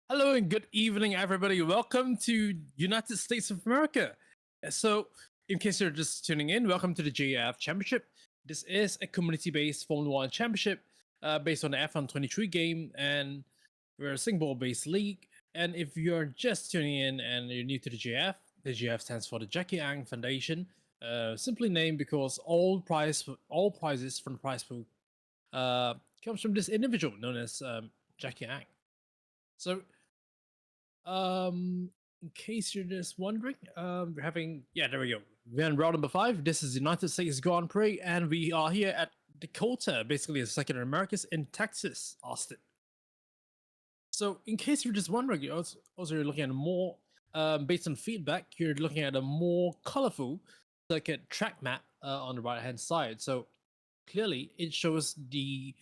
Hello and good evening, everybody. Welcome to United States of America. So, in case you're just tuning in, welcome to the JAF Championship. This is a community-based Formula One championship based on the F1 23 game, and We're a single based league, and if you're just tuning in and you're new to the JAF stands for the Jackie Ang Foundation, simply named because all prizes from the prize pool comes from this individual known as Jackie Ang. So, in case you're just wondering, we're having there we go. We're in round number 5. This is United States Grand Prix, and we are here at Dakota, basically the second Americas in Texas, Austin. So, in case you're just wondering, you're looking at a more, based on feedback, you're looking at a more colorful circuit track map on the right hand side. So, clearly, it shows the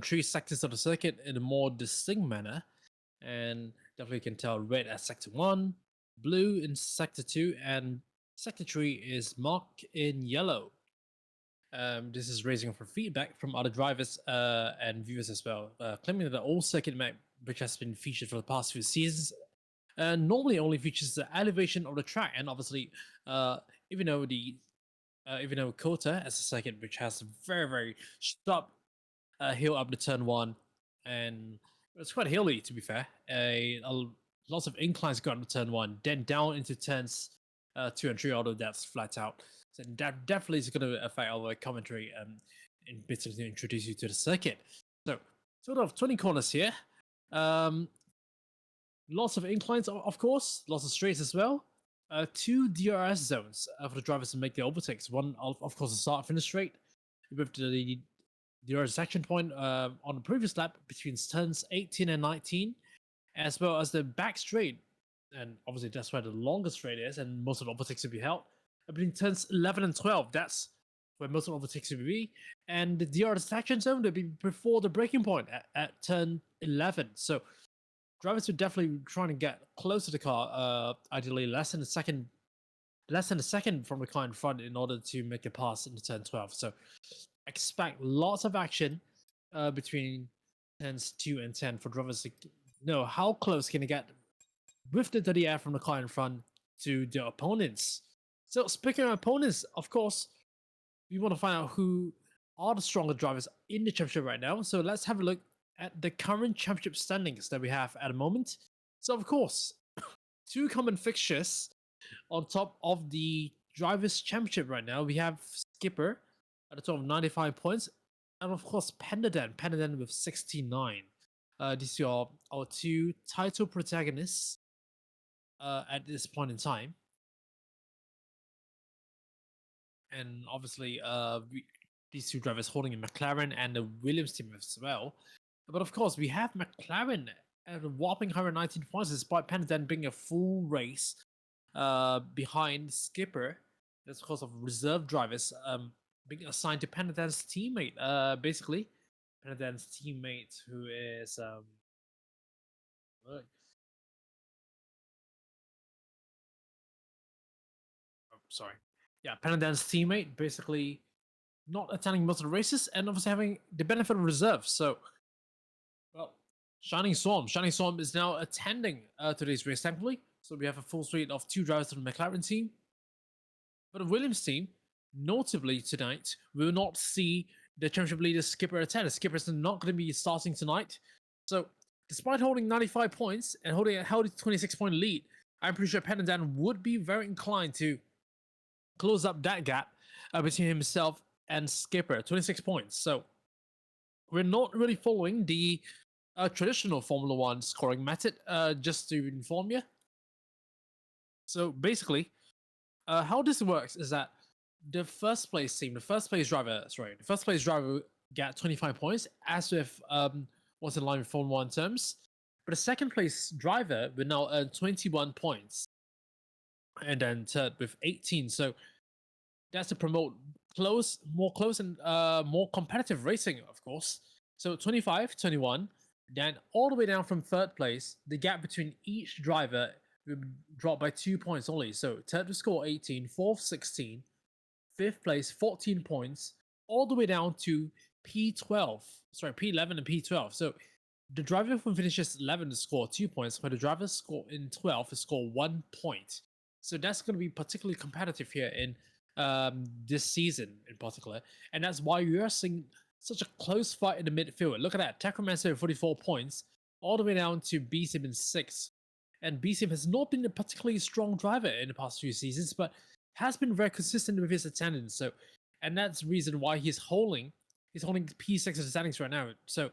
3 sectors of the circuit in a more distinct manner. And definitely can tell red at sector 1, blue in sector 2, and sector 3 is marked in yellow. This is raising for feedback from other drivers and viewers as well, claiming that the old circuit map, which has been featured for the past few seasons, normally only features the elevation of the track, and obviously, even though Kota as a circuit which has a very sharp hill up to turn 1, and it's quite hilly to be fair. Lots of inclines go up to turn 1, then down into turns 2 and 3, although that's flat out. So that definitely is going to affect our commentary and basically to introduce you to the circuit. So, sort of 20 corners here. Lots of inclines, of course, lots of straights as well. 2 DRS zones for the drivers to make the overtakes. One, of course, the start finish straight with the DRS section point on the previous lap between turns 18 and 19, as well as the back straight. And obviously, that's where the longest straight is, and most of the overtakes will be held. Between turns 11 and 12, that's where most of the overtakes will be. And the DRS section zone will be before the braking point at turn 11. So, drivers are definitely trying to get close to the car, ideally less than a second from the car in front in order to make a pass into turn 12. So expect lots of action between turns 2 and 10 for drivers to know how close can they get with the dirty air from the car in front to their opponents. So speaking of opponents, of course, we want to find out who are the stronger drivers in the championship right now. So let's have a look at the current championship standings that we have at the moment. So of course, 2 common fixtures on top of the drivers championship right now. We have Skipper at the top of 95 points, and of course Pendaden with 69. These are our 2 title protagonists at this point in time. And obviously these 2 drivers holding in McLaren and the Williams team as well. But of course, we have McLaren at a whopping 119 points, despite Pendaden being a full race behind Skipper. That's because of reserve drivers being assigned to Pendaden's teammate. Basically, Pendaden's teammate, who is Pendaden's teammate, basically not attending most of the races and obviously having the benefit of reserves. So, well, Shining Storm is now attending today's race, thankfully. So we have a full suite of 2 drivers from the McLaren team. But the Williams team, notably tonight, will not see the championship leader Skipper attend. Skipper is not going to be starting tonight. So, despite holding 95 points and holding a healthy 26-point lead, I'm pretty sure Pendaden would be very inclined to close up that gap between himself and Skipper, 26 points. So, we're not really following the traditional Formula 1 scoring method, just to inform you. So, basically, how this works is that the first place driver got 25 points, as with what's in line with Formula 1 terms. But the second place driver will now earn 21 points. And then third with 18. So that's to promote more close and more competitive racing, of course. So 25, 21, then all the way down from third place, the gap between each driver will drop by 2 points only. So third will score 18, fourth 16, fifth place 14 points, all the way down to P11 and P12. So the driver who finishes 11 to score 2 points, but the driver score in 12 to score 1 point. So that's going to be particularly competitive here in this season in particular. And that's why we are seeing such a close fight in the midfield. Look at that. Technomancer with 44 points, all the way down to BSIM in 6th. And BSIM has not been a particularly strong driver in the past few seasons, but has been very consistent with his attendance. So, and that's the reason why he's holding P6 of the standings right now. So,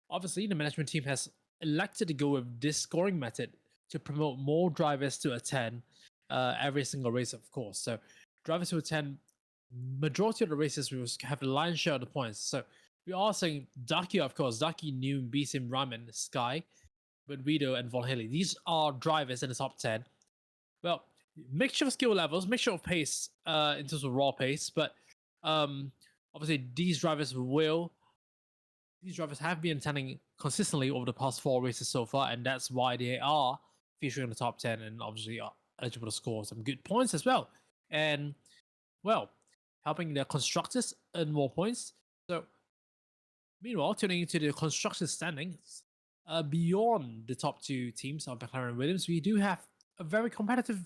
obviously, the management team has elected to go with this scoring method to promote more drivers to attend every single race, of course. So, drivers who attend majority of the races will have the lion's share of the points. So, we are saying Ducky, of course, Ducky, Noon, BSIM, Ramen, Sky, Guido, and Von Haley. These are drivers in the top 10. Well, mixture of skill levels, mixture of pace in terms of raw pace, but obviously these drivers have been attending consistently over the past 4 races so far, and that's why they are featuring in the top 10 and obviously are eligible to score some good points as well. And well, helping the constructors earn more points. So meanwhile, turning into the constructors standings, beyond the top 2 teams of McLaren and Williams, we do have a very competitive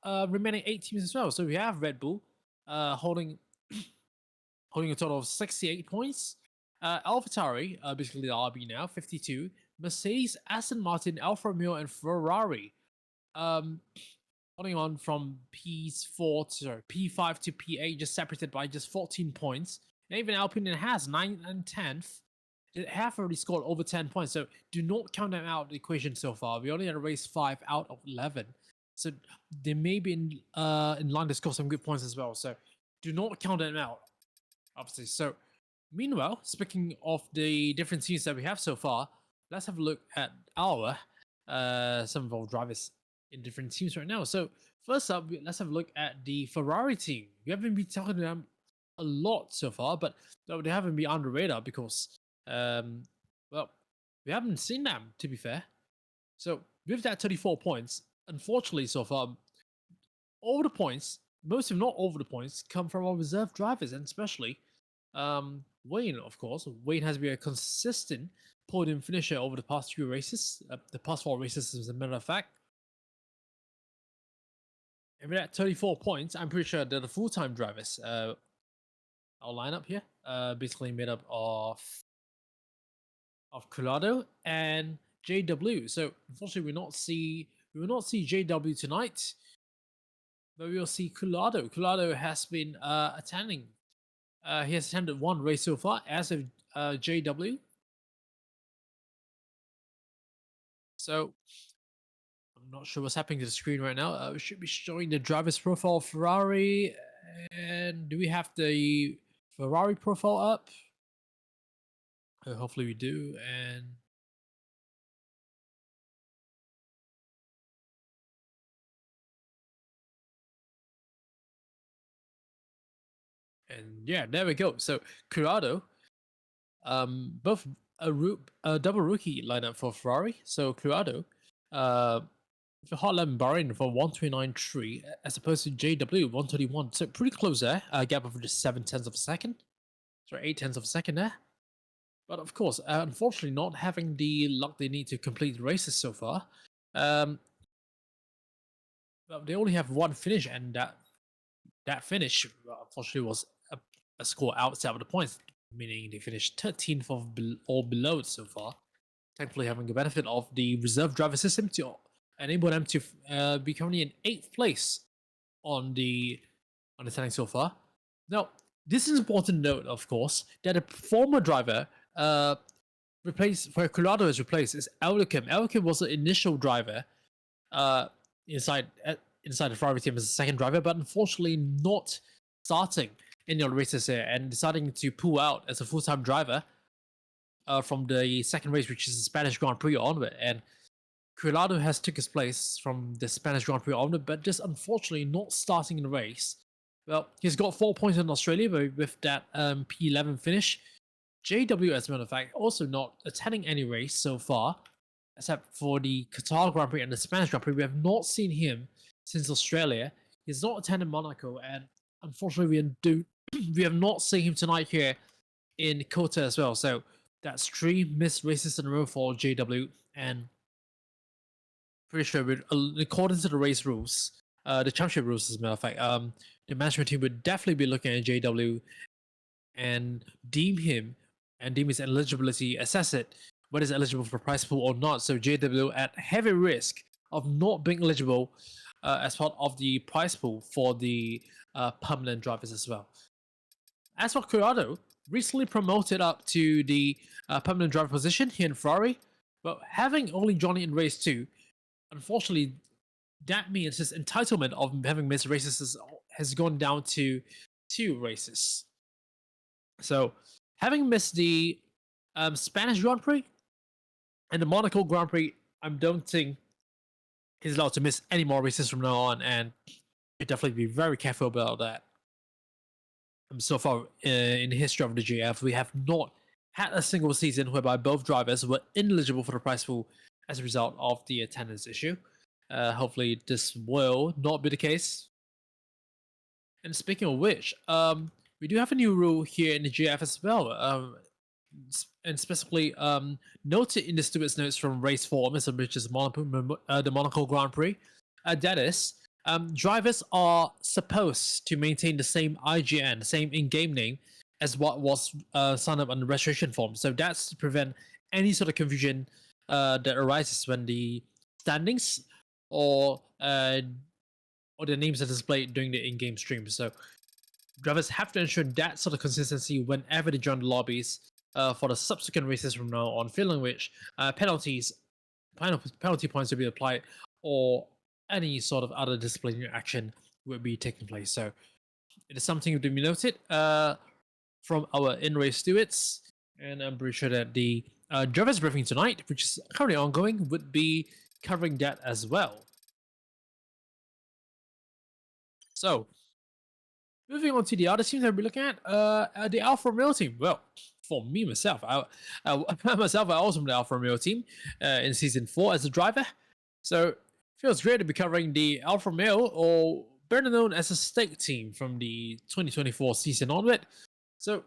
remaining 8 teams as well. So we have Red Bull holding a total of 68 points. AlphaTauri, basically the RB now, 52. Mercedes, Aston Martin, Alfa Romeo, and Ferrari holding on from P5 to P8, just separated by just 14 points. And even Alpine has 9th and 10th. They have already scored over 10 points, so do not count them out of the equation so far. We only had a race 5 out of 11. So they may be in line to score some good points as well. So do not count them out, obviously. So meanwhile, speaking of the different teams that we have so far, let's have a look at some of our drivers in different teams right now. So first up, let's have a look at the Ferrari team. We haven't been talking to them a lot so far, but they haven't been on the radar because, well, we haven't seen them, to be fair. So with that 34 points, unfortunately so far, all the points, most if not all of the points, come from our reserve drivers, and especially Wayne, of course. Wayne has been a consistent podium finisher over the past few races, the past 4 races as a matter of fact. And with that 34 points, I'm pretty sure that the full-time drivers, our lineup here, basically made up of Colado and JW. So unfortunately, we will not see JW tonight, but we will see Colado. Colado has been attending. He has attended 1 race so far, as of JW. So I'm not sure what's happening to the screen right now. We should be showing the driver's profile of Ferrari. And do we have the Ferrari profile up? Hopefully we do. And yeah, there we go. So Curado, both a double rookie lineup for Ferrari. So Curado, with a hot lap in Bahrain for 129.3 as opposed to JW 131. So pretty close there. Gap of just 7/10 of a second. Sorry, 8/10 of a second there. But of course, unfortunately, not having the luck they need to complete the races so far. Well, they only have 1 finish, and that finish, unfortunately, was a score outside of the points, meaning they finished 13th or below so far. Thankfully, having the benefit of the reserve driver system to enable them to be currently in 8th place on the standing so far. Now, this is important to note, of course, that a former driver where Colado is replaced is Ellicum. Ellicum was the initial driver inside the Ferrari team as a second driver, but unfortunately not starting in the races here and deciding to pull out as a full-time driver from the second race, which is the Spanish Grand Prix onward. And Colado has took his place from the Spanish Grand Prix onward, but just unfortunately not starting in the race. Well, he's got 4 points in Australia, but with that P11 finish. JW, as a matter of fact, also not attending any race so far, except for the Qatar Grand Prix and the Spanish Grand Prix. We have not seen him since Australia. He's not attended Monaco, and unfortunately, we have not seen him tonight here in Kota as well. So that's 3 missed races in a row for JW, and pretty sure, according to the race rules, the championship rules, as a matter of fact, the management team would definitely be looking at JW and deem his eligibility, assess it, whether it's eligible for the prize pool or not. So JW at heavy risk of not being eligible as part of the prize pool for the permanent drivers as well. As for Corrado, recently promoted up to the permanent driver position here in Ferrari, but having only joined in race 2, unfortunately, that means his entitlement of having missed races has gone down to 2 races. So, having missed the Spanish Grand Prix and the Monaco Grand Prix, I don't think he's allowed to miss any more races from now on, and you definitely be very careful about that. So far in the history of the JF, we have not had a single season whereby both drivers were ineligible for the prize pool as a result of the attendance issue. Hopefully, this will not be the case. And speaking of which, we do have a new rule here in the JF as well. And specifically noted in the Stewards notes from race 4, which is the Monaco Grand Prix. That is, drivers are supposed to maintain the same IGN, the same in-game name, as what was signed up on the registration form. So that's to prevent any sort of confusion that arises when the standings or the names are displayed during the in-game stream. So drivers have to ensure that sort of consistency whenever they join the lobbies for the subsequent races from now on, feeling which penalty points will be applied or any sort of other disciplinary action will be taking place. So it is something to be noted from our in-race stewards, and I'm pretty sure that the drivers briefing tonight, which is currently ongoing, would be covering that as well. So, moving on to the other teams that we'll be looking at, the Alfa Romeo team. Well, for me myself, I also from the Alfa Romeo team in season 4 as a driver. So feels great to be covering the Alfa Romeo, or better known as a stake team, from the 2024 season onward. So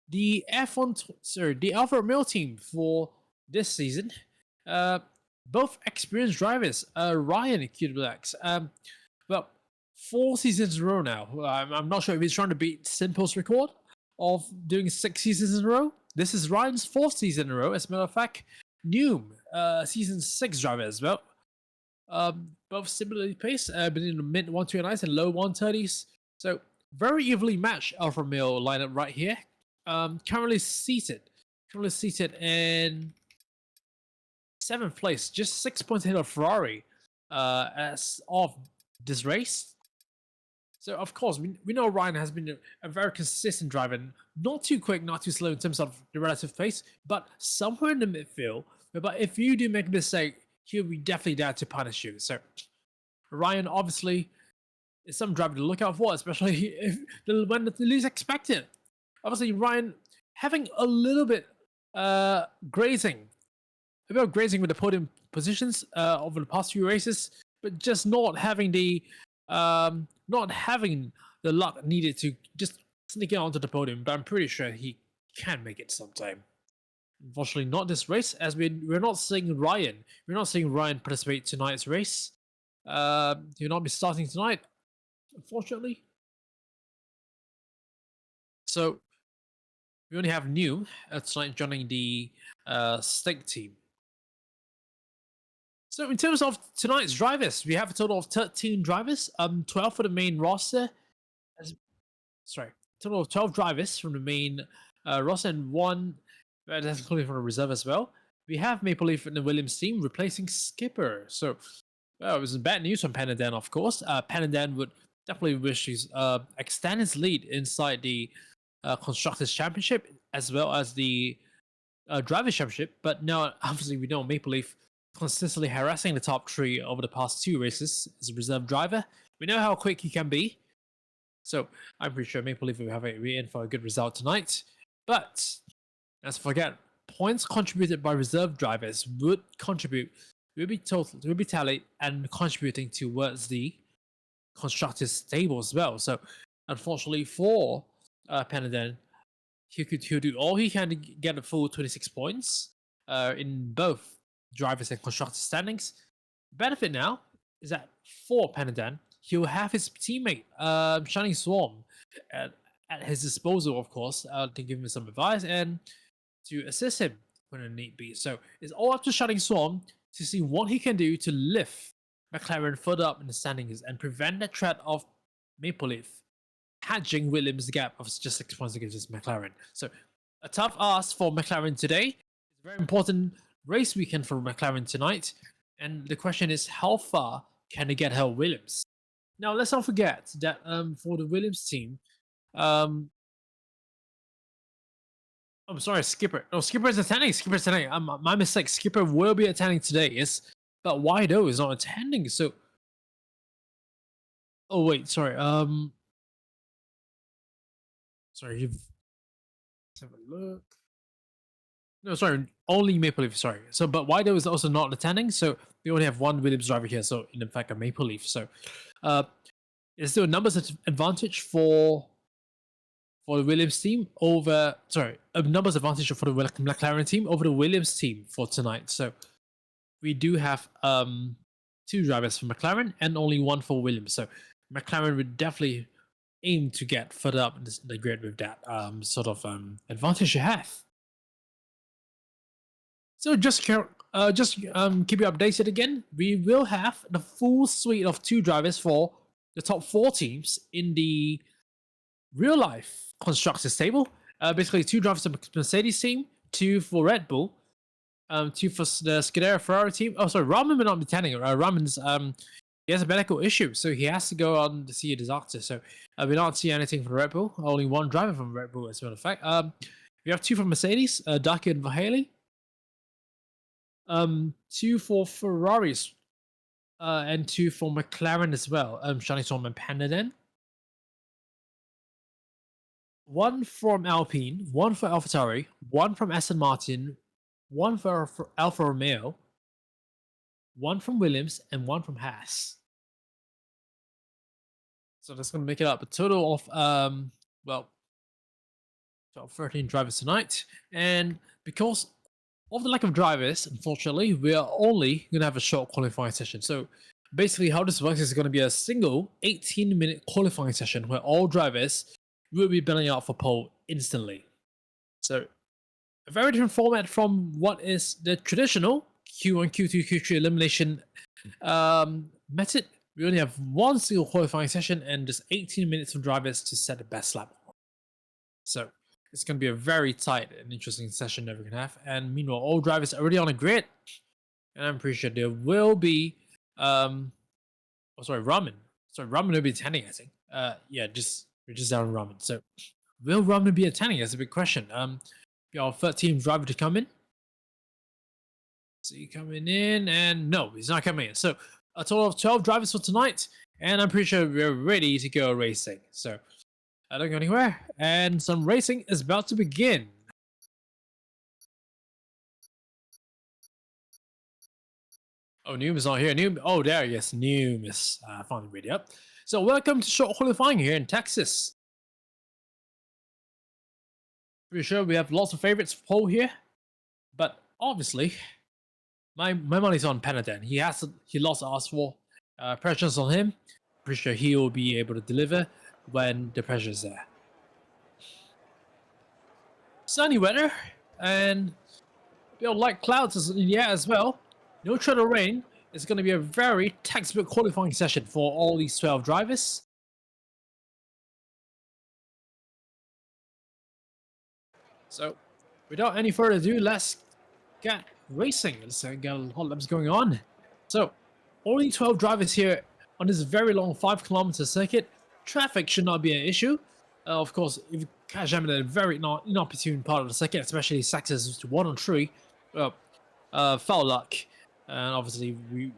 the Alfa Romeo team for this season, both experienced drivers, Ryan QWX. Well, 4 seasons in a row now. I'm not sure if he's trying to beat Simple's record of doing 6 seasons in a row. This is Ryan's 4th season in a row. As a matter of fact, Noom, season 6 driver as well. Both similarly paced, between the mid 129s and low 130s. So very evenly matched Alfa Romeo lineup right here. Currently seated in 7th place, just 6 points ahead of Ferrari as of this race. So, of course, we know Ryan has been a very consistent driver, not too quick, not too slow in terms of the relative pace, but somewhere in the midfield. But if you do make a mistake, he'll be definitely there to punish you. So, Ryan obviously is some driver to look out for, especially when the least expected. Obviously, Ryan having a little bit grazing with the podium positions over the past few races, but just not having the luck needed to just sneak it onto the podium. But I'm pretty sure he can make it sometime. Unfortunately, not this race, as we're not seeing Ryan. We're not seeing Ryan participate tonight's race. He'll not be starting tonight, unfortunately. So we only have New tonight joining the stake team. So in terms of tonight's drivers, we have a total of 13 drivers, 12 for the main roster. Total of 12 drivers from the main roster, and 1 that's including from the reserve as well. We have Maple Leaf in the Williams team replacing Skipper. So it was bad news from Panadan, of course. Panadan would definitely wish to extend his lead inside the Constructors Championship as well as the Drivers Championship. But now, obviously, we know Maple Leaf consistently harassing the top 3 over the past 2 races as a reserve driver. We know how quick he can be. So I'm pretty sure Maple Leaf will be in for a good result tonight. But let's forget, points contributed by reserve drivers will be tallied and contributing towards the Constructors table as well. So unfortunately for Panadan, he'll do all he can to get a full 26 points in both drivers and constructors standings. Benefit now is that for Panadan, he'll have his teammate Shining Swarm at his disposal, of course, to give him some advice and to assist him when a need be. So it's all up to Shining Swarm to see what he can do to lift McLaren further up in the standings and prevent the threat of Maple Leaf catching Williams' gap of just 6 points against McLaren. So a tough ask for McLaren today. It's a very important race weekend for McLaren tonight. And the question is, how far can they get Hell Williams? Now, let's not forget that for the Williams team, I'm sorry, Skipper. No, Skipper is attending. Skipper is attending. My mistake. Skipper will be attending today. Yes, but Wido is not attending. So, oh wait, sorry. Sorry, let's have a look. No, sorry, only Maple Leaf. Sorry. So, but Wido is also not attending. So we only have one Williams driver here. So, in fact, a Maple Leaf. So, is there a numbers advantage for the Williams team over, sorry, a numbers advantage for the McLaren team over the Williams team for tonight. So we do have 2 drivers for McLaren and only 1 for Williams. So McLaren would definitely aim to get further up in the grid with that sort of advantage you have. So just keep you updated again. We will have the full suite of 2 drivers for the top 4 teams in the real life constructors table. Basically 2 drivers for the Mercedes team, 2 for Red Bull, 2 for the Scuderia Ferrari team. Oh, sorry, Raman will not be attending. Raman's he has a medical issue, so he has to go on to see a doctor. So we don't see anything from Red Bull. Only 1 driver from Red Bull, as a matter of fact. We have 2 from Mercedes, Ducky and Vaheli. 2 for Ferraris, and 2 for McLaren as well. Shining Storm and Panaden. 1 from Alpine, 1 for AlphaTauri, 1 from Aston Martin, 1 for Alfa Romeo, 1 from Williams, and 1 from Haas. So that's going to make it up a total of, well, 13 drivers tonight. And because of the lack of drivers, unfortunately, we are only going to have a short qualifying session. So basically how this works is going to be a single 18-minute qualifying session where all drivers will be battling out for pole instantly. So a very different format from what is the traditional Q1, Q2, Q3 elimination method. We only have 1 single qualifying session and just 18 minutes for drivers to set the best lap. So it's going to be a very tight and interesting session that we can have. And meanwhile, all drivers are already on a grid. And I'm pretty sure there will be Raman. Raman will be attending, I think. Yeah, we're just down Raman. So will Raman be attending? That's a big question. Our 3rd team driver to come in. So he's coming in, and no, he's not coming in. So a total of 12 drivers for tonight, and I'm pretty sure we're ready to go racing. So I don't go anywhere, and some racing is about to begin. Oh, Noom is not here. Oh, there he is. Noom is finally ready up. So welcome to short qualifying here in Texas. Pretty sure we have lots of favorites for pole here, but obviously my money's on Panaden. He lost R4. Pressure's on him. Pretty sure he will be able to deliver when the pressure's there. Sunny weather and light clouds in the air as well. No threat of rain. It's going to be a very textbook qualifying session for all these 12 drivers. So, without any further ado, let's get racing. Let's get a hot laps going on. So, only 12 drivers here on this very long 5-kilometer circuit. Traffic should not be an issue. Of course, if you catch them in a very inopportune part of the circuit, especially sectors 1 and 3, well, foul luck. And obviously, we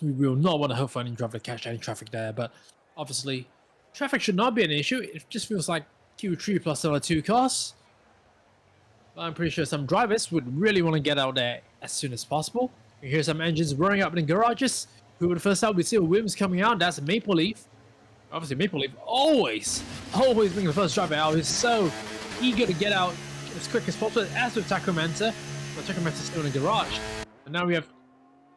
will not want to hope for any driver to catch any traffic there. But obviously, traffic should not be an issue. It just feels like Q3 plus another 2 cars. I'm pretty sure some drivers would really want to get out there as soon as possible. You hear some engines roaring up in the garages. Who would first out? We see Williams coming out. That's Maple Leaf. Obviously, Maple Leaf always being the first driver out. He's so eager to get out as quick as possible, as with Tacromanta. But Tacromanta's still in the garage. And now we have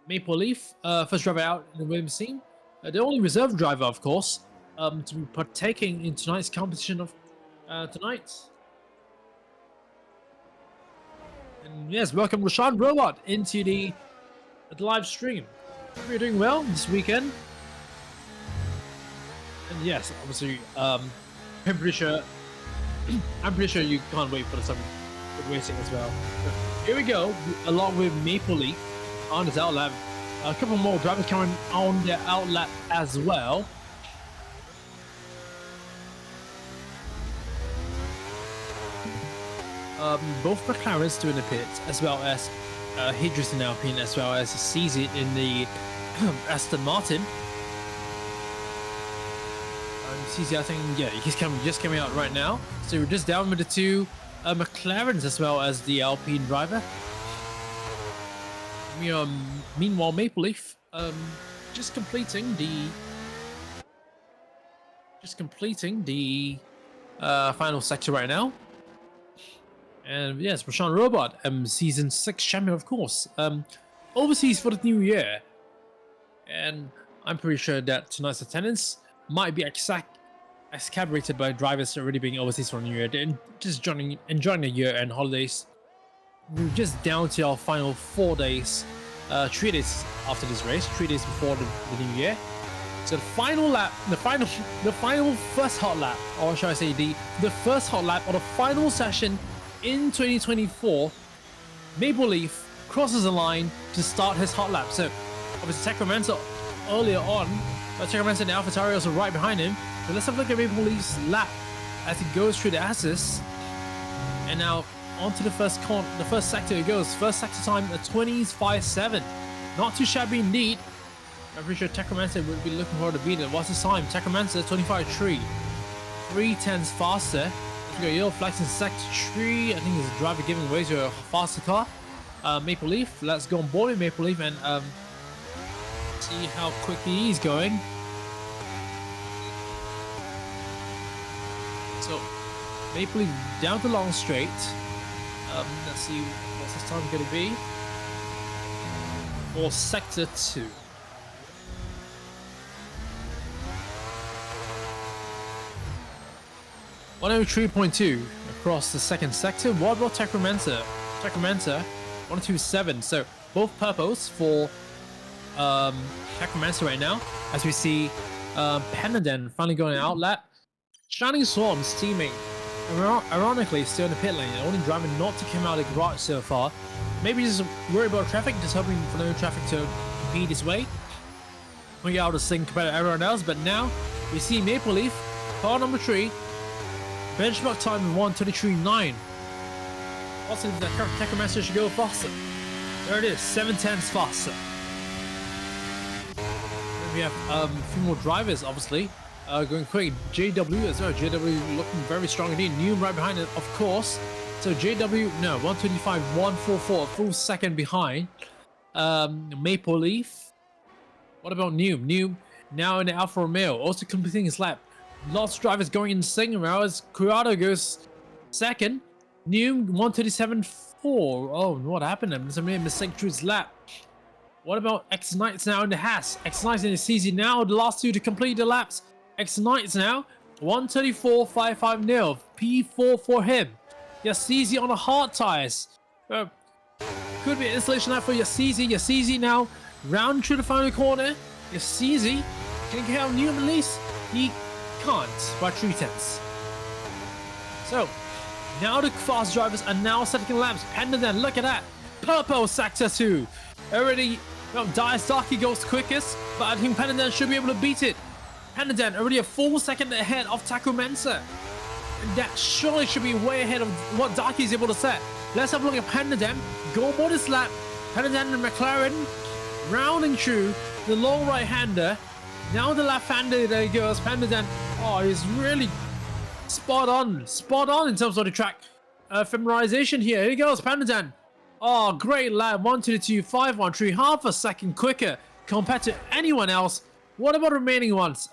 Maple Leaf, first driver out in the Williams team. The only reserve driver, of course, to be partaking in tonight's competition of tonight. And yes, welcome Rashawn Robot into the live stream. Hope you're doing well this weekend. And yes, obviously, I'm pretty sure you can't wait for the summer racing as well. But here we go, along with Maple Leaf on his outlap. A couple more drivers coming on their outlap as well. Both McLarens doing the pits, as well as Hydrus in Alpine, as well as CZ in the Aston Martin. CZ, I think, yeah, he's just coming out right now. So we're just down with the two McLarens as well as the Alpine driver. Meanwhile, Maple Leaf just completing the final sector right now. And yes, Rashawn Robot, season 6 champion, of course. Overseas for the new year. And I'm pretty sure that tonight's attendance might be exacerbated by drivers already being overseas for the new year. They're just enjoying the year and holidays. We're just down to our final 4 days, 3 days after this race, 3 days before the new year. So the final lap, the final first hot lap, or shall I say the first hot lap of the final session in 2024, Maple Leaf crosses the line to start his hot lap. So obviously Sacramento earlier on, but Sacramento and AlphaTauri also right behind him. So let's have a look at Maple Leaf's lap as he goes through the Asses. And now onto the first sector it goes. First sector time at 20.57. Not too shabby indeed. I'm pretty sure Sacramento would be looking forward to beat it. What's his time? Sacramento 25.3. 3/10 faster. We got yellow flags in sector 3. I think he's a driver giving way to a faster car. Maple Leaf, let's go on board with Maple Leaf and see how quickly he's going. So Maple Leaf down the long straight. Let's see what's his time going to be for sector 2. (103.2) across the second sector. What about Sacramento? 127. So both purples for Sacramento right now. As we see Penadin finally going out lap. Shining Swarm's teammate, ironically, still in the pit lane. Only driver not to come out of the garage so far. Maybe just worried about traffic, just hoping for no traffic to impede his way. We get out of sync compared to everyone else, but now we see Maple Leaf, car number 3. Benchmark time of 1:23.9. Also, the Sacramento should go faster. There it is, 7/10 faster. Then we have a few more drivers, obviously, going quick. JW as well. JW looking very strong indeed. Noom right behind it, of course. So JW, no, 1:25.144, a full second behind. Maple Leaf. What about Noom? Noom now in the Alfa Romeo, also completing his lap. Lots of drivers going insane around as Curado goes second. Noom 1:37.4. Oh, what happened? There's a mistake through his lap. What about X Knights now in the Haas? X Knights in the CZ now, the last two to complete the laps. X Knights now 1:34.550. P4 for him. Yacizi on the hard tires. Could be an installation lap for Yacizi. Yacizi now round through the final corner. Yacizi can he get out Noom at least? He can't by 3/10. So now the fast drivers are now setting laps. Penderden, look at that. Purple sector 2. Already, well, Dias Darky goes quickest, but I think Penderden should be able to beat it. Penderden already a full second ahead of Taku Mensa. That surely should be way ahead of what Darky is able to set. Let's have a look at Penderden. Go aboard this lap. Penderden and McLaren rounding through the long right-hander. Now the left-hander, there he goes. Penderden, oh, he's really spot on in terms of the track familiarization here. Here he goes, Penderden. Oh, great lap, 1:22.513, half a second quicker compared to anyone else. What about the remaining ones?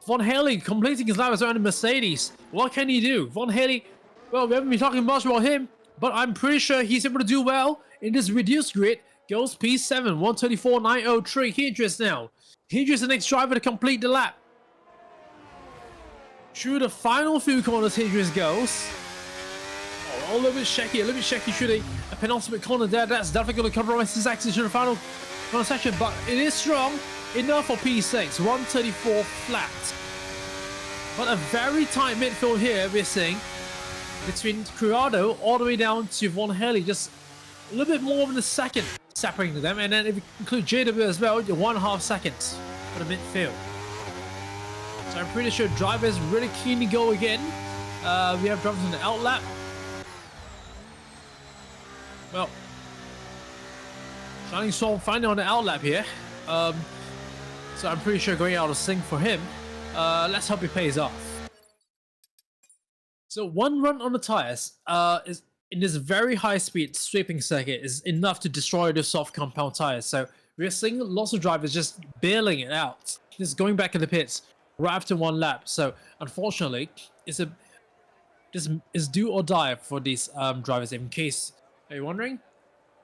Von Haley completing his lap as well in Mercedes. What can he do? Von Haley, well, we haven't been talking much about him, but I'm pretty sure he's able to do well in this reduced grid. Goes P7, 1:24.903. Hydrus now. Hydrus the next driver to complete the lap. Through the final few corners, Hydrus goes. a little bit shaky shooting. A penultimate corner there. That's definitely going to compromise his access to the final section, but it is strong enough for P6. 134 flat. But a very tight midfield here we're seeing between Criado all the way down to Von Haley. Just a little bit more than a second separating them, and then if you include JW as well, you're 1.5 seconds for the midfield. So I'm pretty sure driver is really keen to go again. We have drivers in the out lap. Well, Shining Storm finally on the out lap here. So I'm pretty sure going out of sync for him. Let's hope it pays off. So one run on the tires is in this very high speed sweeping circuit is enough to destroy the soft compound tires. So we're seeing lots of drivers just bailing it out, just going back in the pits right after one lap. So unfortunately, this is do or die for these drivers. In case you're wondering,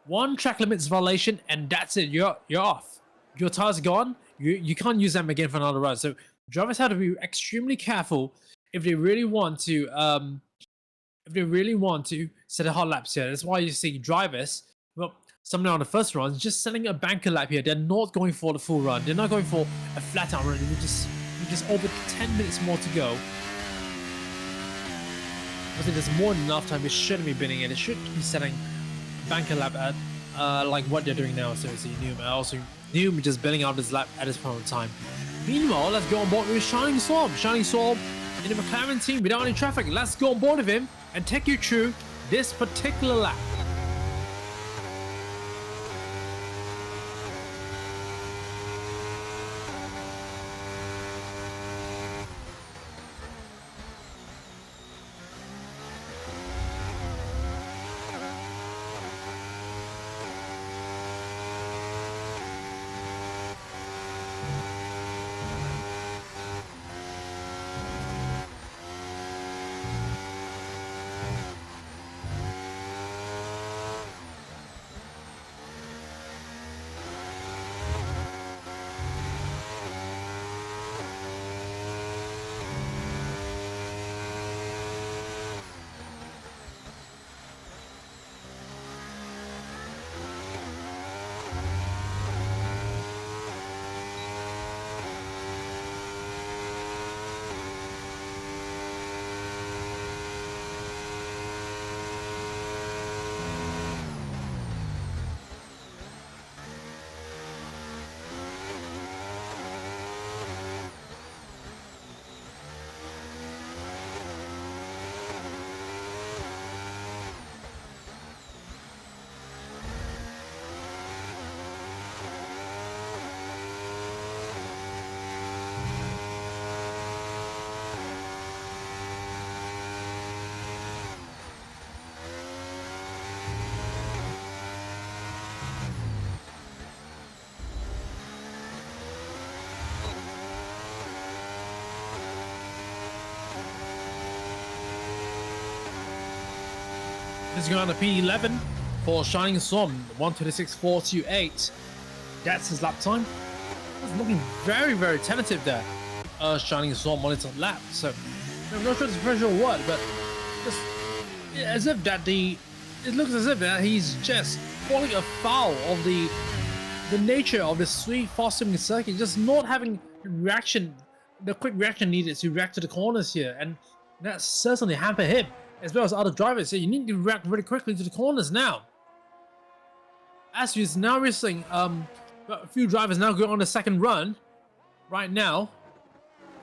one track limits violation and that's it. You're off. Your tires are gone. You can't use them again for another run. So drivers have to be extremely careful if they really want to set a hot laps here. That's why you see drivers, well, somebody on the first run just setting a banker lap here. They're not going for the full run. They're not going for a flat out run. We're just over 10 minutes more to go. I think there's more than enough time. We shouldn't be bidding it. It should be setting banker lap at like what they're doing now. So it's Neum. Also Neum just bidding out this lap at this point in time. Meanwhile, let's go on board with Shining Storm. Shining Storm in the McLaren team without any traffic. Let's go on board with him and take you through this particular lap. This is going on the P11 for Shining Storm, 1:26.428. That's his lap time. It's looking very, very tentative there. Shining Storm on its lap. So I'm not sure it's pressure or what, but just as if that it looks as if that he's just falling afoul of the nature of the sweet fast-moving circuit, just not having reaction, the quick reaction needed to react to the corners here, and that certainly hampered him as well as other drivers. So you need to react really quickly to the corners now. As we're now seeing a few drivers now go on the second run right now.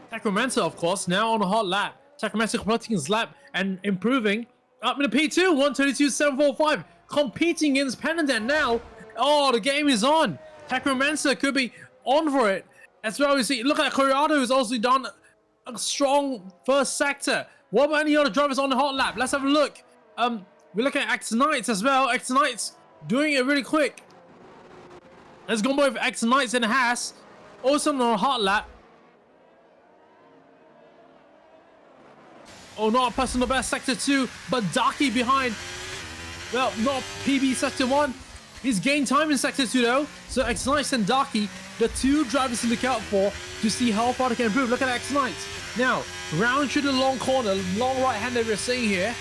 Sacramento, of course, now on a hot lap. Sacramento completing his lap and improving up in the P2, 1:22.745, competing against Penadent now. Oh, the game is on. Sacramento could be on for it as well. You see, look at Corrado, who's also done a strong first sector. What about any other drivers on the hot lap? Let's have a look. We look at X Knights as well. X Knights doing it really quick. Let's go with X Knights in a Haas. Also on a hot lap. Oh, not a personal best sector 2, but Daki behind. Well, not PB sector 1. He's gained time in sector 2 though. So X Knights and Daki, the two drivers to look out for to see how far they can improve. Look at X Knights. Now, round through the long corner, long right hand that we're seeing here.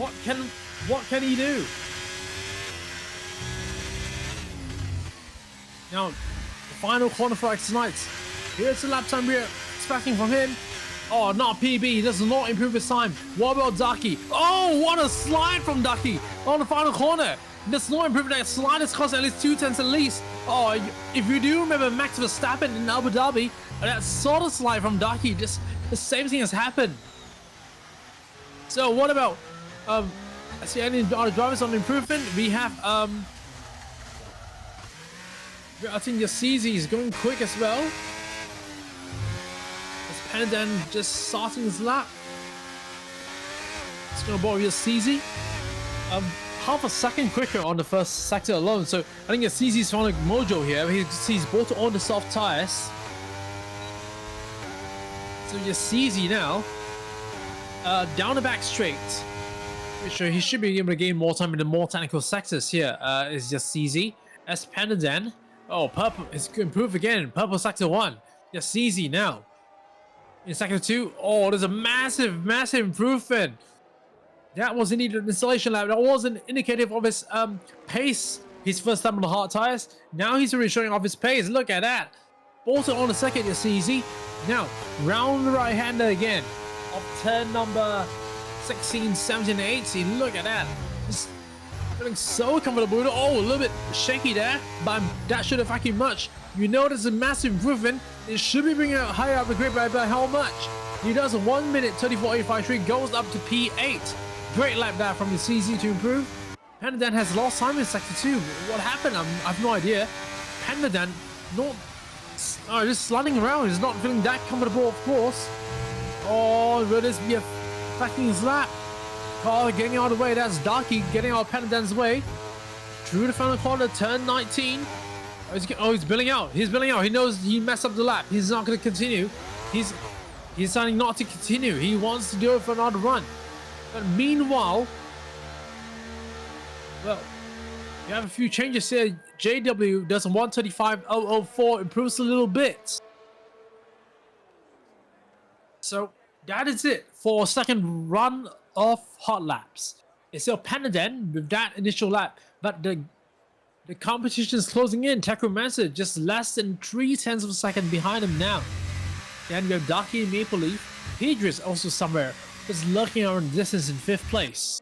What can he do? Now, the final corner for X Knights. Here's the lap time we're expecting from him. Oh, not PB. He does not improve his time. What about Ducky? Oh, what a slide from Ducky on the final corner. He does not improve that slide. Has cost at least 2 tenths at least. Oh, if you do remember Max Verstappen in Abu Dhabi, that sort of slide from Ducky, just the same thing has happened. So what about I see any other drivers on improvement? We have I think your CZ is going quick as well. Panadan just starting his lap. It's gonna bore your CZ. Half a second quicker on the first sector alone. So I think your CZ's found a mojo here. He's bought on the soft tires. So your CZ now down the back straight. Sure, he should be able to gain more time in the more technical sectors here. Is just CZ. As Panadan. Oh, purple. It's improved again. Purple sector 1. Your CZ now. In sector 2, oh, there's a massive improvement. That was indeed an installation lap. That wasn't indicative of his pace. His first time on the hard tires. Now he's already showing off his pace. Look at that. Also on the second, you see easy. Now, round the right-hander again. Off turn number 16, 17, and 18. Look at that. Just feeling so comfortable. Oh, a little bit shaky there, but that shouldn't affect you much. You notice a massive improvement. It should be bringing it higher up the grid by how much? He does 1 minute 34.853, goes up to P8. Great lap there from the CZ to improve. Panadan has lost time in sector 2. What happened? I have no idea. Panadan not just sliding around. He's not feeling that comfortable, of course. Oh, will this be affecting his lap? Car getting out of the way. That's Darky getting out of Panadan's way. Through the final corner, turn 19. He's billing out. He's billing out. He knows he messed up the lap. He's not going to continue. He's deciding not to continue. He wants to do it for another run. But meanwhile, well, you have a few changes here. JW does 135.004, improves a little bit. So that is it for second run of hot laps. It's still Panadan with that initial lap, but the competition is closing in. Techromancer just less than 0.3 of a second behind him now. Then we have Darky and Maple Leaf. Pedris also somewhere, just lurking around the distance in 5th place.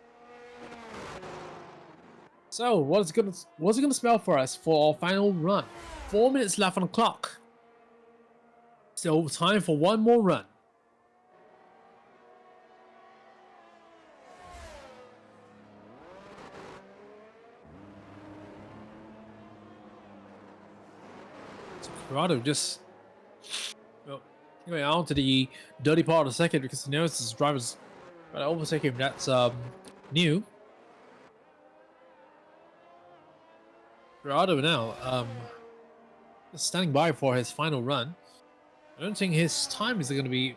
So what's it gonna spell for us for our final run? 4 minutes left on the clock. So time for one more run. Corrado just anyway on to the dirty part of the second because he knows his driver's trying to overtake him. That's new. Corrado now just standing by for his final run. I don't think his time is going to be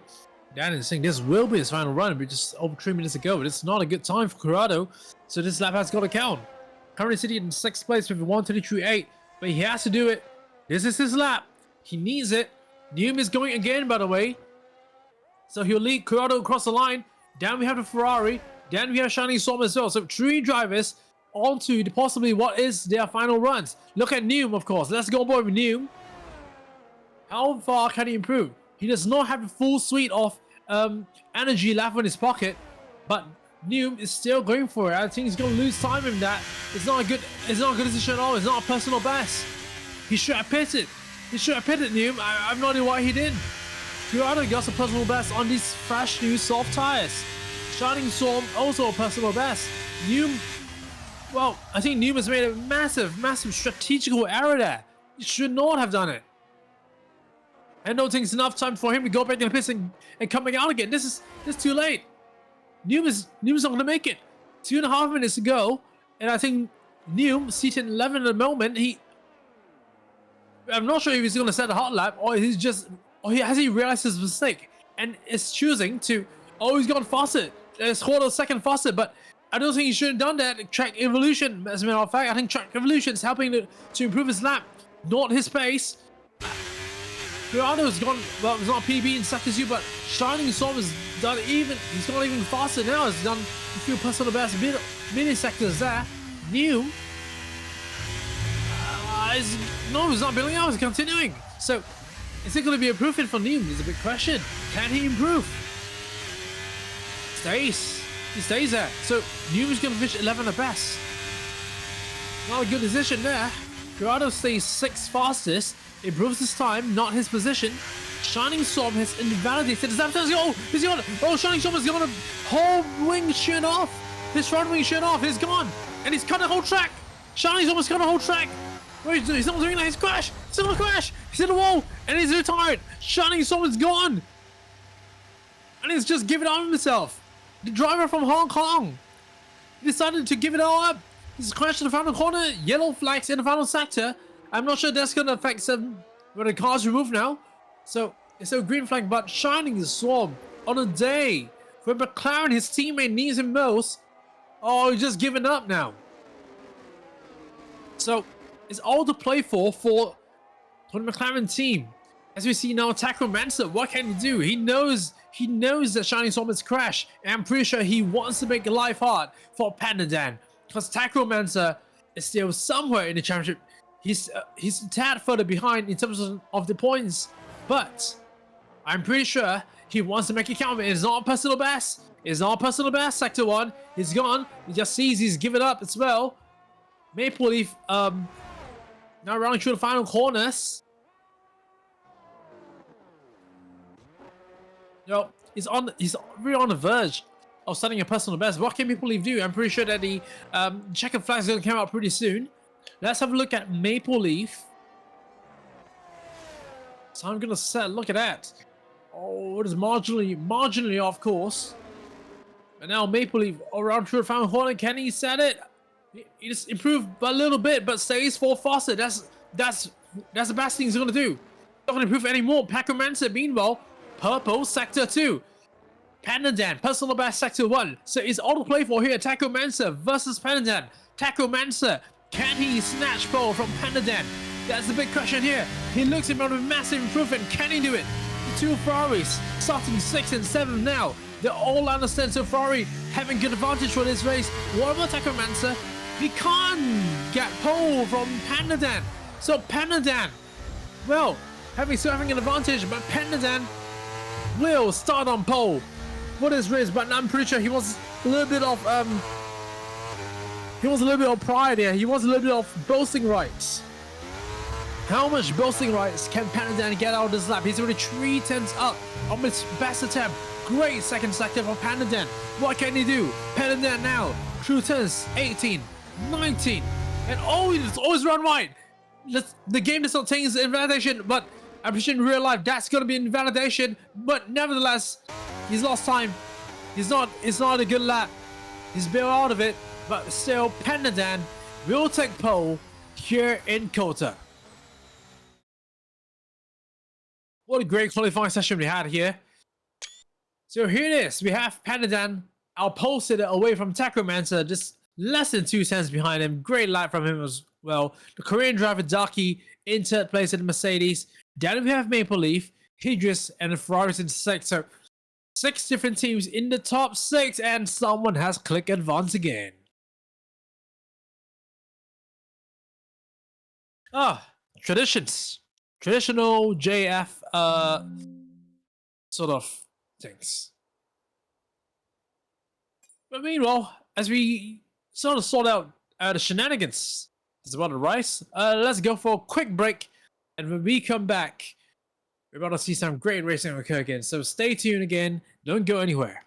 that insane. This will be his final run, but just over 3 minutes ago. But it's not a good time for Corrado, so this lap has got to count. Currently sitting in 6th place with 133.8, but he has to do it. This is his lap. He needs it. Neum is going again, by the way. So he'll lead Corrado across the line. Then we have the Ferrari. Then we have Shining Storm as well. So 3 drivers onto possibly what is their final runs. Look at Neum, of course. Let's go boy with Neum. How far can he improve? He does not have a full suite of energy left in his pocket, but Neum is still going for it. I think he's going to lose time in that. It's not a good decision at all. It's not a personal best. He should have pitted. He should have pitted Neum. I have no idea why he didn't. Corrado got a personal best on these fresh new soft tires. Shining Storm also a personal best. Neum, well, I think Neum has made a massive strategical error there. He should not have done it. I don't think it's enough time for him to go back in the pits and coming out again. This is too late. Neum is not going to make it. 2.5 minutes to go, and I think Neum, seated 11 at the moment, I'm not sure if he's going to set a hot lap or has he realized his mistake and is choosing to, he's gone faster. It's quarter second faster, but I don't think he should have done that. Track evolution, as a matter of fact, I think track evolution is helping to improve his lap, not his pace. Gerardo's gone, well, it's not PB in sector 2, but Shining Storm has done even, he's gone even faster now. He's done a few personal best mini sectors there. New. No, he's not building out, he's continuing. So, is it going to be improvement for Neum? Is a big question. Can he improve? Stays. He stays there. So, Neum is going to finish 11 at best. Not a good decision there. Gerardo stays 6th fastest. Improves his time, not his position. Shining Storm has invalidated his after. Oh, he's gone. Oh, Shining Storm has gone a whole wing shut off. His front wing shut off. He's gone. And he's cut the whole track. Shining Storm has cut the whole track. What he's doing? He's not doing that. He's crashed. He's gonna crash. He's in the wall. And he's retired. Shining Storm is gone. And he's just given up on himself. The driver from Hong Kong decided to give it all up. He's crashed in the final corner. Yellow flags in the final sector. I'm not sure that's going to affect some when the car's removed now. So it's a green flag, but Shining Storm on a day when McLaren, his teammate, needs him most. Oh, he's just given up now. So it's all to play for the McLaren team. As we see now, Taco Mansa, what can he do? He knows that Shining Storm has crashed, and I'm pretty sure he wants to make life hard for Pandadan, because Taco Mansa is still somewhere in the championship. He's a tad further behind in terms of the points, but I'm pretty sure he wants to make it count. It's not personal best. It's not personal best. Sector 1, he's gone. He just sees he's given up as well. Maple Leaf now running through the final corners. You know, he's really on the verge of setting a personal best. What can Maple Leaf do? I'm pretty sure that the checkered flag is going to come out pretty soon. Let's have a look at Maple Leaf. So I'm gonna look at that. Oh, it is marginally off course. And now Maple Leaf around through the final corner. Can he set it? He just improved a little bit, but stays 4 faster. That's the best thing he's gonna do. Not gonna improve anymore. Paco Mansa, meanwhile, purple sector 2. Pandadan, personal best sector 1. So it's all to play for here. Taco Mansa versus Pandadan. Taco Mansa, can he snatch pole from Pandadan? That's the big question here. He looks in front of a massive improvement. Can he do it? The two Ferraris starting 6th and 7th now. They're all understand, so Ferrari having good advantage for this race. What about Taco Mansa? He can't get pole from Pandadan. So Pandadan, well, having an advantage, but Pandadan will start on pole for this race. But I'm pretty sure he was a little bit of pride here. He wants a little bit of boasting rights. How much boasting rights can Pandadan get out of this lap? He's already 3/10 up on his best attempt. Great second sector for Pandadan. What can he do? Pandadan now through turns 18, 19, and it's always run wide. The game does not take his invalidation, but I'm sure in real life that's going to be invalidation. But nevertheless, he's lost time. It's not a good lap. He's built out of it, but still Pandadan will take pole here in Kota. What a great qualifying session we had here. So here it is. We have Pandadan outposted away from Taco Mansa, just less than 2 cents behind him. Great lap from him as well. The Korean driver Daki in 3rd place in the Mercedes. Then we have Maple Leaf, Hydris, and the Ferraris in 6th. So 6 different teams in the top 6, and someone has click advance again. Traditions. Traditional JF sort of things. But meanwhile, as we sort of sort out the shenanigans, it's about the rice. Let's go for a quick break, and when we come back, we're about to see some great racing occur again. So stay tuned again. Don't go anywhere.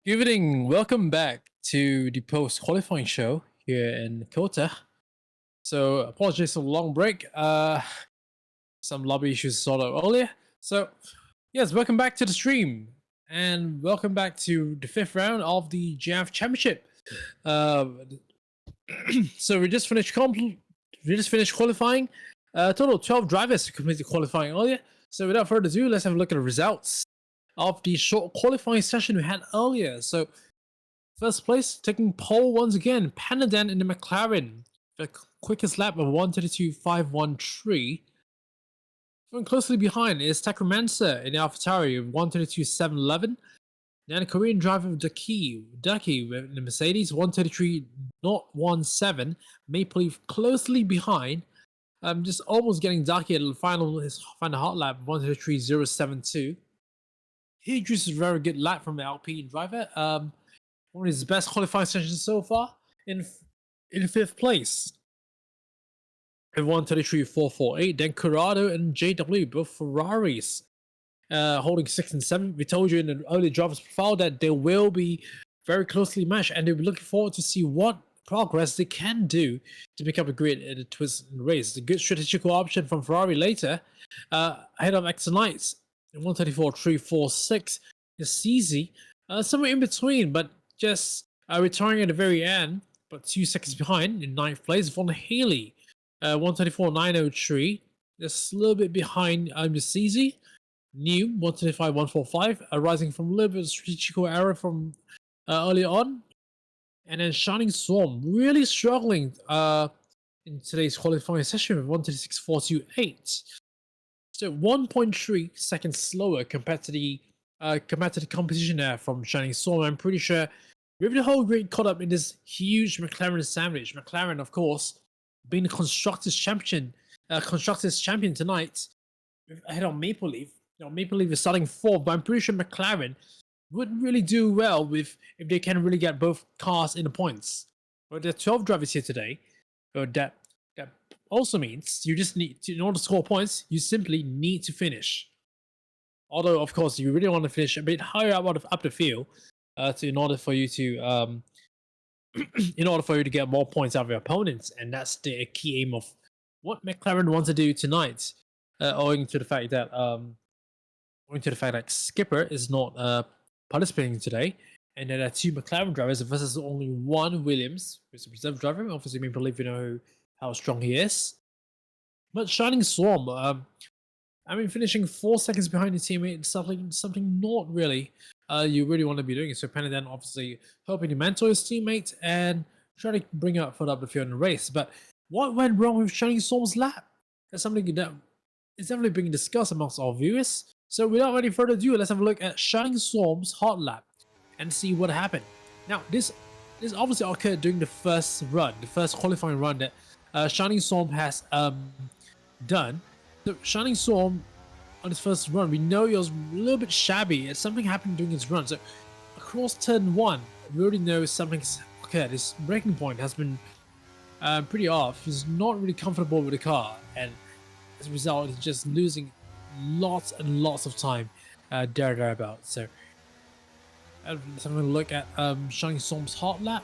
Good evening. Welcome back to the post qualifying show here in Kota. So, apologies for the long break. Some lobby issues sorted out earlier. So, yes, welcome back to the stream, and welcome back to the fifth round of the JAF Championship. So we just finished qualifying. Total of 12 drivers completed qualifying earlier. So without further ado, let's have a look at the results of the short qualifying session we had earlier. So first place, taking pole once again, Panadan in the McLaren. The quickest lap of 1:32.513. Following closely behind is Takromancer in the AlphaTauri of 1:32.711. Then a Korean driver Ducky with the Mercedes 1:33.017. Maple Leaf closely behind. Just almost getting Ducky at his final hot lap 1:33.072. He introduced a very good lap from the Alpine driver. One of his best qualifying sessions so far in fifth place. At 1:33.448. Then Corrado and JW, both Ferraris, holding 6 and 7. We told you in the early drivers profile that they will be very closely matched, and they'll be looking forward to see what progress they can do to pick up a grid in the twist race. A good strategical option from Ferrari later, ahead of X Knights. 1:34.346 is CZ, somewhere in between, but just retiring at the very end, but 2 seconds behind in 9th place. Von Haley, 1:34.903, just a little bit behind CZ. New 1:35.145, arising from a little bit of strategical error from earlier on. And then Shining Swarm really struggling in today's qualifying session with 1:36.428. So 1.3 seconds slower compared to the competition there from Shining Swarm. I'm pretty sure with the whole grid caught up in this huge McLaren sandwich. McLaren, of course, being the constructors champion tonight, ahead of Maple Leaf. Maple Leaf is starting fourth, but I'm pretty sure McLaren wouldn't really do well if they can really get both cars in the points. But there are 12 drivers here today. But that also means you just need to, in order to score points, you simply need to finish. Although, of course, you really want to finish a bit higher up the field, in order for you to get more points out of your opponents, and that's the key aim of what McLaren wants to do tonight. Owing to the fact that Skipper is not participating today, and there are 2 McLaren drivers versus only 1 Williams, who's a reserve driver. Obviously, we believe how strong he is. But Shining Swarm, finishing 4 seconds behind his teammate, something not really you really want to be doing. So Panadan obviously hoping to mentor his teammate and try to bring up further up the field in the race. But what went wrong with Shining Swarm's lap? That's something that is definitely being discussed amongst our viewers. So without any further ado, let's have a look at Shining Swarm's hot lap and see what happened. Now, this obviously occurred during the first qualifying run that Shining Swarm has done. So Shining Swarm on his first run, we know he was a little bit shabby and something happened during his run. So across turn 1, we already know something's occurred. His braking point has been pretty off. He's not really comfortable with the car, and as a result, he's just losing lots and lots of time thereabouts. So let's have a look at Shining Swarm's hot lap.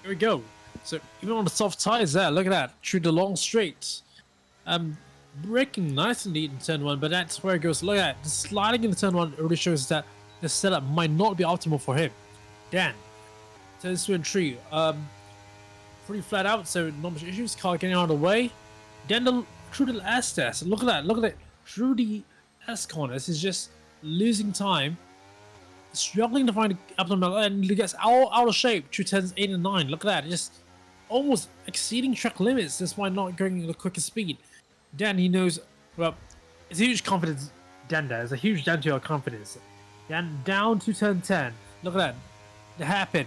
Here we go. So even on the soft tires there, look at that, through the long straight. Braking nice and neat in turn 1, but that's where it goes. Look at that, the sliding in turn 1 really shows that the setup might not be optimal for him. Dan, turns 2 and 3, pretty flat out, so not much issues. Car getting out of the way. Then through the S test, look at that, through the S corners, he's just losing time, struggling to find the optimal, and he gets out of shape through turns 8 and 9. Look at that, just almost exceeding track limits despite not going at the quickest speed. Dan, he knows, well, it's a huge confidence. Dan, there's a huge down to your confidence. Dan, down to turn 10. Look at that, the hairpin.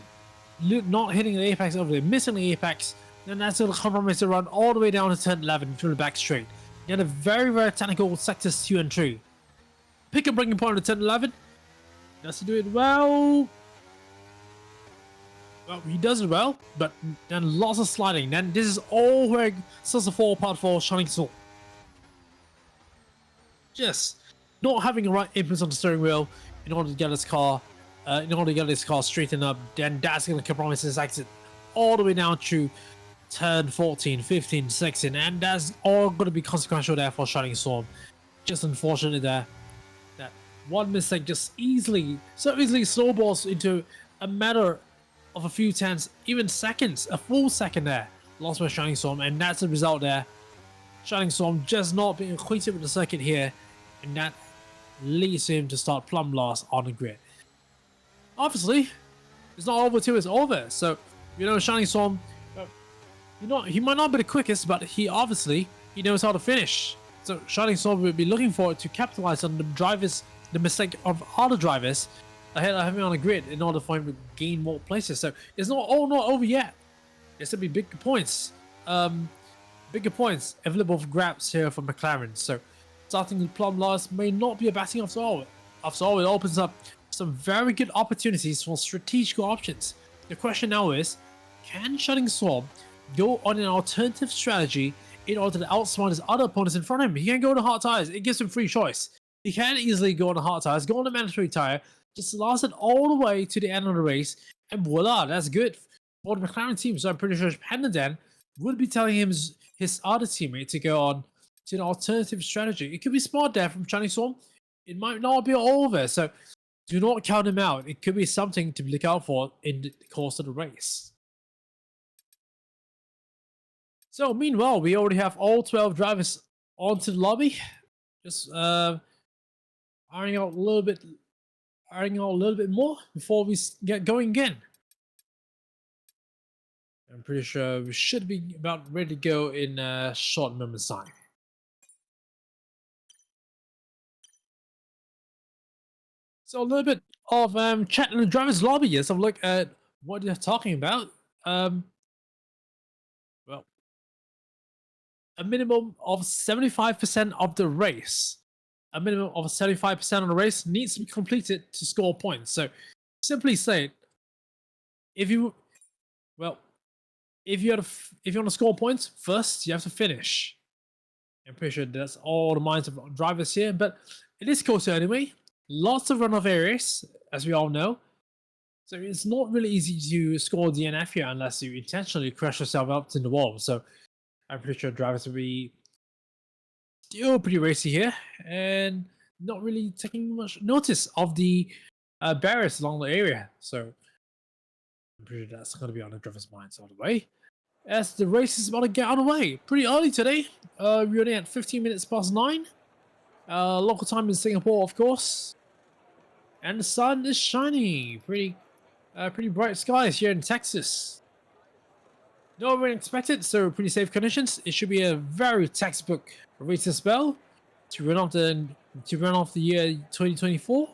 Not hitting the apex over there, missing the apex, then that's a compromise to run all the way down to turn 11 through the back straight. Then a very, very technical sectors 2 and 3. Pick a breaking point at turn 11. Does he do it well? Well, he does it well, but then lots of sliding. Then this is all where it starts to fall apart for Shining Swarm. Just not having the right inputs on the steering wheel in order to get his car, straightened up, then that's going to compromise his exit all the way down to turn 14, 15, 16, and that's all going to be consequential there for Shining Storm. Just unfortunate there that one mistake just so easily snowballs into a matter of a few tenths, even seconds, a full second there, lost by Shining Storm, and that's the result there. Shining Storm just not being acquainted with the circuit here, and that leads him to start plumb last on the grid. Obviously, it's not over till it's over, so, Shining Storm, he might not be the quickest, but he knows how to finish. So Shining Storm will be looking forward to capitalize on the mistake of other drivers ahead of him on the grid in order for him to gain more places. So it's not over yet. There's going to be bigger points available for grabs here for McLaren. So starting with plumb last may not be a bad thing after all. After all, it opens up some very good opportunities for strategic options. The question now is, can Shining Storm go on an alternative strategy in order to outsmart his other opponents in front of him? He can go on the hard tires. It gives him free choice. He can easily go on the hard tires, go on the mandatory tire, just last it all the way to the end of the race, and voila, that's good for the McLaren team. So I'm pretty sure Pandadan would be telling him his other teammate to go on to an alternative strategy. It could be smart there from Shining Storm. It might not be over, so do not count him out. It could be something to look out for in the course of the race. So meanwhile, we already have all 12 drivers onto the lobby. Just ironing out a little bit more before we get going again. I'm pretty sure we should be about ready to go in a short moment's time. So a little bit of chat in the driver's lobby. Yes, I've looked at what they're talking about. Well, a minimum of 75% of the race. A minimum of 75% of the race needs to be completed to score points. So, simply say, if you want to score points, first you have to finish. I'm pretty sure that's all the minds of drivers here, but it is closer anyway. Lots of runoff areas, as we all know. So it's not really easy to score DNF here unless you intentionally crash yourself up in the wall. So I'm pretty sure drivers will be still pretty racy here and not really taking much notice of the barriers along the area. So I'm pretty sure that's going to be on the driver's minds all the way. As the race is about to get underway pretty early today. We're only at 15 minutes past 9. Local time in Singapore, of course. And the sun is shining. Pretty bright skies here in Texas. No rain expected, so pretty safe conditions. It should be a very textbook race as well to run off the year 2024.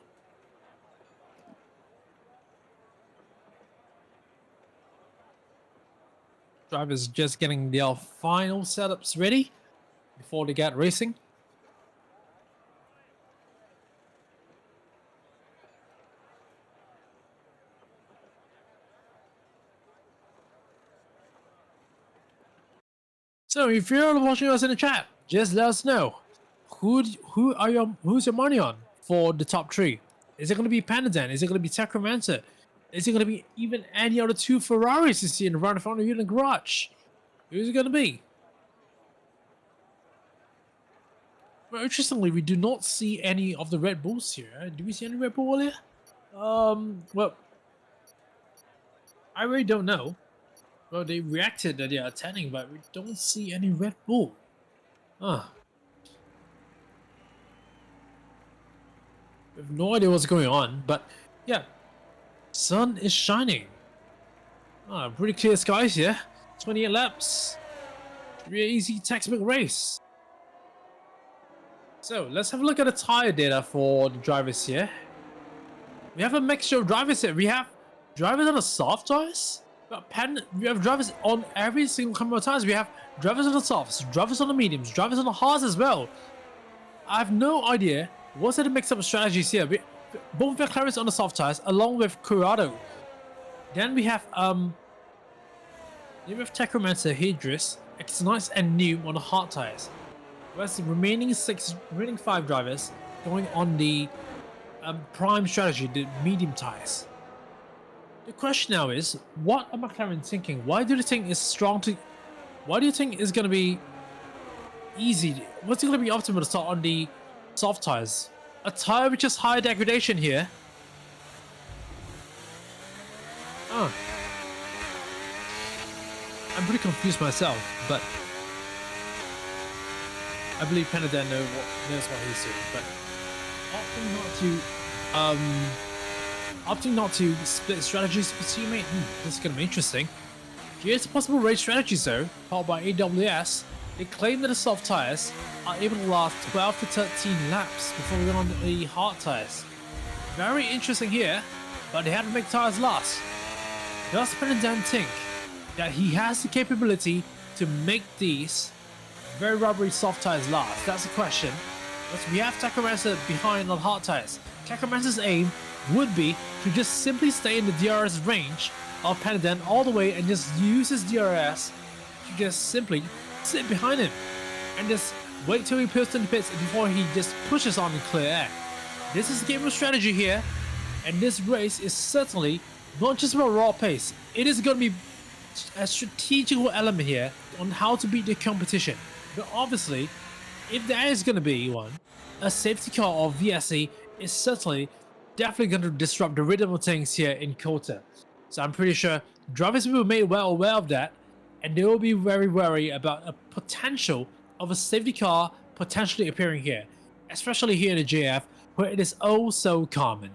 Drivers just getting their final setups ready before they get racing. So if you're watching us in the chat, just let us know who's your money on for the top 3. Is it going to be Pandadan? Is it going to be Sacramento? Is it going to be even any other 2 Ferraris you see in front of you in the garage? Who's it going to be? Well, interestingly, we do not see any of the Red Bulls here. Do we see any Red Bull here? Well, I really don't know. Well, they reacted that they are attending, but we don't see any Red Bull. We have no idea what's going on, but yeah, sun is shining. Pretty clear skies here. 28 laps. Really easy textbook race. So let's have a look at the tire data for the drivers here. We have a mixture of drivers here. We have drivers on the soft tires. We have drivers on every single number of tires. We have drivers on the softs, drivers on the mediums, drivers on the hards as well. I have no idea what's the mix-up strategies here. Both McLarens on the soft tires, along with Corrado. Then we have Tecromancer, Hedris, X-Nice, and New on the hard tires. Whereas the remaining 5 drivers going on the prime strategy, the medium tires. The question now is, what are McLaren thinking? Why do they think it's strong to? Why do you think it's going to be easy? What's it going to be optimal to start on the soft tires? A tire with just high degradation here. Oh. I'm pretty confused myself, but I believe Panadin knows what he's doing. But opting not to split strategies with teammate. This is going to be interesting. Here's a possible race strategy though, powered by AWS. They claim that the soft tires are able to last 12 to 13 laps before we go on the hard tires. Very interesting here, but they had to make tires last. Does Panadin think that he has the capability to make these very rubbery soft tires last? That's the question. But we have Takamatsu behind on hard tires. Takamatsu's aim would be to just simply stay in the DRS range of Panadin all the way and just use his DRS to just simply sit behind him and just wait till he pulls in the pits before he just pushes on in clear air. This is a game of strategy here, and this race is certainly not just about raw pace. It is going to be a strategical element here on how to beat the competition. But obviously, if there is going to be one, a safety car or VSE is certainly definitely going to disrupt the rhythm of things here in Kota. So I'm pretty sure drivers will be made well aware of that, and they will be very wary about a potential of a safety car potentially appearing here, especially here in the JF, where it is oh so common.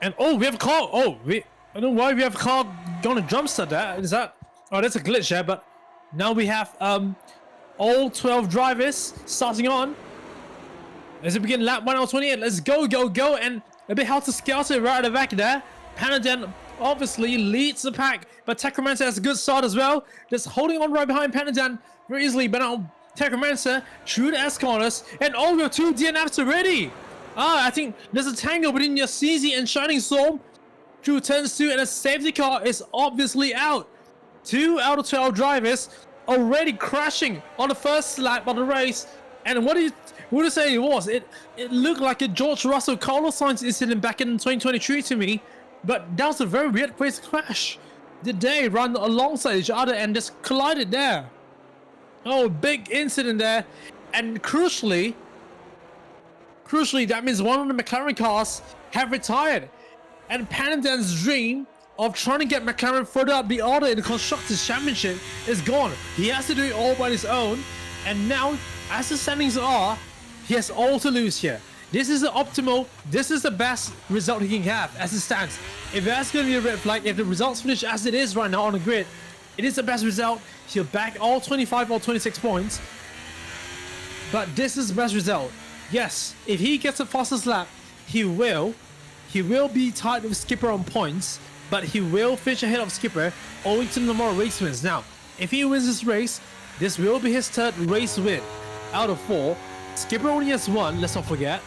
And oh, we have a car. Oh, I don't know why we have a car going to jumpstart that. Is that? Oh, that's a glitch there. But now we have all 12 drivers starting on. As we begin lap 1 hour 28. Let's go, go, go. And a bit helter-skelter right at the back there. Panadin obviously leads the pack, but Takamatsu has a good start as well. Just holding on right behind Panadin very easily. But now Takamatsu through the S-corners. And oh, we have 2 DNFs already. I think there's a tangle between your CZ and Shining Storm through turns 2, and a safety car is obviously out. 2 out of 12 drivers already crashing on the first lap of the race. And what do you say it was? It looked like a George Russell Carlos Sainz incident back in 2023 to me, but that was a very weird place to crash. Did they run alongside each other and just collided there? Oh, big incident there, and crucially, that means one of the McLaren cars have retired. And Panadin's dream of trying to get McLaren further up the order in the Constructors' Championship is gone. He has to do it all by his own. And now, as the standings are, he has all to lose here. This is the optimal, this is the best result he can have as it stands. If there's going to be a red flag, if the results finish as it is right now on the grid, it is the best result. He'll back all 25 or 26 points. But this is the best result. Yes, if he gets the fastest lap, he will be tied with Skipper on points, but he will finish ahead of Skipper owing to the number of race wins. Now, if he wins this race, this will be his 3rd race win out of 4. Skipper only has 1, let's not forget.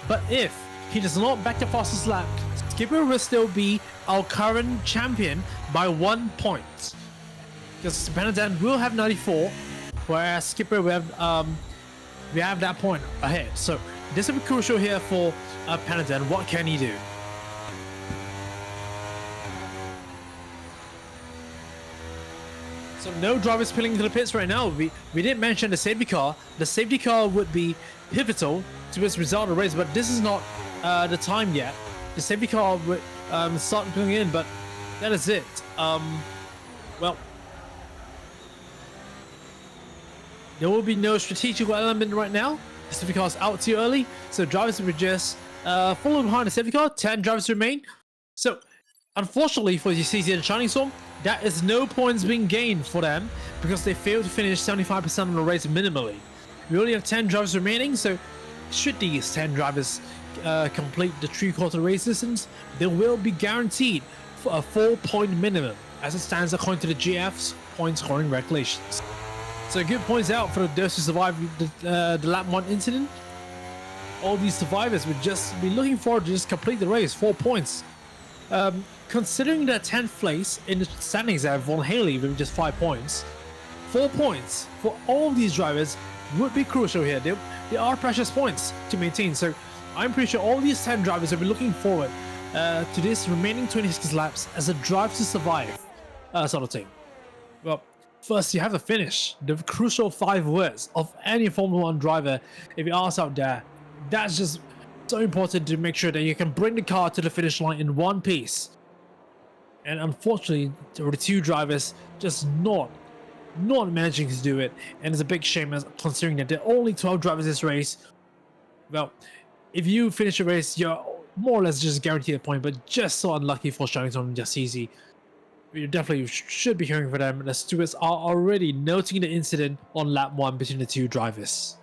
But if he does not back the fastest lap, Skipper will still be our current champion by 1 point. Because Panadin will have 94, whereas Skipper will have we have that point ahead. So this will be crucial here for Panadin. What can he do? So no drivers pulling into the pits right now. We didn't mention the safety car. The safety car would be pivotal to its result of the race, but this is not the time yet. The safety car would start pulling in, but that is it. Well, there will be no strategical element right now. The safety car is out too early, so drivers will just follow behind the safety car. 10 drivers remain. So, unfortunately for UCC and Shining Storm, that is no points being gained for them because they failed to finish 75% of the race minimally. We only have 10 drivers remaining, so should these 10 drivers complete the 3/4 race distance, they will be guaranteed for a 4-point minimum as it stands according to the GF's point scoring regulations. So good points out for those who survived the lap 1 incident. all these survivors would just be looking forward to just complete the race. 4 points. Considering their 10th place in the standings, they have Von Haley with just 5 points. 4 points for all these drivers would be crucial here. They are precious points to maintain. So I'm pretty sure all these 10 drivers will be looking forward to this remaining 26 laps as a drive to survive sort of thing. Well, first you have to finish. The crucial 5 words of any Formula 1 driver, if you ask out there, that's just so important to make sure that you can bring the car to the finish line in one piece. And unfortunately, there were 2 drivers just not managing to do it, and it's a big shame as considering that there are only 12 drivers this race. Well, if you finish a race, you're more or less just guaranteed a point, but just so unlucky for Shannon and Jassisi. You definitely should be hearing from them. The stewards are already noting the incident on lap 1 between the 2 drivers.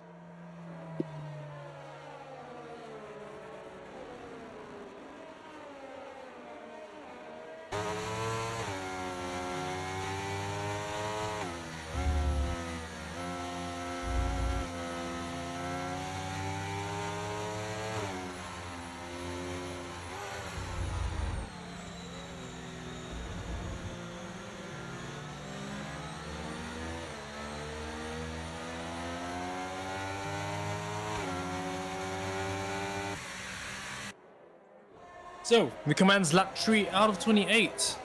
So we commence lap 3 out of 28.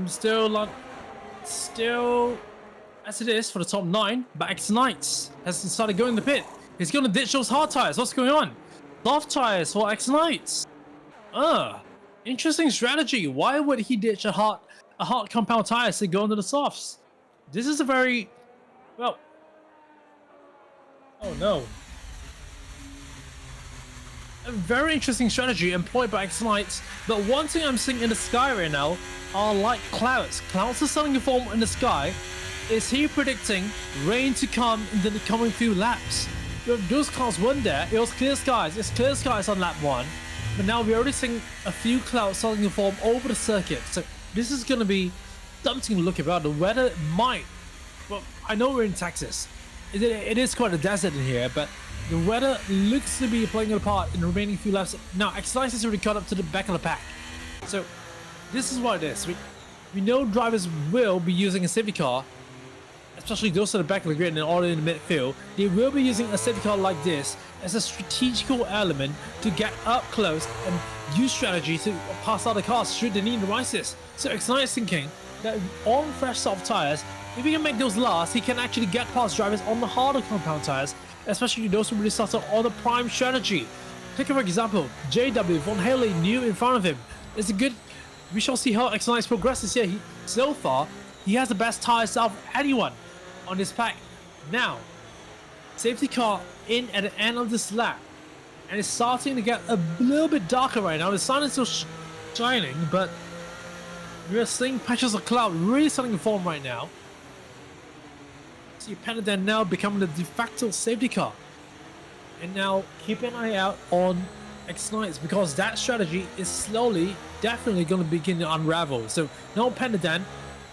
Still as it is for the top 9, but X-Knights has started going to the pit. He's going to ditch those hard tires. What's going on? Soft tires for X-Knights. Interesting strategy. Why would he ditch a hard compound tires to go into the softs? This is a very, well, oh no. A very interesting strategy employed by X-Knights, but one thing I'm seeing in the sky right now are like clouds. Clouds are starting to form in the sky. Is he predicting rain to come in the coming few laps? Those clouds weren't there. It was clear skies. It's clear skies on lap 1, but now we're already seeing a few clouds starting to form over the circuit. So this is going to be something to look about. The weather might, well, I know we're in Texas. It is quite a desert in here, but the weather looks to be playing a part in the remaining few laps. Now, X-Knights has already caught up to the back of the pack. So, this is what it is. We know drivers will be using a safety car, especially those at the back of the grid and all in the midfield. They will be using a safety car like this as a strategical element to get up close and use strategy to pass out the cars should they need to rise this. So, X-Knights thinking that on fresh soft tires, if he can make those last, he can actually get past drivers on the harder compound tires, especially those who really started on the prime strategy. Take for example, JW Von Haley new in front of him. It's a good. We shall see how X-Knights progresses here. So far, he has the best tires out of anyone on this pack. Now, safety car in at the end of this lap, and it's starting to get a little bit darker right now. The sun is still shining, but we're seeing patches of cloud really starting to form right now. See Panadan now becoming the de facto safety car. And now keep an eye out on X-Knights because that strategy is slowly, definitely going to begin to unravel. So now Panadan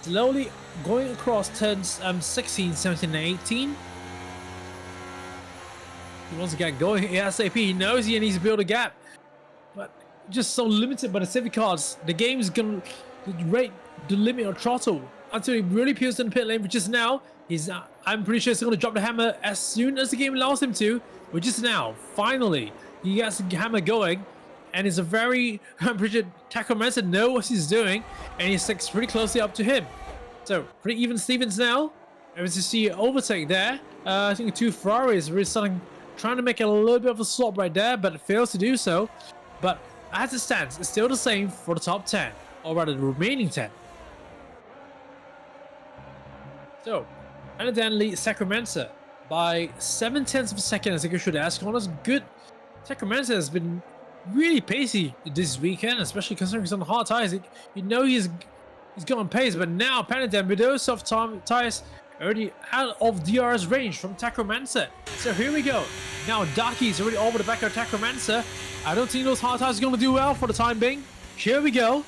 slowly going across turns 16, 17, and 18. He wants to get going ASAP. He knows he needs to build a gap. But just so limited by the safety cars, the game is going to rate the limit or throttle until he really peels in the pit lane, which is now. I'm pretty sure he's going to drop the hammer as soon as the game allows him to, which is now. Finally, he gets the hammer going, and it's a very, I'm pretty sure Taco Manson knows what he's doing, and he sticks pretty closely up to him. So, pretty even Stevens now. As you see, overtake there. I think the 2 Ferraris really starting, trying to make a little bit of a swap right there, but it fails to do so. But as it stands, it's still the same for the top 10, or rather the remaining 10. So, and then leads Sacramento by 7/10 of a second as they go through the S corners. Good. Sacramento has been really pacey this weekend, especially considering he's on the hard tires. You know he's gone pace, but now Panadan with those soft tires already out of DRS range from Sacramento. So here we go. Now Daki's already over the back of Sacramento. I don't think those hard tires are going to do well for the time being. Here we go.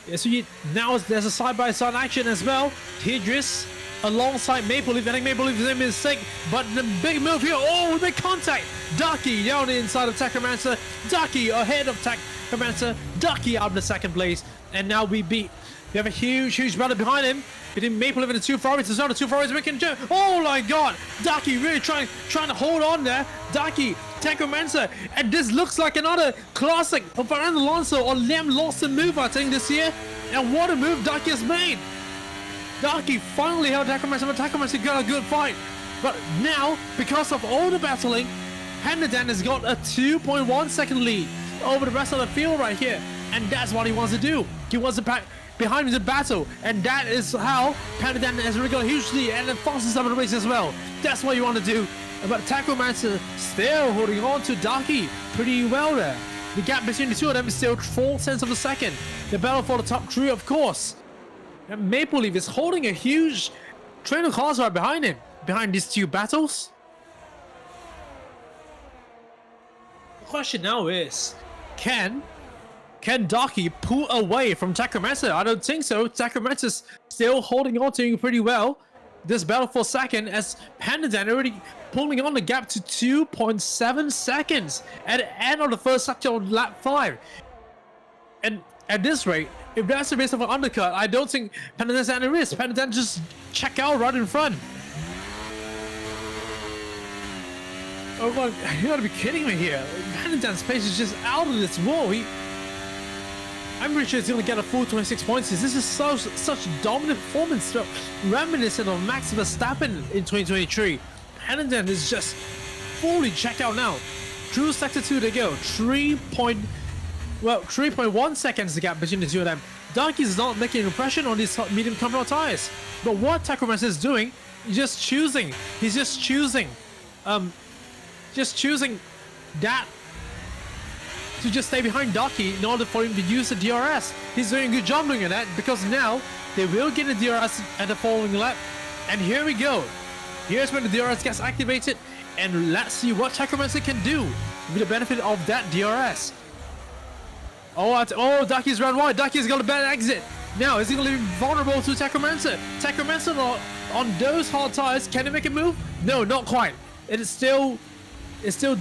Yeah, so now there's a side-by-side action as well. Tidris alongside Maple Leaf. I think Maple Leaf is in mistake, but the big move here. Oh, big contact. Ducky down the inside of Technomancer. Ducky ahead of Technomancer. Ducky out of the second place. And now we have a huge battle behind him. Between Maple Leaf and the two Ferraris as well. The two Ferraris making jump. Oh my god. Ducky really trying to hold on there. Ducky, Technomancer. And this looks like another classic of Fernando Alonso or Liam Lawson move, I think, this year. And what a move Ducky has made. Ducky finally held Technomancer, but Technomancer got a good fight. But now, because of all the battling, Pandadan has got a 2.1 second lead over the rest of the field right here. And that's what he wants to do. He wants to pack behind the battle, and that is how Pandadan has really got a huge lead and the fastest of the race as well. That's what you want to do. But Technomancer still holding on to Ducky pretty well there. The gap between the two of them is still 4 tenths of a second. The battle for the top 3, of course. And Maple Leaf is holding a huge train of cars right behind him, behind these two battles. The question now is, can Ducky pull away from Technomancer? I don't think so. Technomancer's still holding on to him pretty well. This battle for second, as Pandadan already pulling on the gap to 2.7 seconds at the end of the first sector on lap 5. And at this rate, if that's the risk of an undercut, I don't think Pandadan's at a risk. Pandadan just check out right in front. Oh god, you gotta be kidding me here. Pandadan's pace is just out of this world. I'm pretty sure he's gonna get a full 26 points. This is such dominant performance, reminiscent of Max Verstappen in 2023. Pandadan is just fully checked out now. Through sector 2 to go. 3.1 seconds the gap between the two of them. Ducky's not making an impression on these medium compound tires. But what Technomancer is doing, he's just choosing that to just stay behind Ducky in order for him to use the DRS. He's doing a good job doing that, because now they will get the DRS at the following lap. And here we go. Here's when the DRS gets activated, and let's see what Technomancer can do with the benefit of that DRS. Oh, Ducky's run wide. Ducky's got a bad exit. Now, is he going to be vulnerable to Technomancer? Technomancer on those hard tires, can he make a move? No, not quite. It's still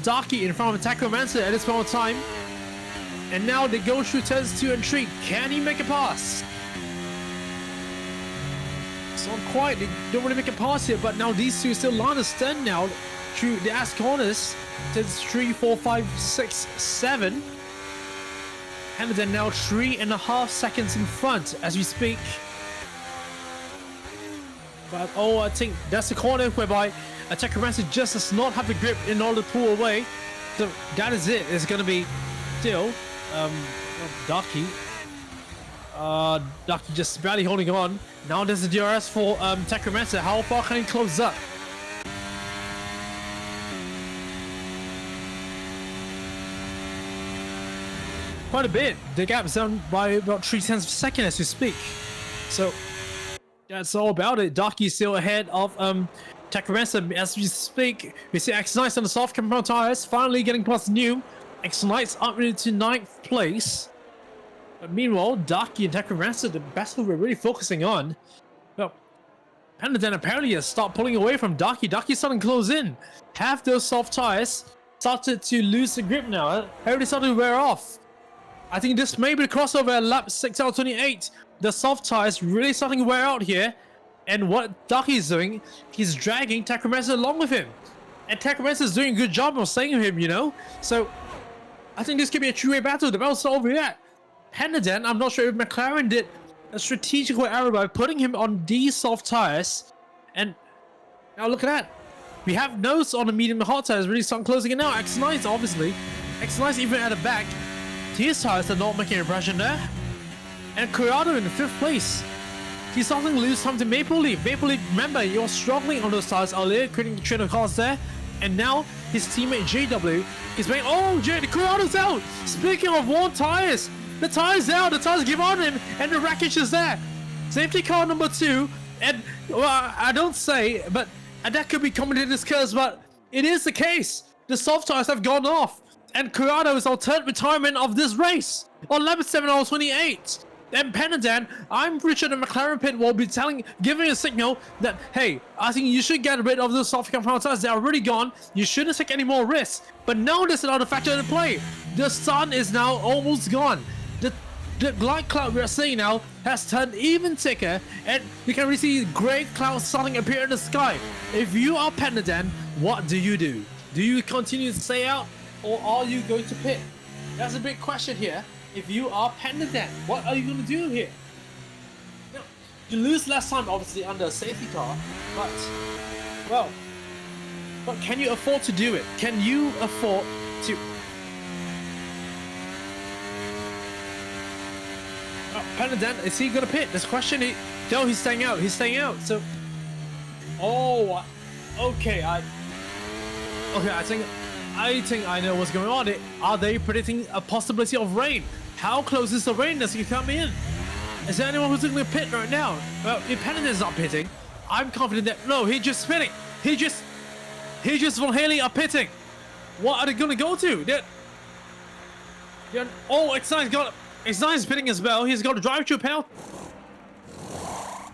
Ducky in front of Technomancer at this moment of time. And now they go through turns 2 and 3. Can he make a pass? It's not quite. They don't really make a pass here, but now these two still line a stern now through the ass corners. Turns 3, 4, 5, 6, 7. And then now 3.5 seconds in front as we speak. But I think that's the corner whereby Technomancer just does not have the grip in order to pull away. So that is it. It's going to be still Ducky. Ducky just barely holding on. Now there's the DRS for Technomancer. How far can he close up? Quite a bit. The gap's down by about 3 tenths of a second as we speak. So that's all about it. Ducky's still ahead of Technomancer as we speak. We see X-Knights on the soft compound tires finally getting past new. X-Knights up into 9th place. But meanwhile, Ducky and Technomancer, the battle we're really focusing on. Well, Pandadan apparently has stopped pulling away from Ducky. Ducky's starting to close in. Half those soft tires started to lose the grip now. Already started to wear off. I think this may be the crossover at lap 6 out of 28. The soft tires really starting to wear out here. And what Ducky is doing, he's dragging Technomancer along with him. And Technomancer is doing a good job of staying with him, you know? So, I think this could be a two-way battle. The battle's not over yet. Pandadan, I'm not sure if McLaren did a strategical error by putting him on these soft tires. And now look at that. We have nose on the medium and hard tires really starting closing it now. X-Knights, obviously. X-Knights even at the back. His tires are not making an impression there. And Corrado in the 5th place. He's starting to lose time to Maple Leaf. Maple Leaf, remember, you're struggling on those tires earlier, creating train of cars there. And now his teammate JW is making. Oh, the Corrado's out. Speaking of worn tires, the tire's out. The tires give on him, and the wreckage is there. Safety car number 2. And well, I don't say, but that could be commentator's curse, but it is the case. The soft tires have gone off. And Corrado is our 3rd retirement of this race on lap 7 out of 28. then Panadan, I'm pretty sure the McLaren pit will be giving a signal that, hey, I think you should get rid of the soft compound tires. They're already gone. You shouldn't take any more risks. But no, there's another factor in play. The sun is now almost gone. The light cloud we're seeing now has turned even thicker, and you can really see gray clouds starting to appear in the sky. If you are Panadan, what do you do? Do you continue to stay out, or are you going to pit? That's a big question here. If you are Panadan, what are you going to do here? Now, you lose less time, obviously, under a safety car, but, well, but can you afford to do it? Can you afford to... Panadan, is he gonna pit? This question. No, he's staying out. He's staying out. So, okay. I think I know what's going on. Are they predicting a possibility of rain? How close is the rain that's gonna come in? Is there anyone who's gonna pit right now? Well, if Panadan's not pitting, I'm confident that no, he's just pitting. He just Von Haley are pitting. What are they gonna go to? X9's pitting as well. He's got a drive-through panel.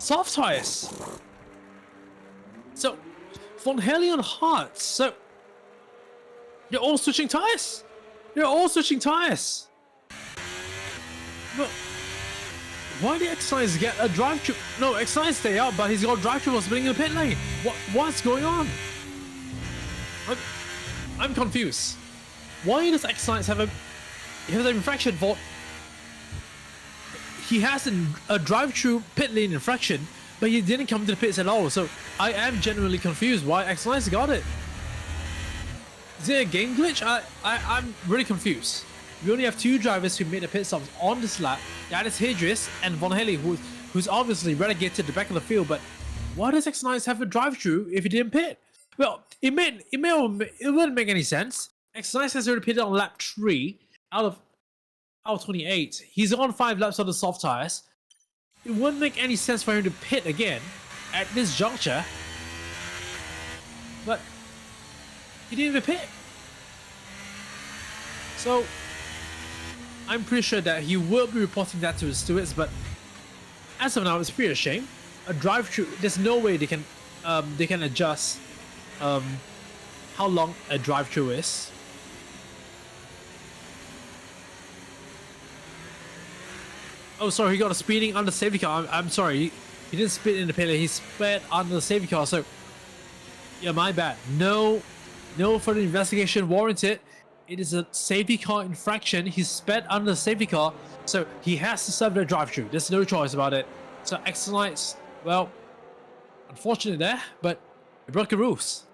Soft tires. So, Von Haley on hards. So, you're all switching tires. You're all switching tires. But why did X9 get a drive-through? No, X9 stay out, but he's got a drive-through while spinning in the pit lane. What's going on? I'm confused. Why does X9 have an infraction for? He has a drive-through pit lane infraction, but he didn't come to the pits at all. So I am genuinely confused why X9's got it. Is it a game glitch? I'm really confused. We only have two drivers who made the pit stops on this lap. That is Hidris and Von Haley, who's obviously relegated to the back of the field. But why does X9 have a drive-through if he didn't pit? Well, it wouldn't make any sense. X9 has already pitted on lap 3 out of 28. He's on 5 laps on the soft tires. It wouldn't make any sense for him to pit again at this juncture. But he didn't even pit. So I'm pretty sure that he will be reporting that to his stewards, but as of now, it's pretty a shame. A drive-through, there's no way they can adjust how long a drive-through is. Oh, sorry, he got a speeding under safety car. I'm sorry, he didn't spit in the pit lane. He sped under the safety car. So, yeah, my bad. No further investigation warranted. It is a safety car infraction. He sped under the safety car, so he has to serve the drive-through. There's no choice about it. So, X-Lights, well, unfortunate there, but he broke the rules.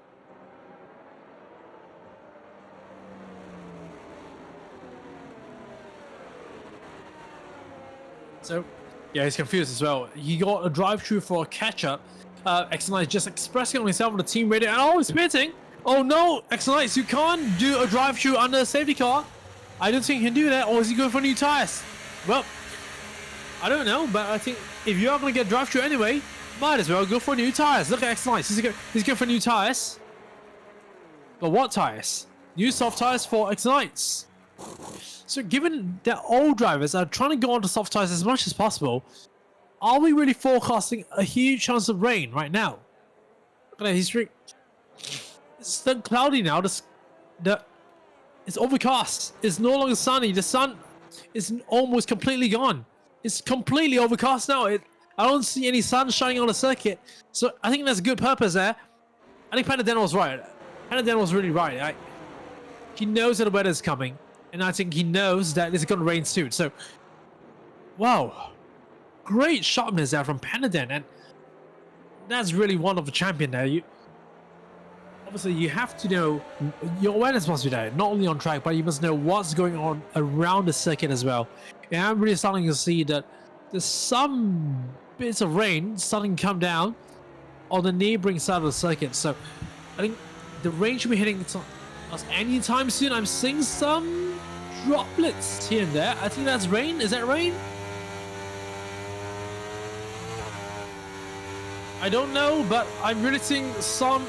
So, yeah, he's confused as well. He got a drive-through for a catch-up. X-Lights just expressing on himself on the team radio, and oh, he's pitting. Oh no, X-Lights, you can't do a drive-through under a safety car. I don't think he can do that, or is he going for new tires? Well, I don't know, but I think if you are going to get drive-through anyway, might as well go for new tires. Look at X-Lights, he's going for new tires. But what tires? New soft tires for X-Lights. So given that all drivers are trying to go onto soft tires as much as possible, are we really forecasting a huge chance of rain right now? Look at that history. It's still cloudy now. It's overcast. It's no longer sunny. The sun is almost completely gone. It's completely overcast now. I don't see any sun shining on the circuit. So I think that's a good purpose there. I think Panadan was right. Panadan was really right. He knows that the weather is coming. And I think he knows that it's going to rain soon. So, wow. Great sharpness there from Panadan. And that's really one of the champion there. Obviously, you have to know, your awareness must be there. Not only on track, but you must know what's going on around the circuit as well. And I'm really starting to see that there's some bits of rain starting to come down on the neighboring side of the circuit. So, I think the rain should be hitting us anytime soon. I'm seeing some droplets here and there. I think that's rain. Is that rain? I don't know, but I'm really seeing some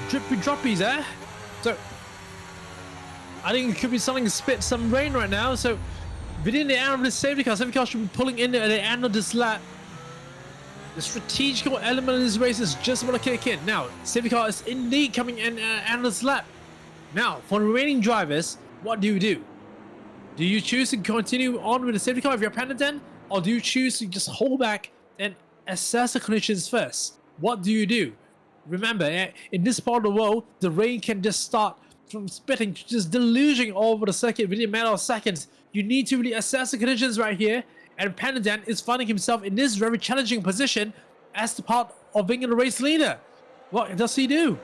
drippy droppies there. So I think it could be something to spit some rain right now. So within the end of this safety car should be pulling in at the end of this lap. The strategical element of this race is just want to kick in. Now, safety car is indeed coming in at the end of this lap. Now, for the remaining drivers, what do you do? Do you choose to continue on with the safety car if you're Panadin? Or do you choose to just hold back and assess the conditions first? What do you do? Remember, in this part of the world, the rain can just start from spitting to just deluging all over the circuit within a matter of seconds. You need to really assess the conditions right here. And Panadin is finding himself in this very challenging position as the part of being the race leader. What does he do?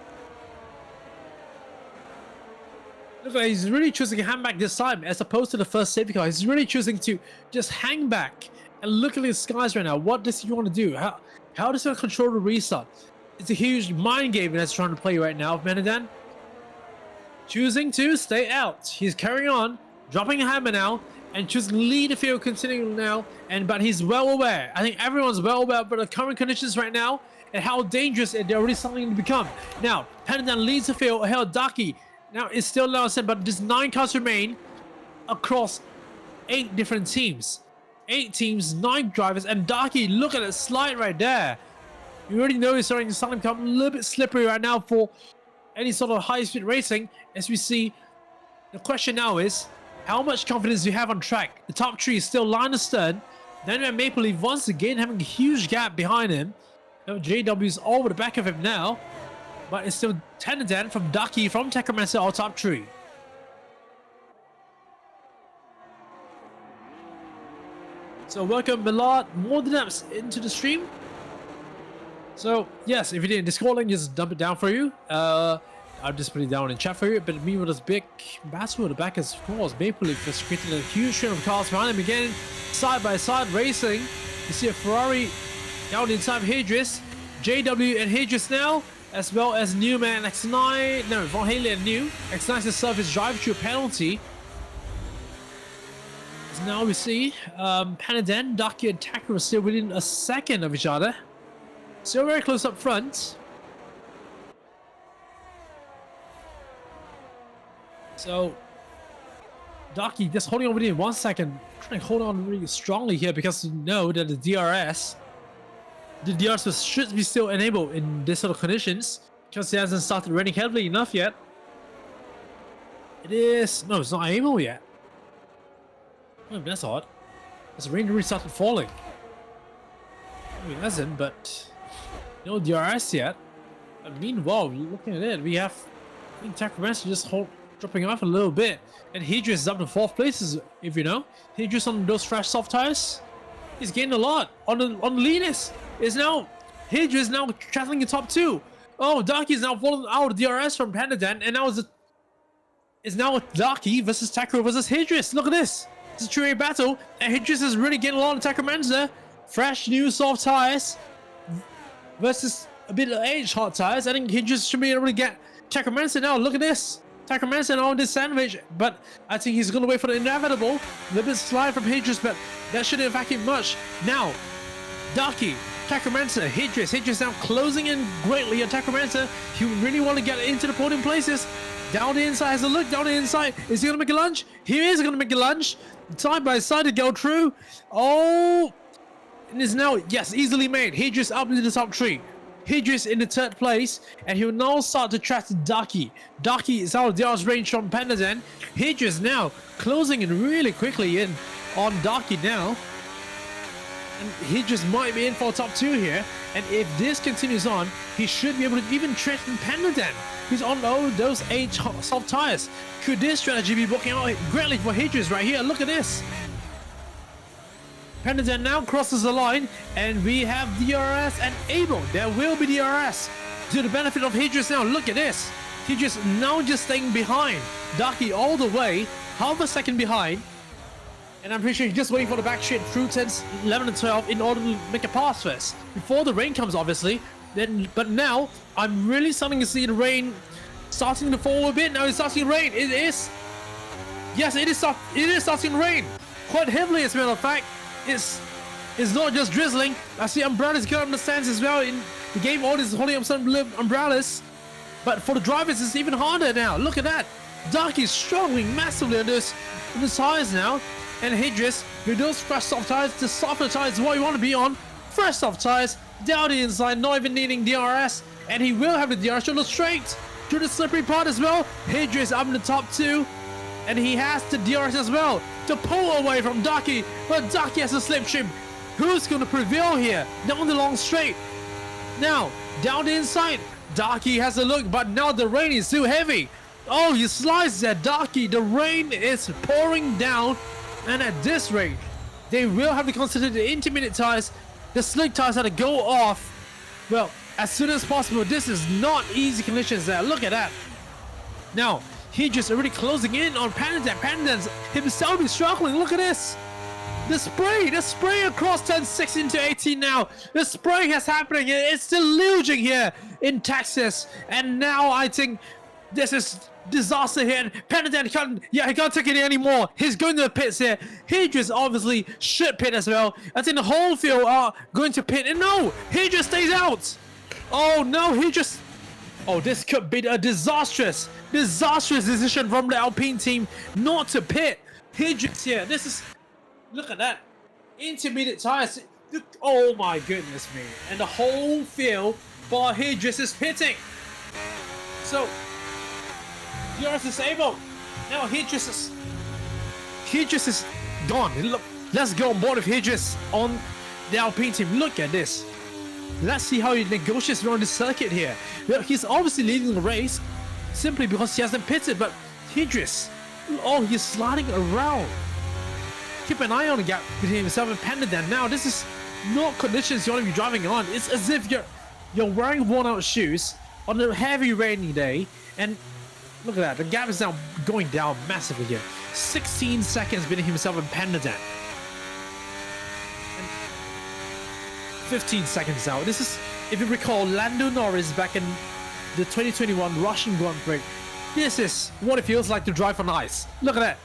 Look, he's really choosing to hang back this time as opposed to the first safety car. He's really choosing to just hang back and look at the skies right now. What does he want to do? How does he control the restart? It's a huge mind game that's trying to play right now, Panadin. Choosing to stay out. He's carrying on, dropping a hammer now, and choosing to lead the field, continuing now. But he's well aware. I think everyone's well aware of the current conditions right now and how dangerous they're already starting to become. Now, Panadin leads the field ahead of Daki. Now it's still Larson, but just 9 cars remain across 8 different teams. 8 teams, 9 drivers, and Daki, look at it, slide right there. You already know it's starting to become a little bit slippery right now for any sort of high-speed racing. As we see, the question now is, how much confidence do you have on track? The top 3 is still line astern. Then Maple Leaf once again having a huge gap behind him. JW's over the back of him now. But it's still Panadin from Ducky from Techromancer, our top 3. So welcome Millard more than ups into the stream. So yes, if you didn't Discord link, just dump it down for you. I'll just put it down in chat for you. But me with this big battle at the back is of course Maple Leaf just creating a huge string of cars behind him again, side by side racing. You see a Ferrari down inside Hadris, JW and Hadris now, as well as Newman X9, no, Von Haley and New. X9 to serve his drive through a penalty. So now we see Panadin, Ducky and Tacker are still within a second of each other. Still very close up front. So Ducky just holding on within 1 second, trying to hold on really strongly here because you know that the DRS should be still enabled in this sort of conditions because it hasn't started raining heavily enough yet. It is no, it's not able yet. Oh, that's odd. Has the rain really started falling? I mean, it hasn't, but no DRS yet. And meanwhile, looking at it, we have I think Techromancer just dropping off a little bit, and Hedris is up to 4th place, if you know. Hedris on those fresh soft tires, he's gained a lot on the leaders. Is now Hedris now traveling the top 2. Oh, Ducky is now falling out of DRS from Panadin, and now it's now Ducky versus Takro versus Hedris. Look at this. It's a 2-way battle, and Hedris is really getting a lot of Techromancer. Fresh new soft tires versus a bit of aged hot tires. I think Hedris should be able to get Techromancer now. Look at this. Techromancer on this sandwich, but I think he's going to wait for the inevitable. A little bit slide from Hedris, but that shouldn't affect him much. Now, Ducky, Techromancer, Hedris now closing in greatly on Techromancer. He really want to get into the podium places. Down the inside, has a look down the inside. Is he going to make a lunge? He is going to make a lunge. Side by side to go through. Oh, it is now, yes, easily made. Hedris up into the top 3. Hedris in the 3rd place, and he will now start to track Ducky. Ducky is out of DRS range from Panadin. Hedris now closing in really quickly in on Ducky now. And Hedris might be in for top 2 here. And if this continues on, he should be able to even threaten Panadin, who's on those 8 soft tires. Could this strategy be working out greatly for Hedris right here? Look at this. Panadin now crosses the line, and we have DRS enabled. There will be DRS to the benefit of Hedris now. Look at this. Hedris now just staying behind Ducky all the way, half a second behind. And I'm pretty sure he's just waiting for the back straight through 10s, 11 and 12 in order to make a pass first. Before the rain comes, obviously. But now, I'm really starting to see the rain starting to fall a bit. Now it's starting to rain. It is. Yes, it is starting to rain. Quite heavily, as a matter of fact. It's not just drizzling. I see umbrellas going on the stands as well. In the game, all is holding up some umbrellas. But for the drivers, it's even harder now. Look at that. Ducky's struggling massively on the tires now. And Idris, with those fresh soft tires, the softer tires is what you want to be on. Fresh soft tires, down the inside, not even needing DRS. And he will have the DRS on the straight. Through the slippery part as well. Idris up in the top 2. And he has the DRS as well to pull away from Ducky. But Ducky has a slipstream. Who's going to prevail here? Down the long straight. Now, down the inside. Ducky has a look, but now the rain is too heavy. Oh, he slides at Ducky. The rain is pouring down. And at this rate, they will have to consider the intermediate tires. The slick tires have to go off. Well, as soon as possible. This is not easy conditions there. Look at that. Now, he just already closing in on Pandan. Pandan's himself is struggling. Look at this. The spray across turn 16 to 18 now. The spray is happening. It's deluging here in Texas. And now I think this is disaster here. And Pandan can't take it anymore. He's going to the pits here. He just obviously should pit as well. I think the whole field are going to pit. And no, he just stays out. Oh no, oh, this could be a disastrous decision from the Alpine team not to pit. Hidris here. This is, look at that. Intermediate tires. Oh my goodness me. And the whole field bar Hidris is pitting. So, DRS disabled. Now Hidris is gone. Look, let's go on board with Hidris on the Alpine team. Look at this. Let's see how he negotiates around the circuit here. Well, he's obviously leading the race simply because he hasn't pitted, but Idris, oh, he's sliding around. Keep an eye on the gap between himself and Pandan. Now, this is not conditions you want to be driving on. It's as if you're wearing worn-out shoes on a heavy rainy day, and look at that. The gap is now going down massively here. 16 seconds between himself and Pandan. 15 seconds out. This is, if you recall, Lando Norris back in the 2021 Russian Grand Prix. This is what it feels like to drive on ice. Look at that.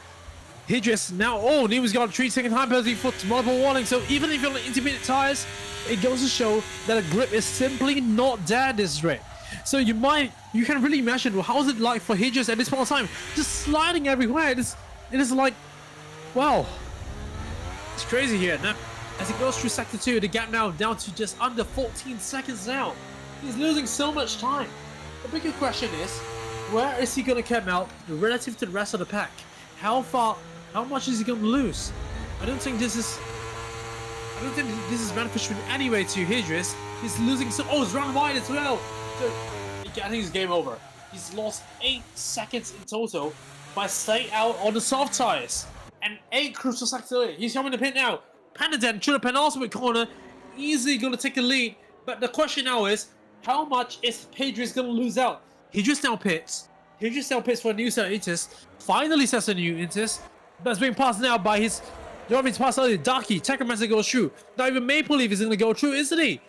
Idris now, oh, Newman's got a 3-second time penalty for multiple warning. So even if you're on intermediate tires, it goes to show that a grip is simply not there this rate. So you can really imagine, well, how is it like for Idris at this point in time? Just sliding everywhere. It is like, wow. It's crazy here. Now, as he goes through sector 2, the gap now down to just under 14 seconds now. He's losing so much time. The bigger question is, where is he going to come out relative to the rest of the pack? How much is he going to lose? I don't think this is beneficial in any way to Idris. He's losing so, oh, he's run wide as well. So, I think it's game over. He's lost 8 seconds in total by staying out on the soft tires. And 8 crucial seconds later. He's coming to pit now. Pandan through the penultimate corner, easily going to take the lead. But the question now is, how much is Idris going to lose out? He just now pits. He just now pits for a new set of Intis. Finally sets a new Intis. But it's being passed now by his... You already passed earlier. Ducky. Technomancer goes through. Now even Maple Leaf is going to go through, isn't he?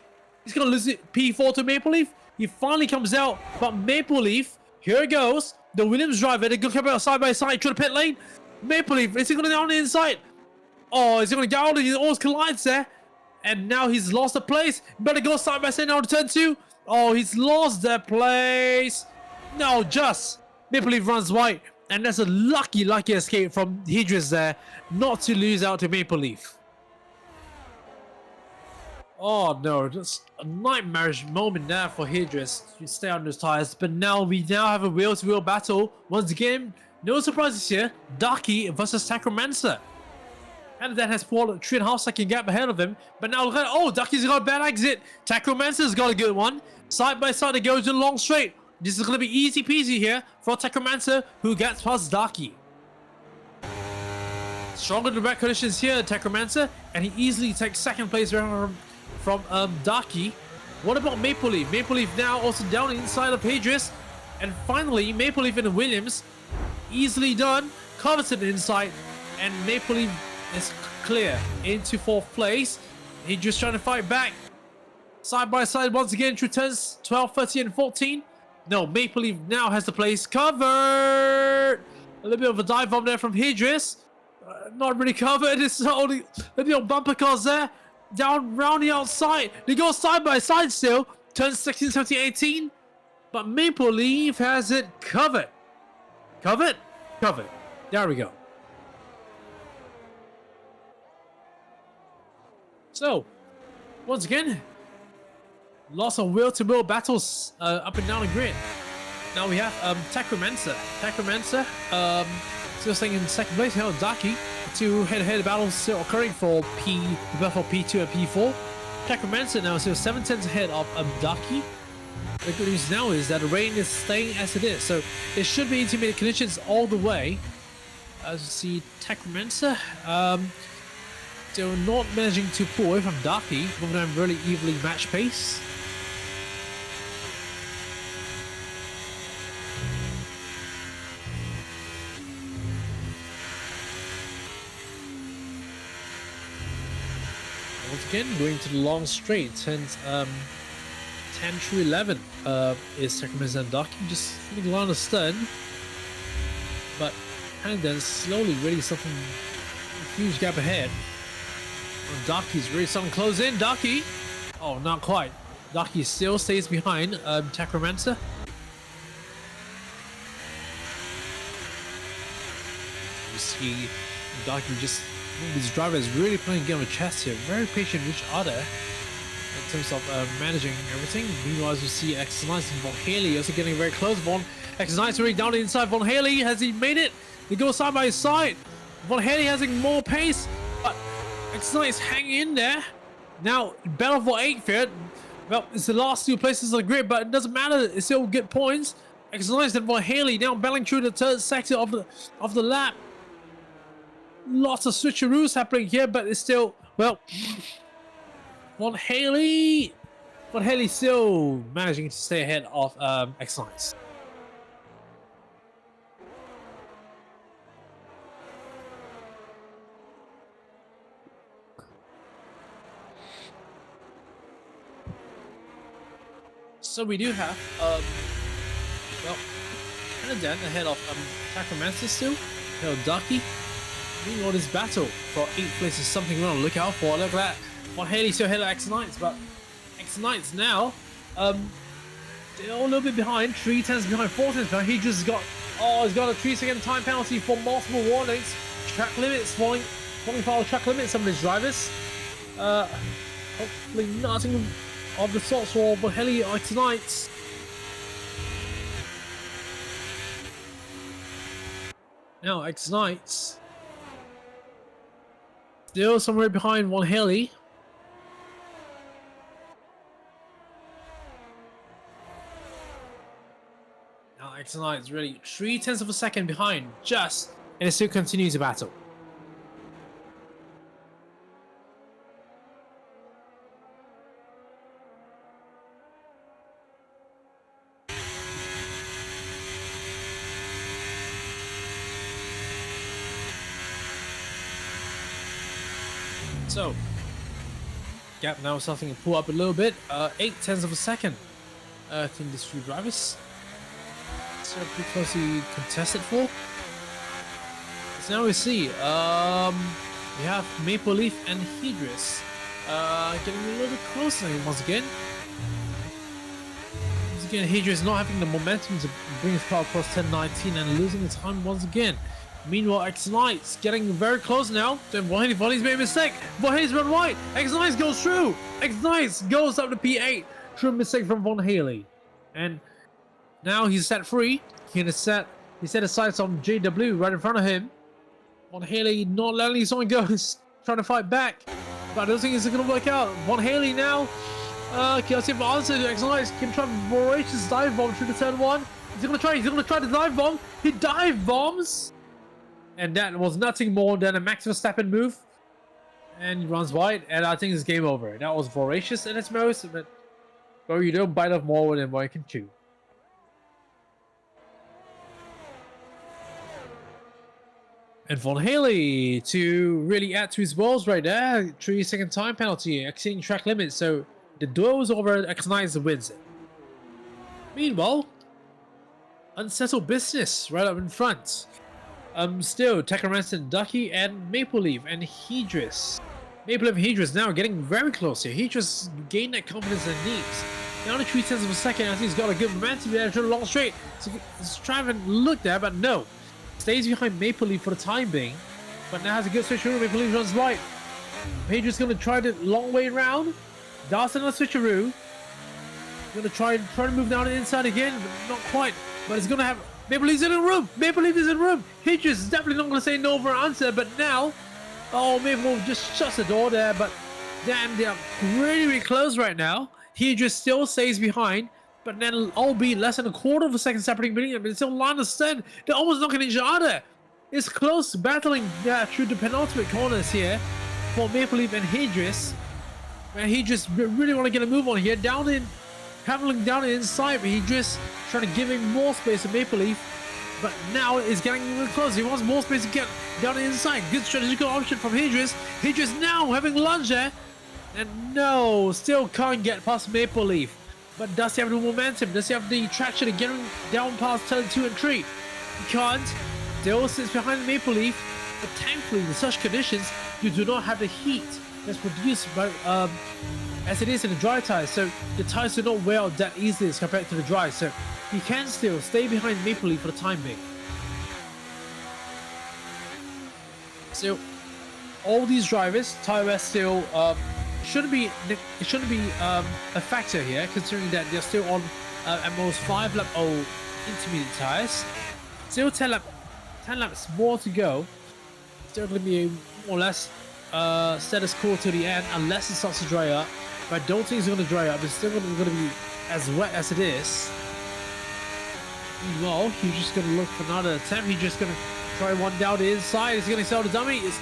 He's going to lose it. P4 to Maple Leaf. He finally comes out. But Maple Leaf, here it goes. The Williams driver, they're going to come out side by side through the pit lane. Maple Leaf, is he going to go on the inside? Oh, he's going to go out. He almost collides there. And now he's lost the place. Better go side by side now to turn 2. Oh, he's lost that place. No, just Maple Leaf runs white. And that's a lucky escape from Idris there. Not to lose out to Maple Leaf. Oh no, just a nightmarish moment there for Idris to stay on those tires. But now we have a wheel-to-wheel battle. Once again, no surprises here. Ducky versus Technomancer. And that has pulled a 3.5 second gap ahead of him. But now look at, oh, Ducky's got a bad exit. Technomancer's got a good one. Side by side, it goes in long straight. This is going to be easy peasy here for Technomancer, who gets past Ducky. Stronger direct conditions here, Technomancer, and he easily takes second place from Ducky. What about Maple Leaf? Maple Leaf now also down inside of Idris. And finally, Maple Leaf and Williams, easily done. Covers it inside, and Maple Leaf is clear into 4th place. Idris trying to fight back. Side by side once again through turns 12, 13, and 14. No, Maple Leaf now has the place covered. A little bit of a dive bomb there from Idris. Not really covered. It's only a little bumper cars there. Down round the outside. They go side by side still. Turns 16, 17, 18. But Maple Leaf has it covered. Covered? Covered. There we go. So, once again, lots of wheel-to-wheel battles up and down the grid. Now we have Techromancer. Still staying in second place. Now Daki. Two head-to-head battles still occurring for P2 and P4. Techromancer now still 7/10 ahead of Daki. The good news now is that the rain is staying as it is, so it should be intermediate conditions all the way. As you see, Techromancer still not managing to pull away from Daki, both of them really evenly matched pace. Once again, going to the long straight, hence 10 through 11 is Techromancer and Daki just hitting along the stern, but and then slowly really something huge gap ahead. Daki's really starting to close in. Daki, oh, not quite. Daki still stays behind Techromancer. You see Daki just, this driver is really playing a game of chess here, very patient with each other in terms of managing everything. Meanwhile, as you see X9 and Von Haley also getting very close. X9 already down the inside. Von Haley, has he made it? They go side by side. Von Haley having more pace, but X9 is hanging in there. Now, battle for 8th here. Well, it's the last two places on the grid, but it doesn't matter. It's still good points. X9 and Von Haley now battling through the third sector of the lap. Lots of switcheroos happening here, but it's still, well, Von Haley still managing to stay ahead of X9. So we do have, well, Canada ahead of Techromancer still, ahead of Daki. Meanwhile, this battle for 8th place is something we want to look out for. Look at that. Von Haley still ahead of X9s, but X9s now, they're all a little bit behind. 3/10 behind, 4/10 behind. He just got, he's got a 3-second time penalty for multiple warnings. Track limits, falling foul of track limits, some of these drivers. Hopefully nothing of the sorts for Von Haley tonight. Now X9s still somewhere behind Von Haley. Now X9 is really 3/10 of a second behind, just, and it still continues to battle. So, gap now starting to pull up a little bit. 8/10 of a second. I think these two drivers still pretty closely contested for. So now we see, we have Maple Leaf and Hedris getting a little bit closer once again. Once again, Hedris not having the momentum to bring his car across 10:19 and losing the time once again. Meanwhile, X9's getting very close now. Then Von Haley's made a mistake. Von Haley's run wide. X9 goes through. X9 goes up to P8. True mistake from Von Haley. And now he's set free. He set his sights on JW right in front of him. Von Haley not letting someone go. He's trying to fight back. But I don't think it's going to work out. Von Haley now. Can I see if the answer to X9 can try a voracious dive bomb through the turn 1. He's going to try the dive bomb. He dive bombs. And that was nothing more than a Max Verstappen move. And he runs wide, and I think it's game over. That was voracious in its most, but well, you don't bite off more than what you can chew. And Von Haley to really add to his balls right there. 3-second time penalty, exceeding track limits. So the duels over X9 wins it. Meanwhile, unsettled business right up in front. Still, Techromancer, Daki, and Maple Leaf and Hedris. Maple Leaf and Hedris now getting very close here. Hedris gained that confidence and needs. Now only 3/10 of a second, I think he's got a good momentum there to the long straight. So he's trying to look there, but no. Stays behind Maple Leaf for the time being. But now has a good switch through. Maple Leaf runs right. Pedro's gonna try the long way around. Dawson on a switcheroo. Gonna try to move down the inside again, but not quite. But it's gonna have Maple Leaf's in the room. Maple Leaf is in the room. Hedges is definitely not gonna say no for an answer. But now, oh, Maple Leaf just shuts the door there. But damn, they are really close right now. Hedges still stays behind. But then, albeit less than a quarter of a second separating between them, but it's still line of stand. They're almost knocking each other. It's close battling through the penultimate corners here for Maple Leaf and Hedges. And he just really want to get a move on here. Down in, traveling down the inside, but he just trying to give him more space to Maple Leaf. But now it's getting even closer. He wants more space to get down the inside. Good strategical option from Hedges. Hedges now having lunge there. And no, still can't get past Maple Leaf. But does he have the momentum? Does he have the traction to get him down past turn 2 and 3? He can't. Still sits behind Maple Leaf. But thankfully, in such conditions, you do not have the heat that's produced by, as it is in the dry tires. So the tires do not wear out that easily as compared to the dry. So he can still stay behind Maple Leaf for the time being. So all these drivers, tire still shouldn't be a factor here, considering that they're still on at most 5 lap old intermediate tires. Still 10 laps more to go. Still going to be more or less status quo to the end, unless it starts to dry up. But I don't think it's going to dry up. It's still going to be as wet as it is. Meanwhile, he's just going to look for another attempt. He's just going to try one down the inside. He's going to sell the dummy. It's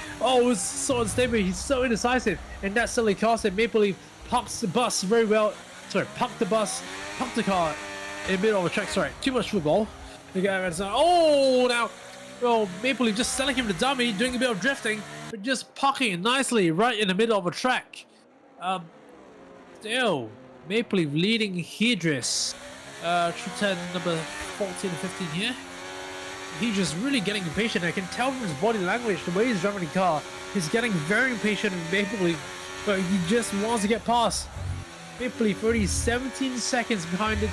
so unstable. He's so indecisive. And that suddenly cost him. Maple Leaf parks the bus very well. Sorry, parked the car in the middle of the track. Sorry, too much football. Oh, now, well, Maple Leaf just selling him the dummy, doing a bit of drifting, but just parking it nicely right in the middle of a track. Still, Maple Leaf leading Hedges. True 10, number 14 and 15 here. He's just really getting impatient. I can tell from his body language, the way he's driving the car, he's getting very impatient with Maple Leaf, but he just wants to get past. Maple Leaf already 17 seconds behind the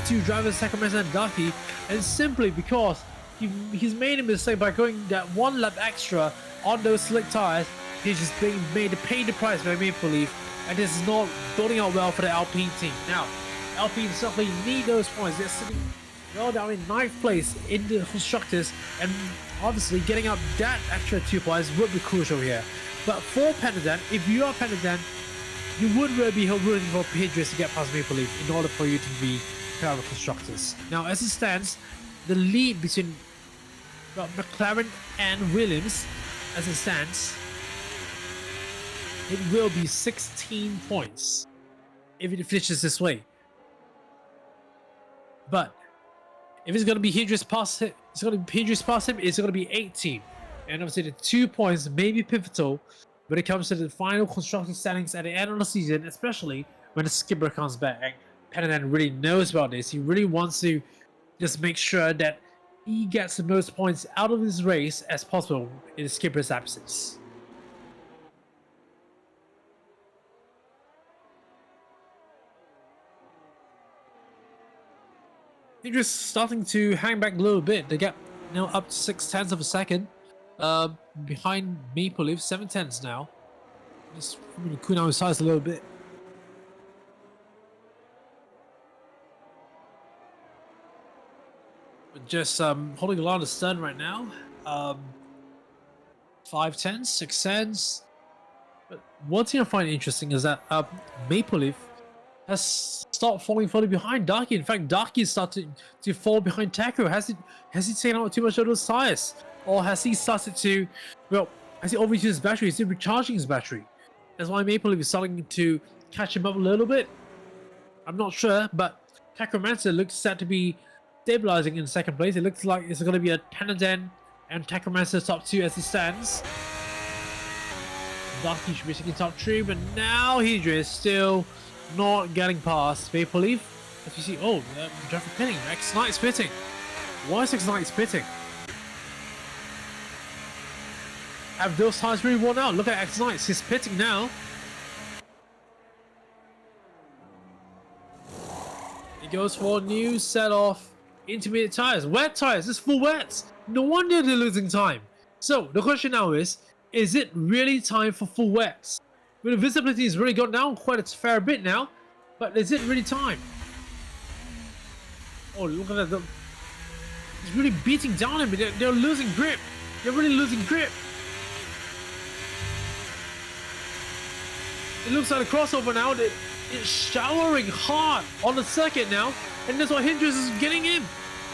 two drivers, Sacramento and Ducky, and simply because he's made a mistake by going that 1 lap extra on those slick tires. He's just being made to pay the price by Maple Leaf, and this is not building out well for the Alpine team. Now, Alpine certainly need those points. They're sitting well down in 9th place in the constructors, and obviously getting up that extra 2 points would be crucial here. But for Panadan, if you are Panadan, you would really be rooting for Hedges to get past Maple Leaf in order for you to be proud of constructors. Now, as it stands, the lead between McLaren and Williams, as it stands, it will be 16 points if it finishes this way. But if it's going to be Hedges past him, it's going to be 18. And obviously the 2 points may be pivotal when it comes to the final constructor standings at the end of the season, especially when the skipper comes back. And Panadan really knows about this. He really wants to just make sure that he gets the most points out of this race as possible in the skipper's absence. They're just starting to hang back a little bit. They get now up to 0.6 of a second behind Maple Leaf, 0.7 now. Just cool down his size a little bit. But just holding a lot of the stern right now. 5.10, 6.10. But one thing I find interesting is that Maple Leaf has stopped falling further behind Darky. In fact, Darky is starting to fall behind Taco. Has he taken out too much of those tires? Or has he started to, well, has he overused his battery? Is he recharging his battery? That's why Maple Leaf is starting to catch him up a little bit. I'm not sure, but Tachomancer looks set to be stabilizing in 2nd place. It looks like it's going to be a Panadan and Tachomancer top 2 as it stands. Darky should be sitting in top 3, but now Hedges still not getting past Maple Leaf. As you see, oh, Jeffrey pitting. X-Knight is pitting. Why is X-Knight pitting? Have those tires really worn out? Look at X-Knight. He's pitting now. He goes for a new set of intermediate tires. Wet tires. This is full wets. No wonder they're losing time. So the question now is is it really time for full wets? Well, the visibility has really gone down quite a fair bit now, but is it really time? Oh, look at that. It's really beating down him. They're losing grip. They're really losing grip. It looks like a crossover now. It's showering hard on the circuit now, and that's why Hindrance is getting in.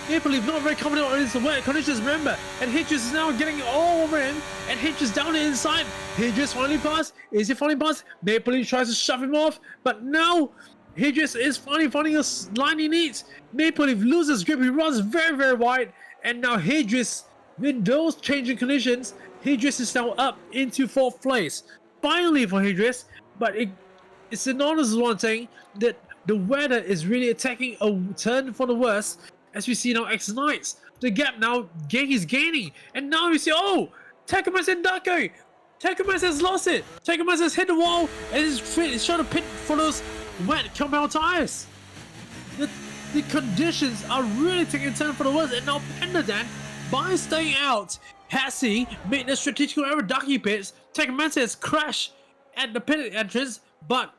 Maple Leaf not very confident on his wet conditions, remember, and Hindrance is now getting all over him, and Hindrance down the inside. Hindrance finally passed. Is he finally passed? Maple Leaf tries to shove him off, but no. Hindrance is finally finding a line he needs. Maple Leaf loses grip. He runs very, very wide, and now Hindrance, with those changing conditions, Hindrance is now up into 4th place. Finally for Hindrance. But it's synonymous with one thing, that the weather is really attacking a turn for the worse. As we see now, X-Knights, the gap now is gaining. And now we see, oh, Takamatsu and Dako. Takamatsu has lost it. Takamatsu has hit the wall and is trying to pit for those wet compound tires. The conditions are really taking a turn for the worse. And now Pendadan, by staying out, has he made the strategic error? Daki pits. Takamatsu has crashed at the pit entrance, but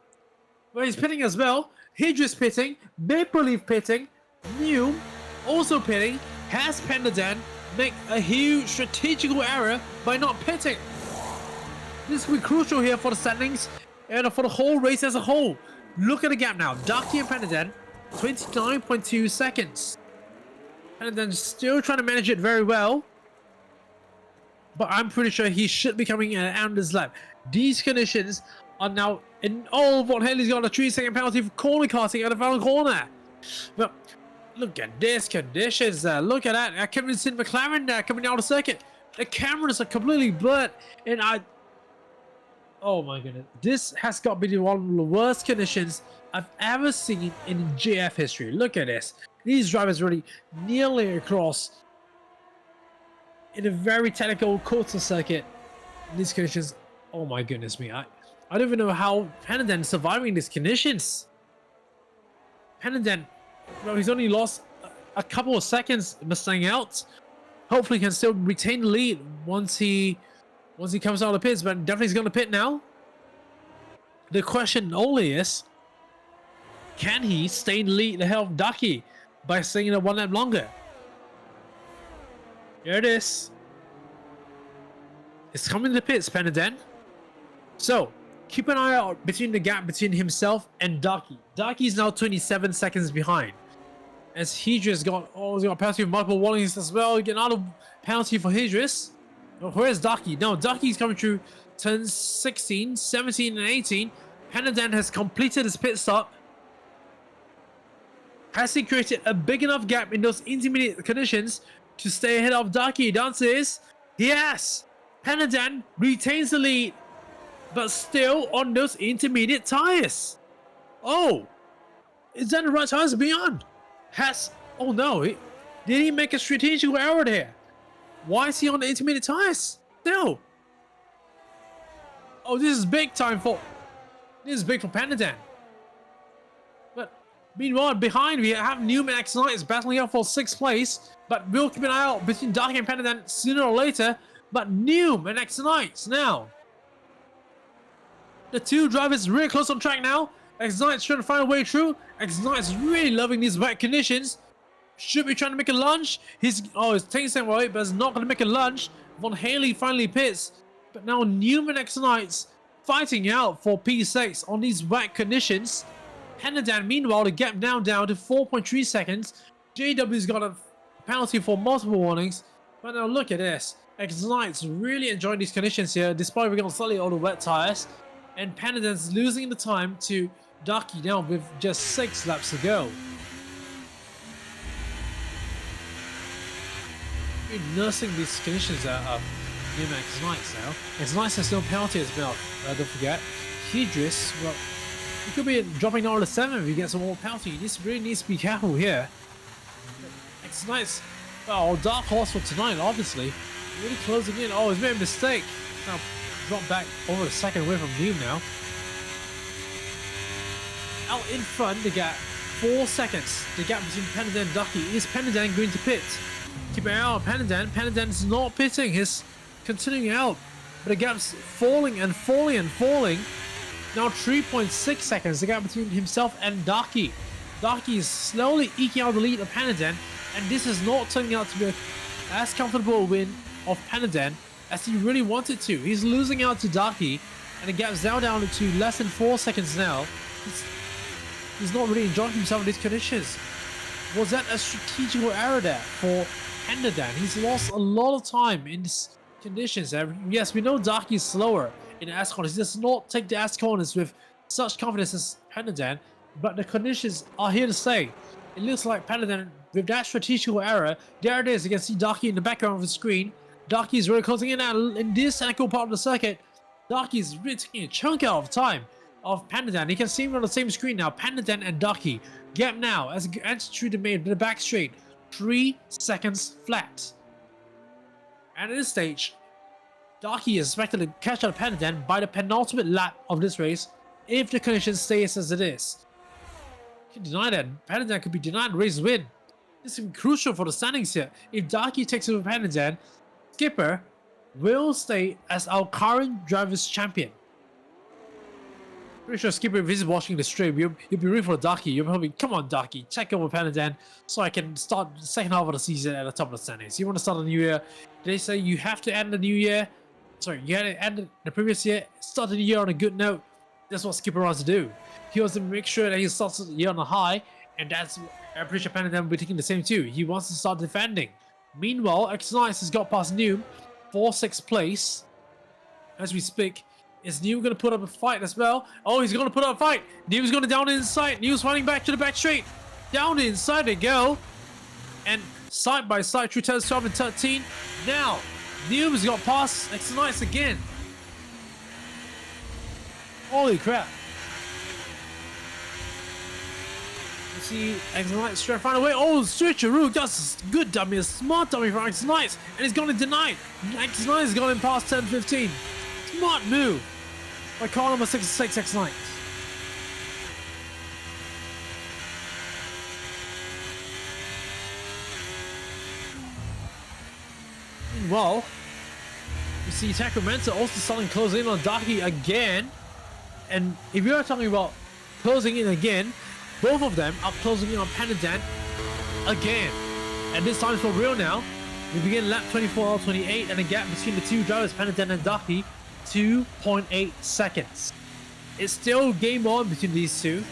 he's pitting as well. Hindrance pitting, Maple Leaf pitting, New also pitting. Has Pendadan make a huge strategical error by not pitting? This will be crucial here for the standings and for the whole race as a whole. Look at the gap now. Ducky and Pendadan, 29.2 seconds. Pendadan still trying to manage it very well, but I'm pretty sure he should be coming in on this lap. These conditions are now in. Oh, Von Haley's got a 3-second penalty for corner casting at the final corner. But look at this conditions there. Look at that. Kevin Sid McLaren there coming down the circuit. The cameras are completely blurred, and oh my goodness, this has got to be one of the worst conditions I've ever seen in JF history. Look at this. These drivers really nearly across in a very technical quarter circuit. In these conditions, oh my goodness me, I don't even know how Pendadan is surviving these conditions. Pendadan, well, he's only lost a couple of seconds missing out. Hopefully he can still retain the lead once he comes out of the pits, but definitely he's going to pit now. The question only is, can he stay in the lead ahead of Ducky by staying in a 1 lap longer? Here it is. It's coming to the pits, Pendadan. So, keep an eye out between the gap between himself and Ducky. Ducky is now 27 seconds behind. As Hydris got penalty with multiple warnings as well. Get another penalty for Hydris. Where's Ducky? No, Ducky's coming through turns 16, 17, and 18. Pendadan has completed his pit stop. Has he created a big enough gap in those intermediate conditions to stay ahead of Ducky? The answer is yes. Pendadan retains the lead, but still on those intermediate tires. Oh, is that the right tires to be on? Oh no, did he make a strategic error there? Why is he on the intermediate tires still? Oh, this is big for Pendadan. But meanwhile, behind we have Newman X-Knights battling out for 6th place, but we'll keep an eye out between Ducky and Pendadan sooner or later. But Newman and X-Knights now. The two drivers really close on track now. X-Knights trying to find a way through. X-Knights really loving these wet conditions. Should be trying to make a lunge. He's taking some away, but is not going to make a lunge. Von Haley finally pits. But now Newman X-Knights fighting out for P6 on these wet conditions. Pendadan, meanwhile, the gap down to 4.3 seconds. JW's got a penalty for multiple warnings. But now look at this. X-Knights really enjoying these conditions here, despite we got slightly older wet tires. And Pendadan's losing the time to Ducky now with just 6 laps to go. We're nursing these conditions out of Newman X-Knights now. X-Knights has no penalty as well, don't forget. Hydris, well, he could be dropping down to 7 if he gets some more penalty. He really needs to be careful here. X-Knights, well, dark horse for tonight, obviously. Really closing in. Oh, he's made a mistake. Now drop back over the second away from Newman now. Out in front, they got 4 seconds. The gap between Pendadan and Ducky. Is Pendadan going to pit? Keep an eye on Pendadan. Pendadan's not pitting. He's continuing out. but the gap's falling and falling and falling. Now 3.6 seconds, the gap between himself and Darky. Darky is slowly eking out the lead of Panadan, and this is not turning out to be as comfortable a win of Panadan as he really wanted to. He's losing out to Darky, and the gap's now down to less than 4 seconds now. He's not really enjoying himself in these conditions. Was that a strategical error there for Panadan? He's lost a lot of time in these conditions. And yes, we know Darky is slower in the S corners. He does not take the S corners with such confidence as Panadan, but the conditions are here to stay. It looks like Panadan, with that strategical error, there it is. You can see Darky in the background of the screen. Darky is really closing in now in this technical part of the circuit. Darky is really taking a chunk out of time of Panadan. You can see him on the same screen now. Panadan and Darky. Gap now as it enters through the back straight. 3 seconds flat. And at this stage, Darky is expected to catch up Panadan by the penultimate lap of this race if the conditions stays as it is. You can deny that. Panadan could be denied the race win. This is crucial for the standings here. If Darky takes over Panadan, Skipper will stay as our current driver's champion. Pretty sure Skipper, if he's watching the stream, you'll be rooting for Darky. You'll probably, come on Darky, check over Panadan so I can start the second half of the season at the top of the standings. You want to start the new year? They say you have to end the new year. Sorry, you had to end the previous year, start the new year on a good note. That's what Skipper wants to do. He wants to make sure that he starts the year on a high, and that's, I'm pretty sure Panadan will be taking the same too. He wants to start defending. Meanwhile, X-Nice has got past Noom for 6th place. As we speak, is Noom going to put up a fight as well? Oh, he's going to put up a fight. Noom's going to down the inside. Noom's fighting back to the back straight. Down the inside they go. And side by side through turns 12 and 13. Now, Noom's got past X-Nice again. Holy crap. You see X-Nice trying to find a way. Oh, switcheroo. That's a good dummy. A smart dummy from X-Nice. And he's going to deny. X-Nice has gone in past 10-15. Smart move by car number 66 X-Nice. Meanwhile, you see Sacramento also starting to close in on Darky again. And if you're talking about closing in again, both of them are closing in on Panadan again. And this time for real now. We begin lap 24 out 28, and the gap between the two drivers, Panadan and Darky, 2.8 seconds. It's still game on between these two.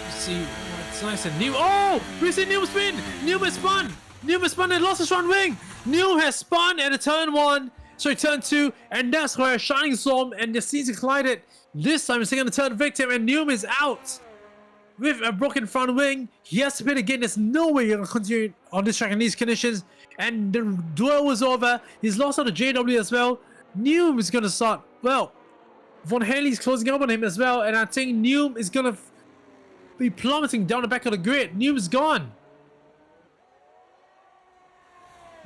You see, it's nice and new. Oh, we see Neil spin. Neil has spun. Neil has spun and lost his front wing. Neil has spun at a turn 2, and that's where Shining Storm and the Seas collided. This time, he's taking the third victim, and Neil is out with a broken front wing. He has to pit again. There's no way you're gonna continue on this track in these conditions. And the duel was over. He's lost on the JW as well. Neum is gonna start. Well, Von Haley's closing up on him as well, and I think Neum is gonna be plummeting down the back of the grid. Neum's gone.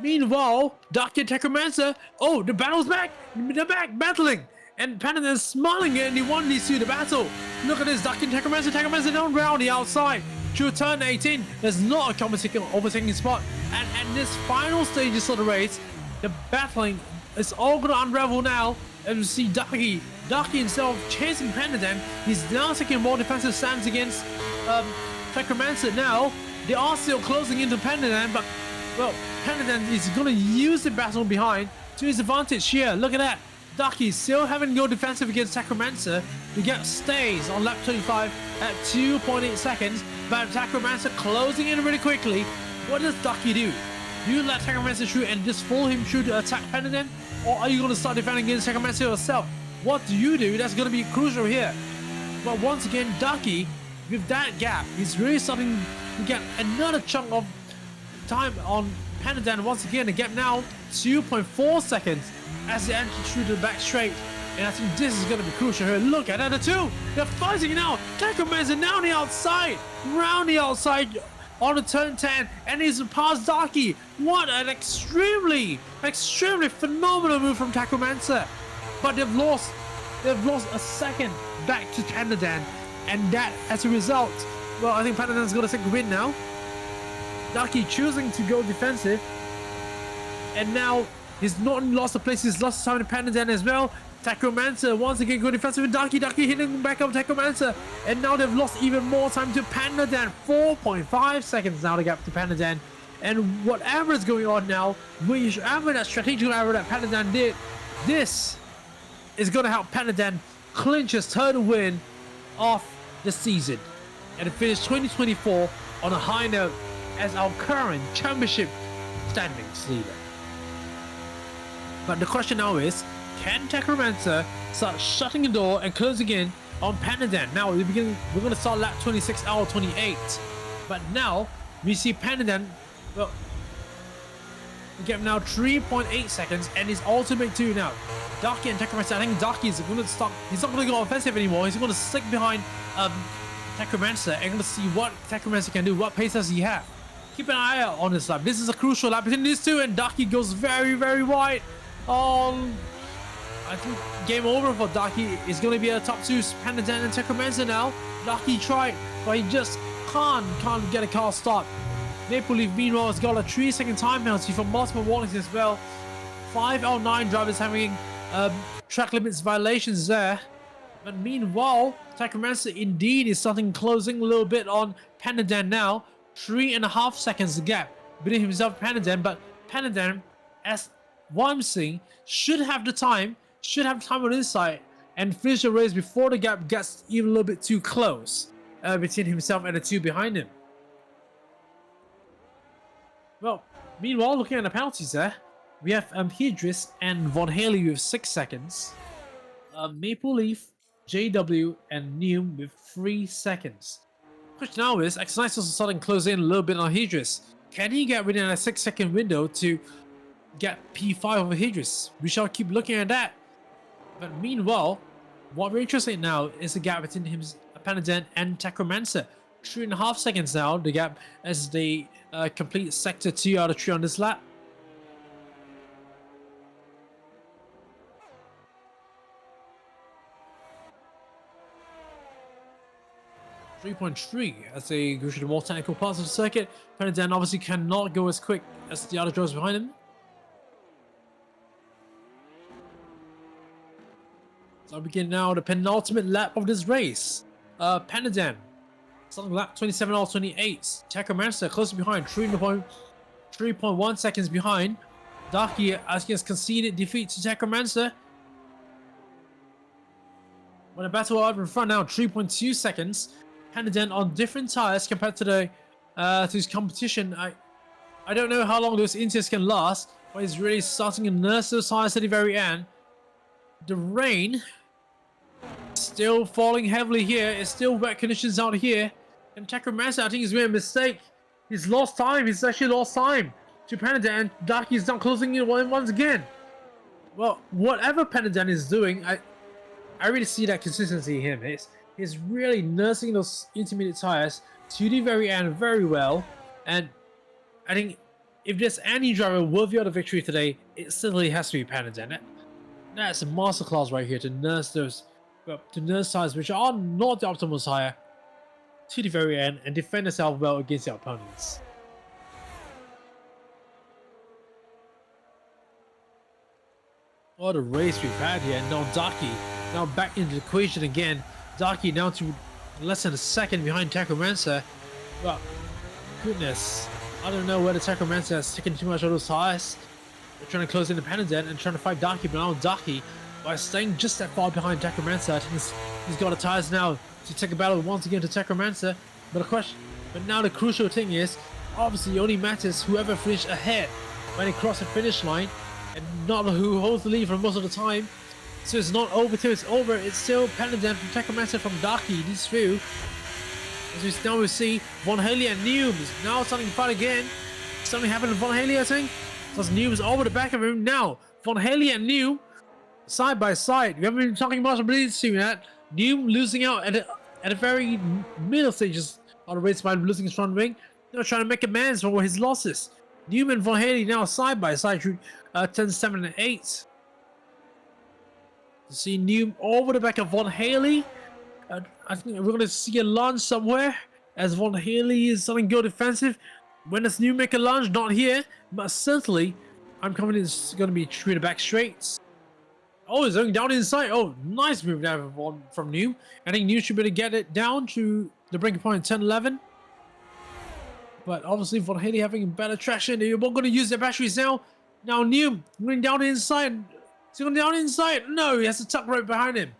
Meanwhile, Dr. Techromancer, oh, the battle's back. They're back battling. And Panadan's smiling and he won these two the battle. Look at this, Dr. Techromancer down round the outside. Through turn 18, there's not a competition overtaking spot. And this final stages of the race, the battling is all going to unravel now. And you see Darky himself chasing Panadan. He's now taking more defensive stance against Techromancer now. They are still closing into Panadan, but well, Panadan is going to use the battle behind to his advantage here. Look at that. Darky still having to go defensive against Techromancer. The gap stays on lap 25 at 2.8 seconds, but Techromancer closing in really quickly. What does Darky do? Do you let Techromancer shoot and just follow him through to attack Panadan? Or are you going to start defending against Techromancer yourself? What do you do? That's going to be crucial here. But once again, Darky, with that gap, he's really starting to get another chunk of time on Panadan. Once again, the gap now 2.4 seconds as they enter through the back straight. And I think this is going to be crucial here. Look at that, the two. They're fighting now. Techromancer now on the outside. Round the outside on the turn 10. And he's past Darky. What an extremely phenomenal move from Techromancer. But they've lost a second back to Panadan. And that, as a result, well, I think Panadan's going to take the win now. Darky choosing to go defensive. And now He's not only lost the place, he's lost time to Panadan as well. Technomancer once again good defensive with Ducky hitting back up Technomancer. And now they've lost even more time to Panadan. 4.5 seconds now to get to Panadan. And whatever is going on now, whichever that strategic error that Panadan did, this is going to help Panadan clinch his third win of the season and finish 2024 on a high note as our current championship standings leader. But the question now is, can Technomancer start shutting the door and closing in on Panadan? Now we're going to start lap 26 hour 28. But now we see Panadan, well, we get now 3.8 seconds and his ultimate 2 now. Darky and Technomancer, I think Darky is going to stop. He's not going to go offensive anymore. He's going to stick behind Technomancer and going to see what Technomancer can do. What pace does he have? Keep an eye out on this lap. This is a crucial lap between these two, and Darky goes very, very wide. I think game over for Darky. Is going to be a top 2 Panadan and Technomancer now. Darky tried, but he just can't get a car start. Maple Leaf meanwhile has got a 3-second time penalty for multiple warnings as well. 5 out of 9 drivers having track limits violations there. But meanwhile, Technomancer indeed is starting closing a little bit on Panadan now. 3.5 seconds gap between himself and Panadan, but Panadan, as what I'm seeing, should have time on his side and finish the race before the gap gets even a little bit too close between himself and the 2 behind him. Well, meanwhile, looking at the penalties there, we have Hedris and Von Haley with 6 seconds, Maple Leaf, JW, and Neum with 3 seconds. Question now is, X-Nice also starting to close in a little bit on Hedris. Can he get within a 6-second window to get P5 over Hedris? We shall keep looking at that. But meanwhile, what we're interested in now is the gap between him, Panadan, and Technomancer. 3.5 seconds now, the gap as they complete sector 2 out of 3 on this lap. .3 as they go through the more technical parts of the circuit. Panadan obviously cannot go as quick as the other drivers behind him. So I begin now the penultimate lap of this race. Panadan starting lap 27 or 28. Technomancer close behind, 3.1 seconds behind. Darky as he has conceded defeat to Technomancer. When a battle out in front now, 3.2 seconds. Panadan on different tires compared to the to his competition. I don't know how long those intakes can last, but he's really starting to nurse those tires at the very end. The rain still falling heavily here. It's still wet conditions out here. And Technomancer, I think he's made a mistake. He's lost time. He's actually lost time to Panadan, and Darky's not closing in once again. Well, whatever Panadan is doing, I really see that consistency in him. He's really nursing those intermediate tires to the very end very well. And I think if there's any driver worthy of the victory today, it certainly has to be Panadan. That's a masterclass right here to nurse those, tires which are not the optimal tire to the very end and defend yourself well against your opponents. What a race we've had here. Now Darky now back into the equation again. Darky now to less than a second behind Technomancer. Well, goodness, I don't know whether Technomancer has taken too much of those tires. They're trying to close in the Panadan and trying to fight Darky, but now Darky, by staying just that far behind Technomancer, I think he's got the tires now to take a battle once again to Technomancer. But now the crucial thing is, obviously it only matters whoever finishes ahead when they cross the finish line, and not who holds the lead for most of the time. So it's not over till it's over. It's still Panadan from Technomancer from Darky, these two. As we now see Von Haley and Neum is now starting to fight again. Something happened to Von Haley, I think. So Neum is over the back of him now. Von Haley and Neum side by side. We haven't been talking much about these two yet. Neum losing out at the very middle stages of the race by losing his front wing. Now trying to make amends for his losses. Neum and Von Haley now side by side through 10, 7, and 8. You see Neum over the back of Von Haley. I think we're going to see a lunge somewhere as Von Haley is starting to go defensive. When does Neum make a lunge? Not here, but certainly I'm confident it's going to be through the back straights. Oh, it's going down inside. Oh, nice move there from New. I think New should be able to get it down to the breaking point 10-11. But obviously, Von Haley having better traction. They're both going to use their batteries now. Now, New going down inside. Is he going down inside? No, he has to tuck right behind him.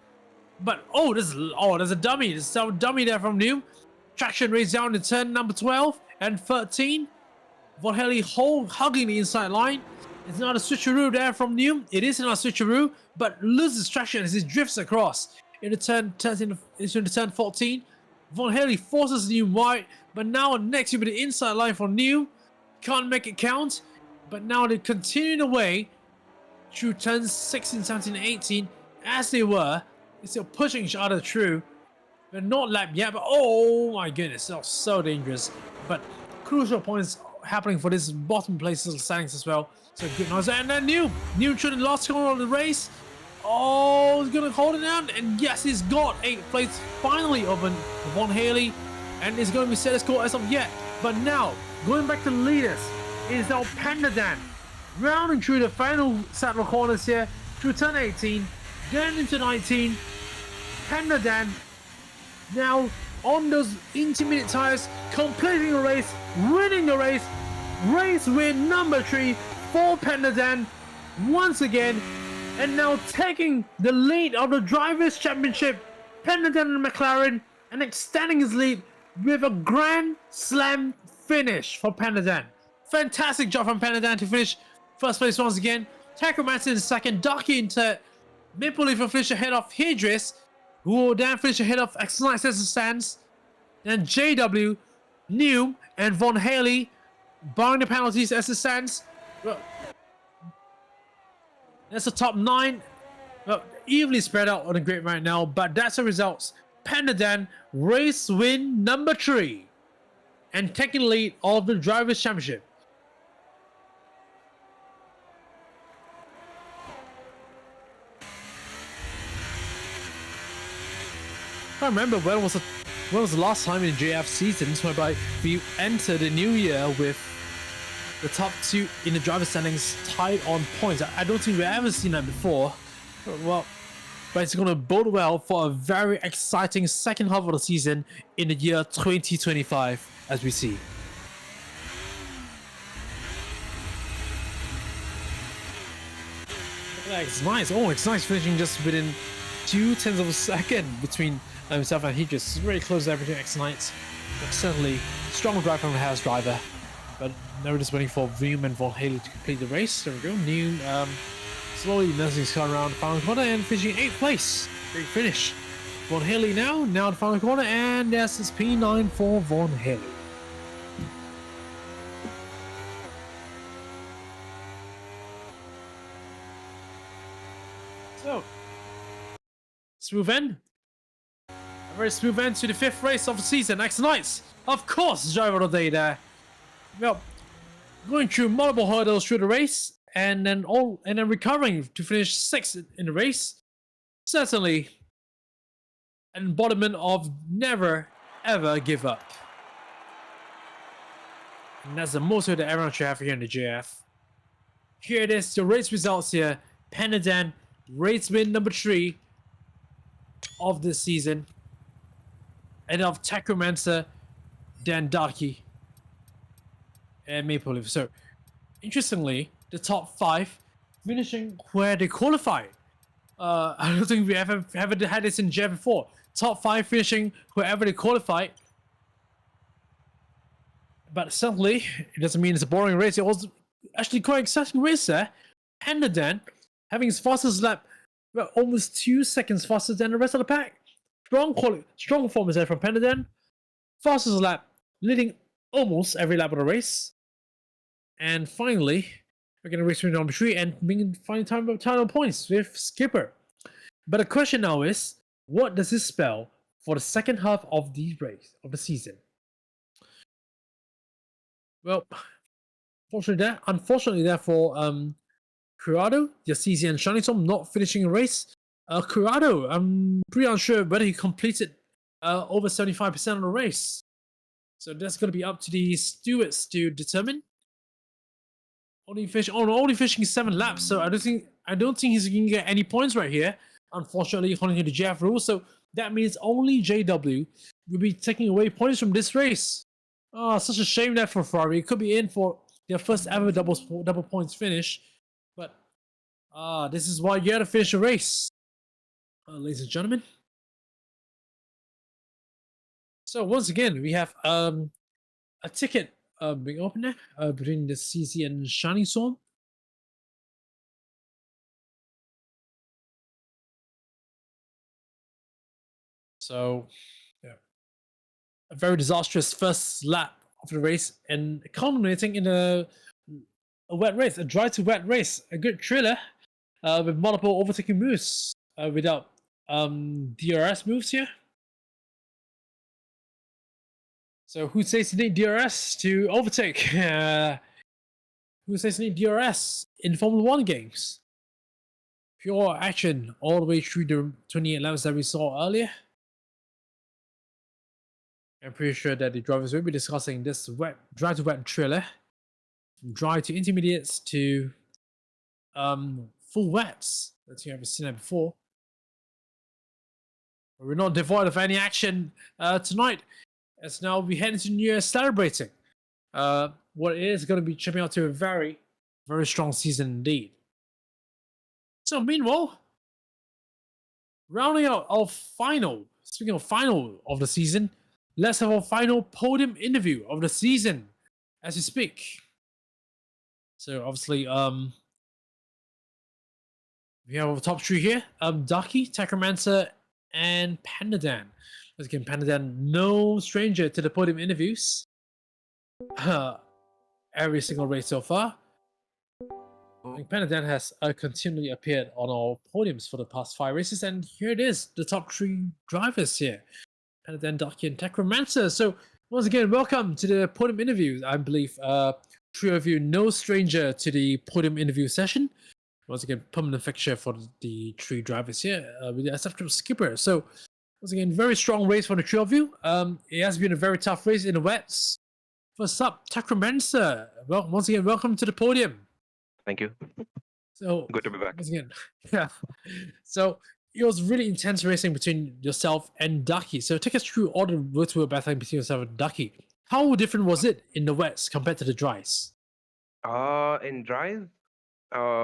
But, there's a dummy. There's a dummy there from New. Traction raised down to turn number 12 and 13. Von Haley hugging the inside line. It's not a switcheroo there from New. It is not a switcheroo, but loses traction as he drifts across. Into turn 14. Von Haley forces New wide, but now next to the inside line for New. Can't make it count, but now they're continuing away through turns 16, 17, 18 as they were. They're still pushing each other through. They're not lapped yet, but oh my goodness, that's so dangerous. But crucial points happening for this bottom place standings as well. So good noise. And then New through the last corner of the race. Oh, he's gonna hold it down, and yes, he's got 8th place finally over Von Haley, and it's going to be set as score as of yet. But now going back to the leaders is now Pandadan, rounding through the final set of corners here through turn 18, getting into 19. Pandadan now on those intermediate tires, completing the race, winning the race. Race win number 3 for Pandadan once again, and now taking the lead of the Drivers' Championship. Pandadan and McLaren, and extending his lead with a Grand Slam finish for Pandadan. Fantastic job from Pandadan to finish first place once again. Taco Manson in second, Darky in third, Maple Leaf will finish ahead of Hedris, who will then finish ahead of X-Night as it stands. Then JW, New, and Von Haley, barring the penalties as it stands. Well, that's the top 9. Well, evenly spread out on the grid right now, but that's the results. Pandadan race win number 3 and taking the lead of the Drivers' Championship. I remember when was the last time in JF seasons whereby we entered the new year with the top 2 in the driver standings tied on points. I don't think we've ever seen that before. Well, but it's going to bode well for a very exciting second half of the season in the year 2025, as we see. It's nice. Oh, it's nice finishing just within 0.2 of a second between himself and Hedris. It's very close to everything X-Nights. But certainly strong drive from the house driver. But now we're just waiting for Vroom and Von Haley to complete the race. There we go. New slowly nursing his car around the final corner and finishing 8th place. Great finish. Von Haley now the final corner, and yes, it's P9 for Von Haley. So, smooth end. A very smooth end to the 5th race of the season. X-Nights, of course, driver of the day there. Well, going through multiple hurdles through the race, and then recovering to finish 6th in the race. Certainly an embodiment of never ever give up. And that's the motto that everyone should have here in the JF. Here it is, the race results here. Pandadan, race win number 3 of this season. And of Techromancer, Dan Darky, and Maple Leaf. So, interestingly, the top 5 finishing where they qualified. I don't think we ever had this in JF before. Top 5 finishing wherever they qualified. But certainly, it doesn't mean it's a boring race. It was actually quite exciting race there. Pandadan having his fastest lap, well, almost 2 seconds faster than the rest of the pack. Strong performance there from Pandadan. Fastest lap, leading almost every lap of the race. And finally, we're going to race number 3 and being final time points with Skipper. But the question now is, what does this spell for the second half of the race of the season? Well, unfortunately, therefore, Curado, Yacizi, and Shanitom not finishing a race. Curado, I'm pretty unsure whether he completed over 75% of the race. So that's going to be up to the stewards to determine. only finishing 7 laps. So I don't think he's going to get any points right here. Unfortunately, according to the JAF rules, so that means only JW will be taking away points from this race. Oh, such a shame that for Ferrari. It could be in for their first ever double points finish, but this is why you had to finish a race, ladies and gentlemen. So once again, we have a ticket being opened between the CC and Shining Storm. So, yeah, a very disastrous first lap of the race and culminating in a wet race, a dry to wet race, a good thriller with multiple overtaking moves without DRS moves here. So who says you need DRS to overtake? Who says you need DRS in Formula One games? Pure action all the way through the 28 laps that we saw earlier. I'm pretty sure that the drivers will be discussing this dry to wet thriller, from dry to intermediates to full wets that you haven't seen that before. But we're not devoid of any action tonight, as now we head into New Year celebrating what is going to be chipping out to a very, very strong season indeed. So meanwhile, rounding out our final, speaking of final of the season, let's have our final podium interview of the season as we speak. So obviously, we have our top three here: Ducky, Techromancer, and Pandadan. Once again, Pandadan, no stranger to the podium interviews. Every single race so far. Pandadan has continually appeared on our podiums for the past 5 races, and here it is, the top 3 drivers here: Pandadan, Ducky, and Techromancer. So once again, welcome to the podium interview. I believe 3 of you no stranger to the podium interview session. Once again, permanent fixture for the 3 drivers here, with the exception of Skipper. So once again, very strong race for the 3 of you. It has been a very tough race in the wets. First up, Techromancer. Well, once again, welcome to the podium. Thank you. So Good to be back. once again, yeah. So it was really intense racing between yourself and Ducky. So take us through all the virtual battling between yourself and Ducky. How different was it in the wets compared to the dries? In dries,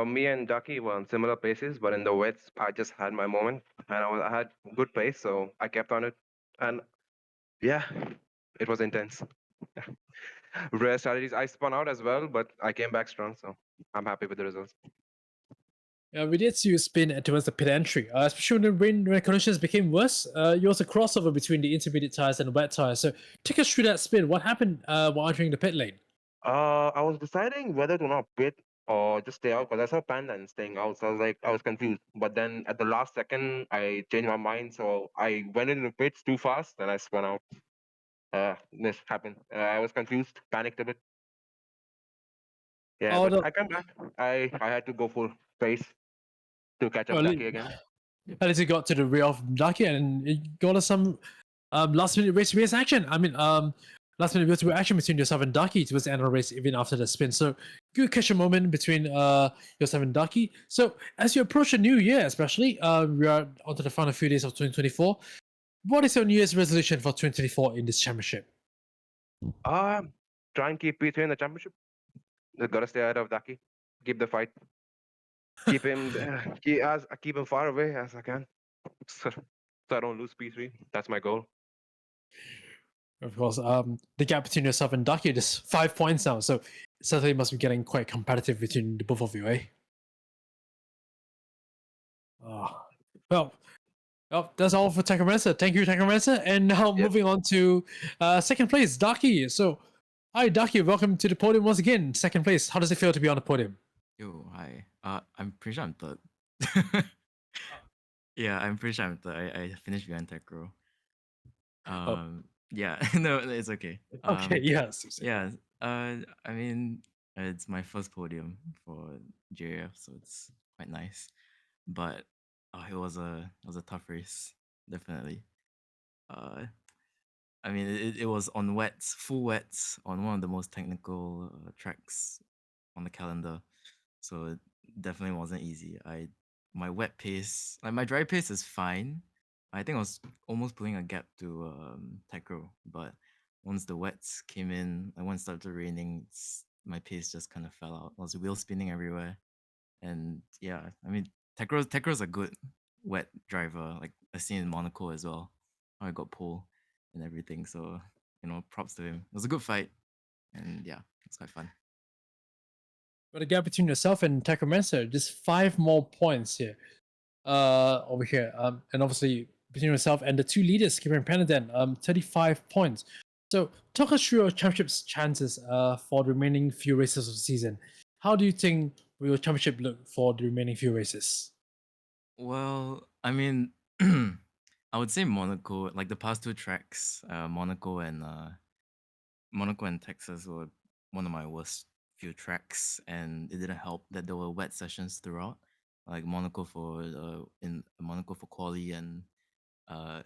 me and Ducky were on similar paces, but in the wets, I just had my moment, and I had good pace, so I kept on it, and yeah, it was intense. Rare strategies. I spun out as well, but I came back strong, so I'm happy with the results. We did see you spin towards the pit entry, especially when conditions became worse. You also crossover between the intermediate tires and the wet tires. So take us through that spin. What happened while entering the pit lane? I was deciding whether to not pit or just stay out because I saw Panda and staying out, so I was confused. But then at the last second, I changed my mind, so I went into the pits too fast and I spun out. This happened. I was confused, panicked a bit. Yeah, Oh, but no. I come back. I had to go full pace to catch up Well, Ducky again. at least you got to the rear of Ducky and it got us some last minute race action. I mean, last minute race action between yourself and Ducky towards the end of the race, even after the spin. So good catch a moment between yourself and Ducky. So as you approach the new year, especially, we are onto the final few days of 2024. What is your New Year's resolution for 2024 in this championship? Try and keep P3 in the championship. Just gotta stay ahead of Ducky. Keep the fight. Keep him keep him far away as I can. So I don't lose P3. That's my goal. Of course, the gap between yourself and Ducky is 5 points now, so certainly must be getting quite competitive between the both of you, eh? Well, that's all for Takamatsu. Thank you, Takamatsu. And now moving on to second place, Ducky. So, hi, Ducky. Welcome to the podium once again. Second place. How does it feel to be on the podium? Yo, hi. I'm pretty sure I'm third. Yeah, I'm pretty sure I'm third. I finished behind Tecro. Yeah, no, it's okay. Okay, yes. Yeah, I mean, it's my first podium for JAF, so it's quite nice. But it was a tough race, definitely. I mean, it was on wets, full wets, on one of the most technical tracks on the calendar, so it definitely wasn't easy. My wet pace, like my dry pace, is fine. I think I was almost pulling a gap to Tekro, but once the wets came in and once it started raining, my pace just kind of fell out. I was wheel spinning everywhere, and yeah, I mean Tekro's a good wet driver. Like I seen in Monaco as well, how I got pole and everything. So props to him. It was a good fight, and yeah, it's quite fun. But the gap between yourself and Takamansa, just 5 more points here. Over here. And obviously between yourself and the 2 leaders, Skipper and Panaden, 35 points. So talk us through your championship's chances for the remaining few races of the season. How do you think will your championship look for the remaining few races? Well, I mean, I would say Monaco, like the past 2 tracks, Monaco and Texas were one of my worst few tracks, and it didn't help that there were wet sessions throughout, like Monaco for quali and uh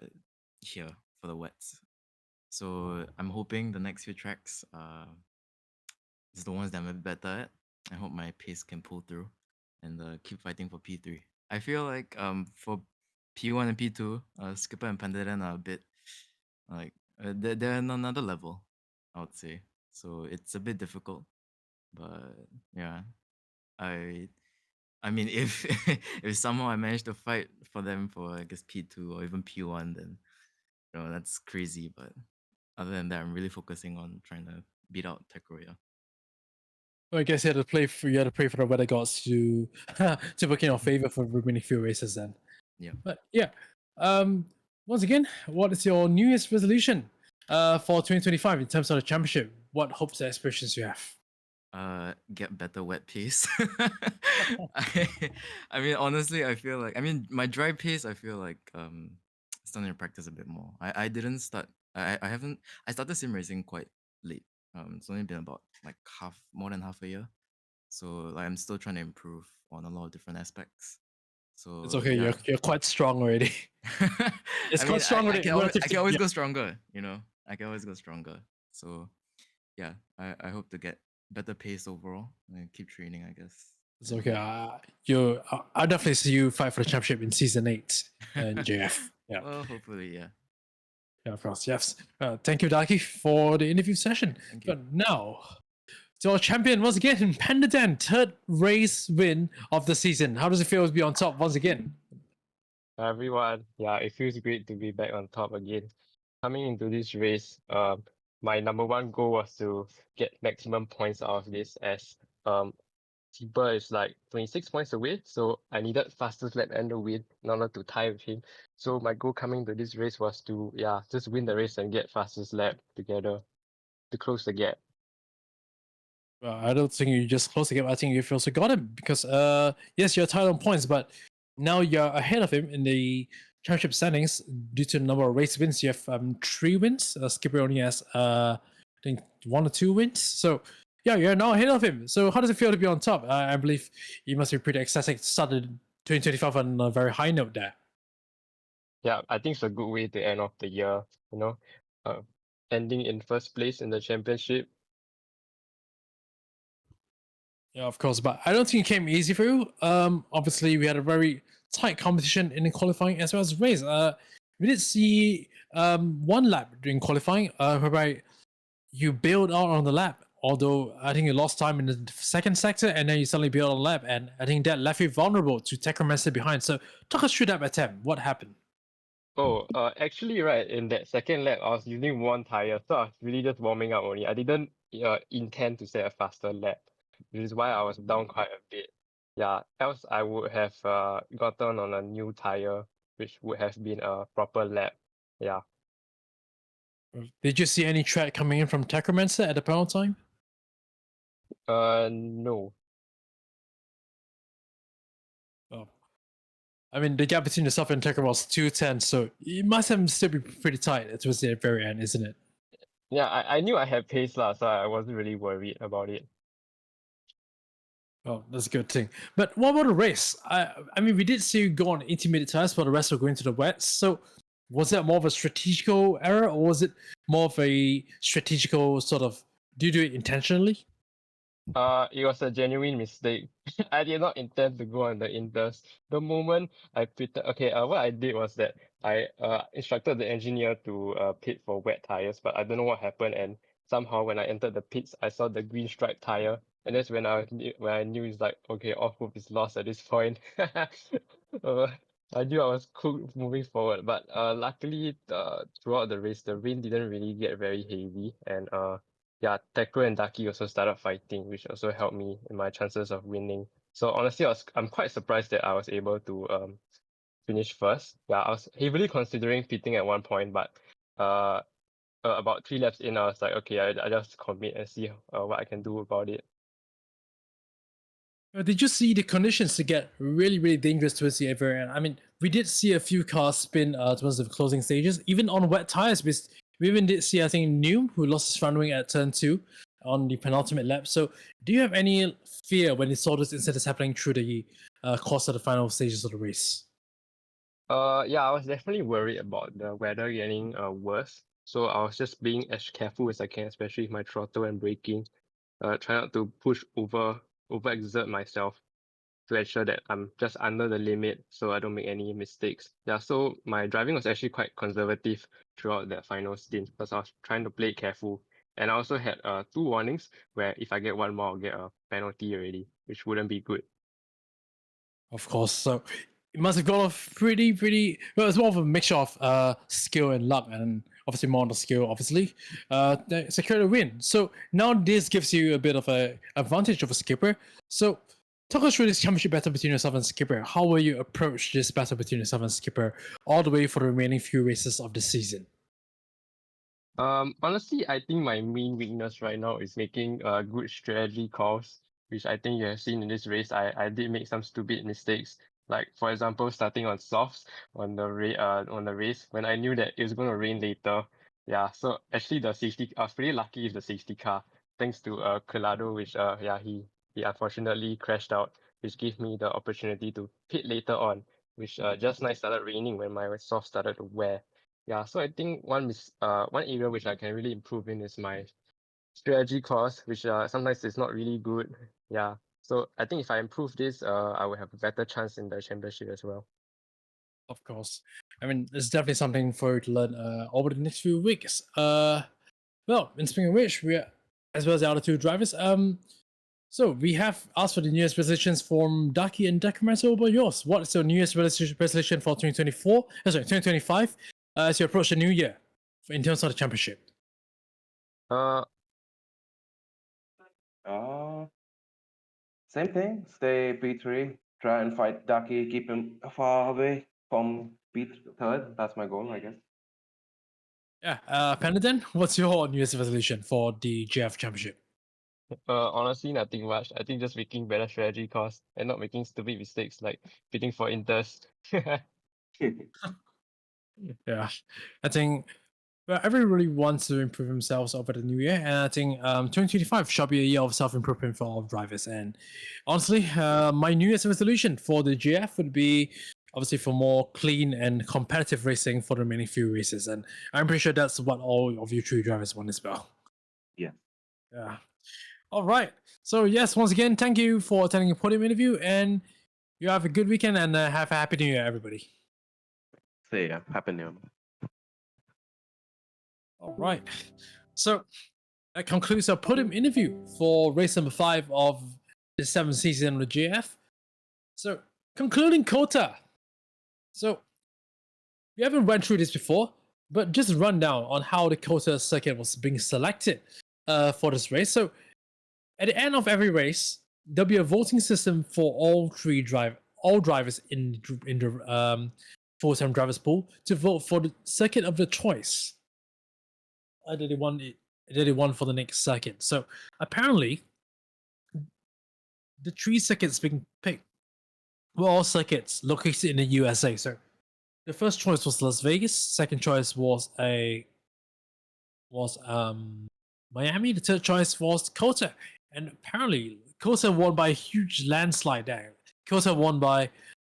here for the wets. So I'm hoping the next few tracks is the ones that I'm a bit better at. I hope my pace can pull through and keep fighting for P3. I feel like for P1 and P2, Skipper and Pandaren are a bit like they're on another level, I would say. So it's a bit difficult, but yeah, I mean, if if somehow I manage to fight for them for I guess P2 or even P1, then that's crazy. But other than that, I'm really focusing on trying to beat out Tekroya. Well, I guess you had to pray for the weather gods to to work in your favor for the remaining few races then. Yeah. But yeah. Once again, what is your New Year's resolution for 2025 in terms of the championship? What hopes and aspirations you have? Get better wet pace. I, I mean, honestly, my dry pace, I feel like starting to practice a bit more. I didn't start. I haven't. I started sim racing quite late. It's only been about like more than half a year. So like I'm still trying to improve on a lot of different aspects. So It's okay. yeah. You're quite strong already. It's I quite mean, strong I already. can always, relative to- yeah. go stronger. I can always go stronger. So yeah, I hope to get better pace overall and keep training, I guess. It's okay. I'll definitely see you fight for the championship in season 8 in JF. Yeah. Well, hopefully, yeah. Yeah, of course. Yes. Thank you, Daki, for the interview session. Thank you. But now, to our champion once again, Panda Dan, 3rd race win of the season. How does it feel to be on top once again? Everyone, yeah, it feels great to be back on top again. Coming into this race, my number 1 goal was to get maximum points out of this, as Keeper is like 26 points away, so I needed fastest lap and the win in order to tie with him. So my goal coming to this race was to just win the race and get fastest lap together to close the gap. I don't think you just closed the gap. I think you've also got him because, yes, you're tied on points, but now you're ahead of him in the championship standings due to the number of race wins. You have 3 wins. Skipper only has, I think, 1 or 2 wins. So, yeah, you're now ahead of him. So, how does it feel to be on top? I believe you must be pretty ecstatic to start 2025 on a very high note there. Yeah, I think it's a good way to end off the year, ending in first place in the championship. Yeah, of course, but I don't think it came easy for you. Obviously, we had a very tight competition in the qualifying as well as race. We did see 1 lap during qualifying, whereby you bailed out on the lap. Although I think you lost time in the 2nd sector, and then you suddenly bailed on the lap, and I think that left you vulnerable to Technomancer behind. So, talk us through that attempt. What happened? Oh, actually, right, in that 2nd lap, I was using 1 tire, so I was really just warming up only. I didn't intend to set a faster lap, which is why I was down quite a bit. Yeah, else I would have gotten on a new tire, which would have been a proper lap. Yeah. Did you see any track coming in from Technomancer at the point of time? No. Oh. I mean, the gap between yourself and Tekken was 210, so it must have still be pretty tight towards the very end, isn't it? Yeah, I knew I had pace lah, so I wasn't really worried about it. Oh, that's a good thing. But what about the race? I mean, we did see you go on intermediate tires, but the rest were going to the wets. So was that more of a strategical error, or was it more of a strategical sort of, do you do it intentionally? It was a genuine mistake. I did not intend to go on the inters. The moment I pitted, okay, what I did was that I instructed the engineer to pit for wet tires, but I don't know what happened, and somehow when I entered the pits, I saw the green stripe tire, and that's when I knew it's like, okay, off hope is lost at this point. uh, I knew I was cooked moving forward, but luckily throughout the race, the rain didn't really get very heavy, and yeah, Tekro and Daki also started fighting, which also helped me in my chances of winning. So honestly, I'm quite surprised that I was able to finish first. Yeah, I was heavily considering pitting at one point, but uh, about 3 laps in, I was like, okay, I just commit and see what I can do about it. Did you see the conditions to get really, really dangerous towards the very end? I mean, we did see a few cars spin towards the closing stages. Even on wet tires, we even did see, I think, Noom, who lost his front wing at turn 2 on the penultimate lap. So, do you have any fear when you saw this incidents happening through the course of the final stages of the race? Yeah, I was definitely worried about the weather getting worse. So I was just being as careful as I can, especially with my throttle and braking. Try not to push overexert myself to ensure that I'm just under the limit so I don't make any mistakes. Yeah, so my driving was actually quite conservative throughout that final stint because I was trying to play it careful. And I also had 2 warnings where if I get one more, I'll get a penalty already, which wouldn't be good. Of course. So it must have gone off pretty well. It's more of a mixture of skill and luck, and obviously more on the skill, obviously. That secured a win. So now this gives you a bit of a advantage of a skipper. So talk us through this championship battle between yourself and Skipper. How will you approach this battle between yourself and Skipper all the way for the remaining few races of the season? Honestly, I think my main weakness right now is making good strategy calls, which I think you have seen in this race. I did make some stupid mistakes. Like for example, starting on softs on the race when I knew that it was gonna rain later. Yeah, so actually the safety I was pretty lucky with the safety car, thanks to Colado, which yeah he unfortunately crashed out, which gave me the opportunity to pit later on, which just nice started raining when my soft started to wear. Yeah, so I think one area which I can really improve in is my strategy course, which sometimes is not really good. Yeah. So I think if I improve this, I will have a better chance in the championship as well. Of course. I mean, it's definitely something for you to learn over the next few weeks. Well, in speaking of which, we are, as well as the other two drivers, so we have asked for the New Year's resolutions from Daki and Dekamar. What about yours? What is your New Year's resolution for 2024? Sorry, 2025, as you approach the new year in terms of the championship? Uh, Uh, Same thing. Stay P3. Try and fight Ducky. Keep him far away from P3. That's my goal, I guess. Yeah, Panaden, what's your New Year's resolution for the JF Championship? honestly, nothing much. I think just making better strategy calls and not making stupid mistakes like bidding for Inters. Yeah, I think everyone really wants to improve themselves over the new year, and I think 2025 shall be a year of self-improvement for all drivers. And honestly, my New Year's resolution for the GF would be obviously for more clean and competitive racing for the remaining few races, and I'm pretty sure that's what all of you true drivers want as well. Yeah. Yeah. All right. So yes, once again, thank you for attending a podium interview, and you have a good weekend and have a happy new year, everybody. See ya. Happy New Year. All right. So that concludes our podium interview for race number 5 of the 7th season of the JF. So concluding Kota. So we haven't went through this before, but just run down on how the Kota circuit was being selected for this race. So at the end of every race, there'll be a voting system for all drivers in the full-time drivers pool to vote for the circuit of their choice. Either they want for the next circuit. So apparently, the 3 circuits being picked were all circuits located in the USA. So the first choice was Las Vegas. Second choice was Miami. The third choice was Kota. And apparently, Kota won by a huge landslide there. Kota won by,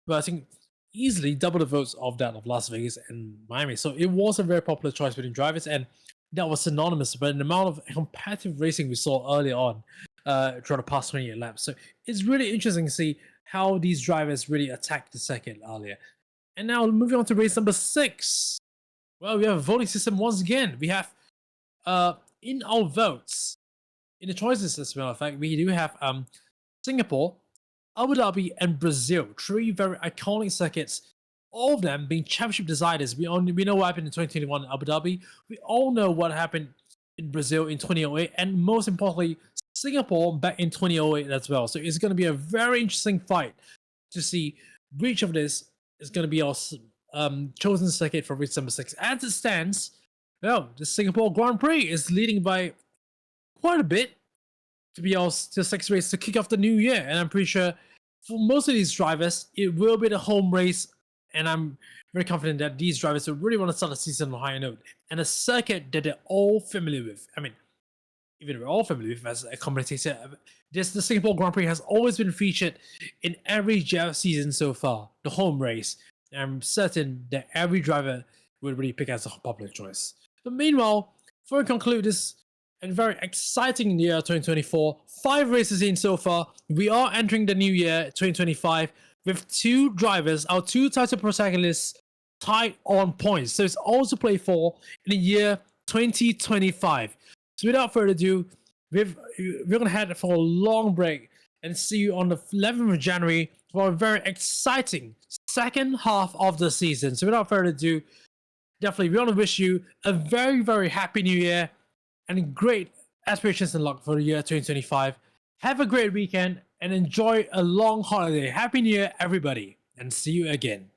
well, I think, easily double the votes of that of Las Vegas and Miami. So it was a very popular choice between drivers, and that was synonymous with an amount of competitive racing we saw early on try to pass 28 laps. So it's really interesting to see how these drivers really attacked the circuit earlier. And now moving on to race number 6. Well, we have a voting system once again. We have in our votes, in the choices as a matter of fact, we do have Singapore, Abu Dhabi, and Brazil. 3 very iconic circuits. All of them being championship deciders. We know what happened in 2021 in Abu Dhabi. We all know what happened in Brazil in 2008, and most importantly, Singapore back in 2008 as well. So it's going to be a very interesting fight to see which of this is going to be our chosen circuit for race number 6. As it stands, well, the Singapore Grand Prix is leading by quite a bit to be our to 6th race to kick off the new year, and I'm pretty sure for most of these drivers, it will be the home race. And I'm very confident that these drivers will really want to start the season on a higher note. And a circuit that they're all familiar with. I mean, even we're all familiar with as a commentator, the Singapore Grand Prix has always been featured in every JAF season so far, the home race. And I'm certain that every driver will really pick as a popular choice. But meanwhile, before we conclude this and very exciting year 2024, 5 races in so far, we are entering the new year 2025 with 2 drivers, our 2 title protagonists, tied on points. So it's all to play for in the year 2025. So without further ado, we're going to head for a long break and see you on the 11th of January for a very exciting second half of the season. So without further ado, definitely we want to wish you a very, very happy new year and great aspirations and luck for the year 2025. Have a great weekend and enjoy a long holiday. Happy New Year, everybody, and see you again.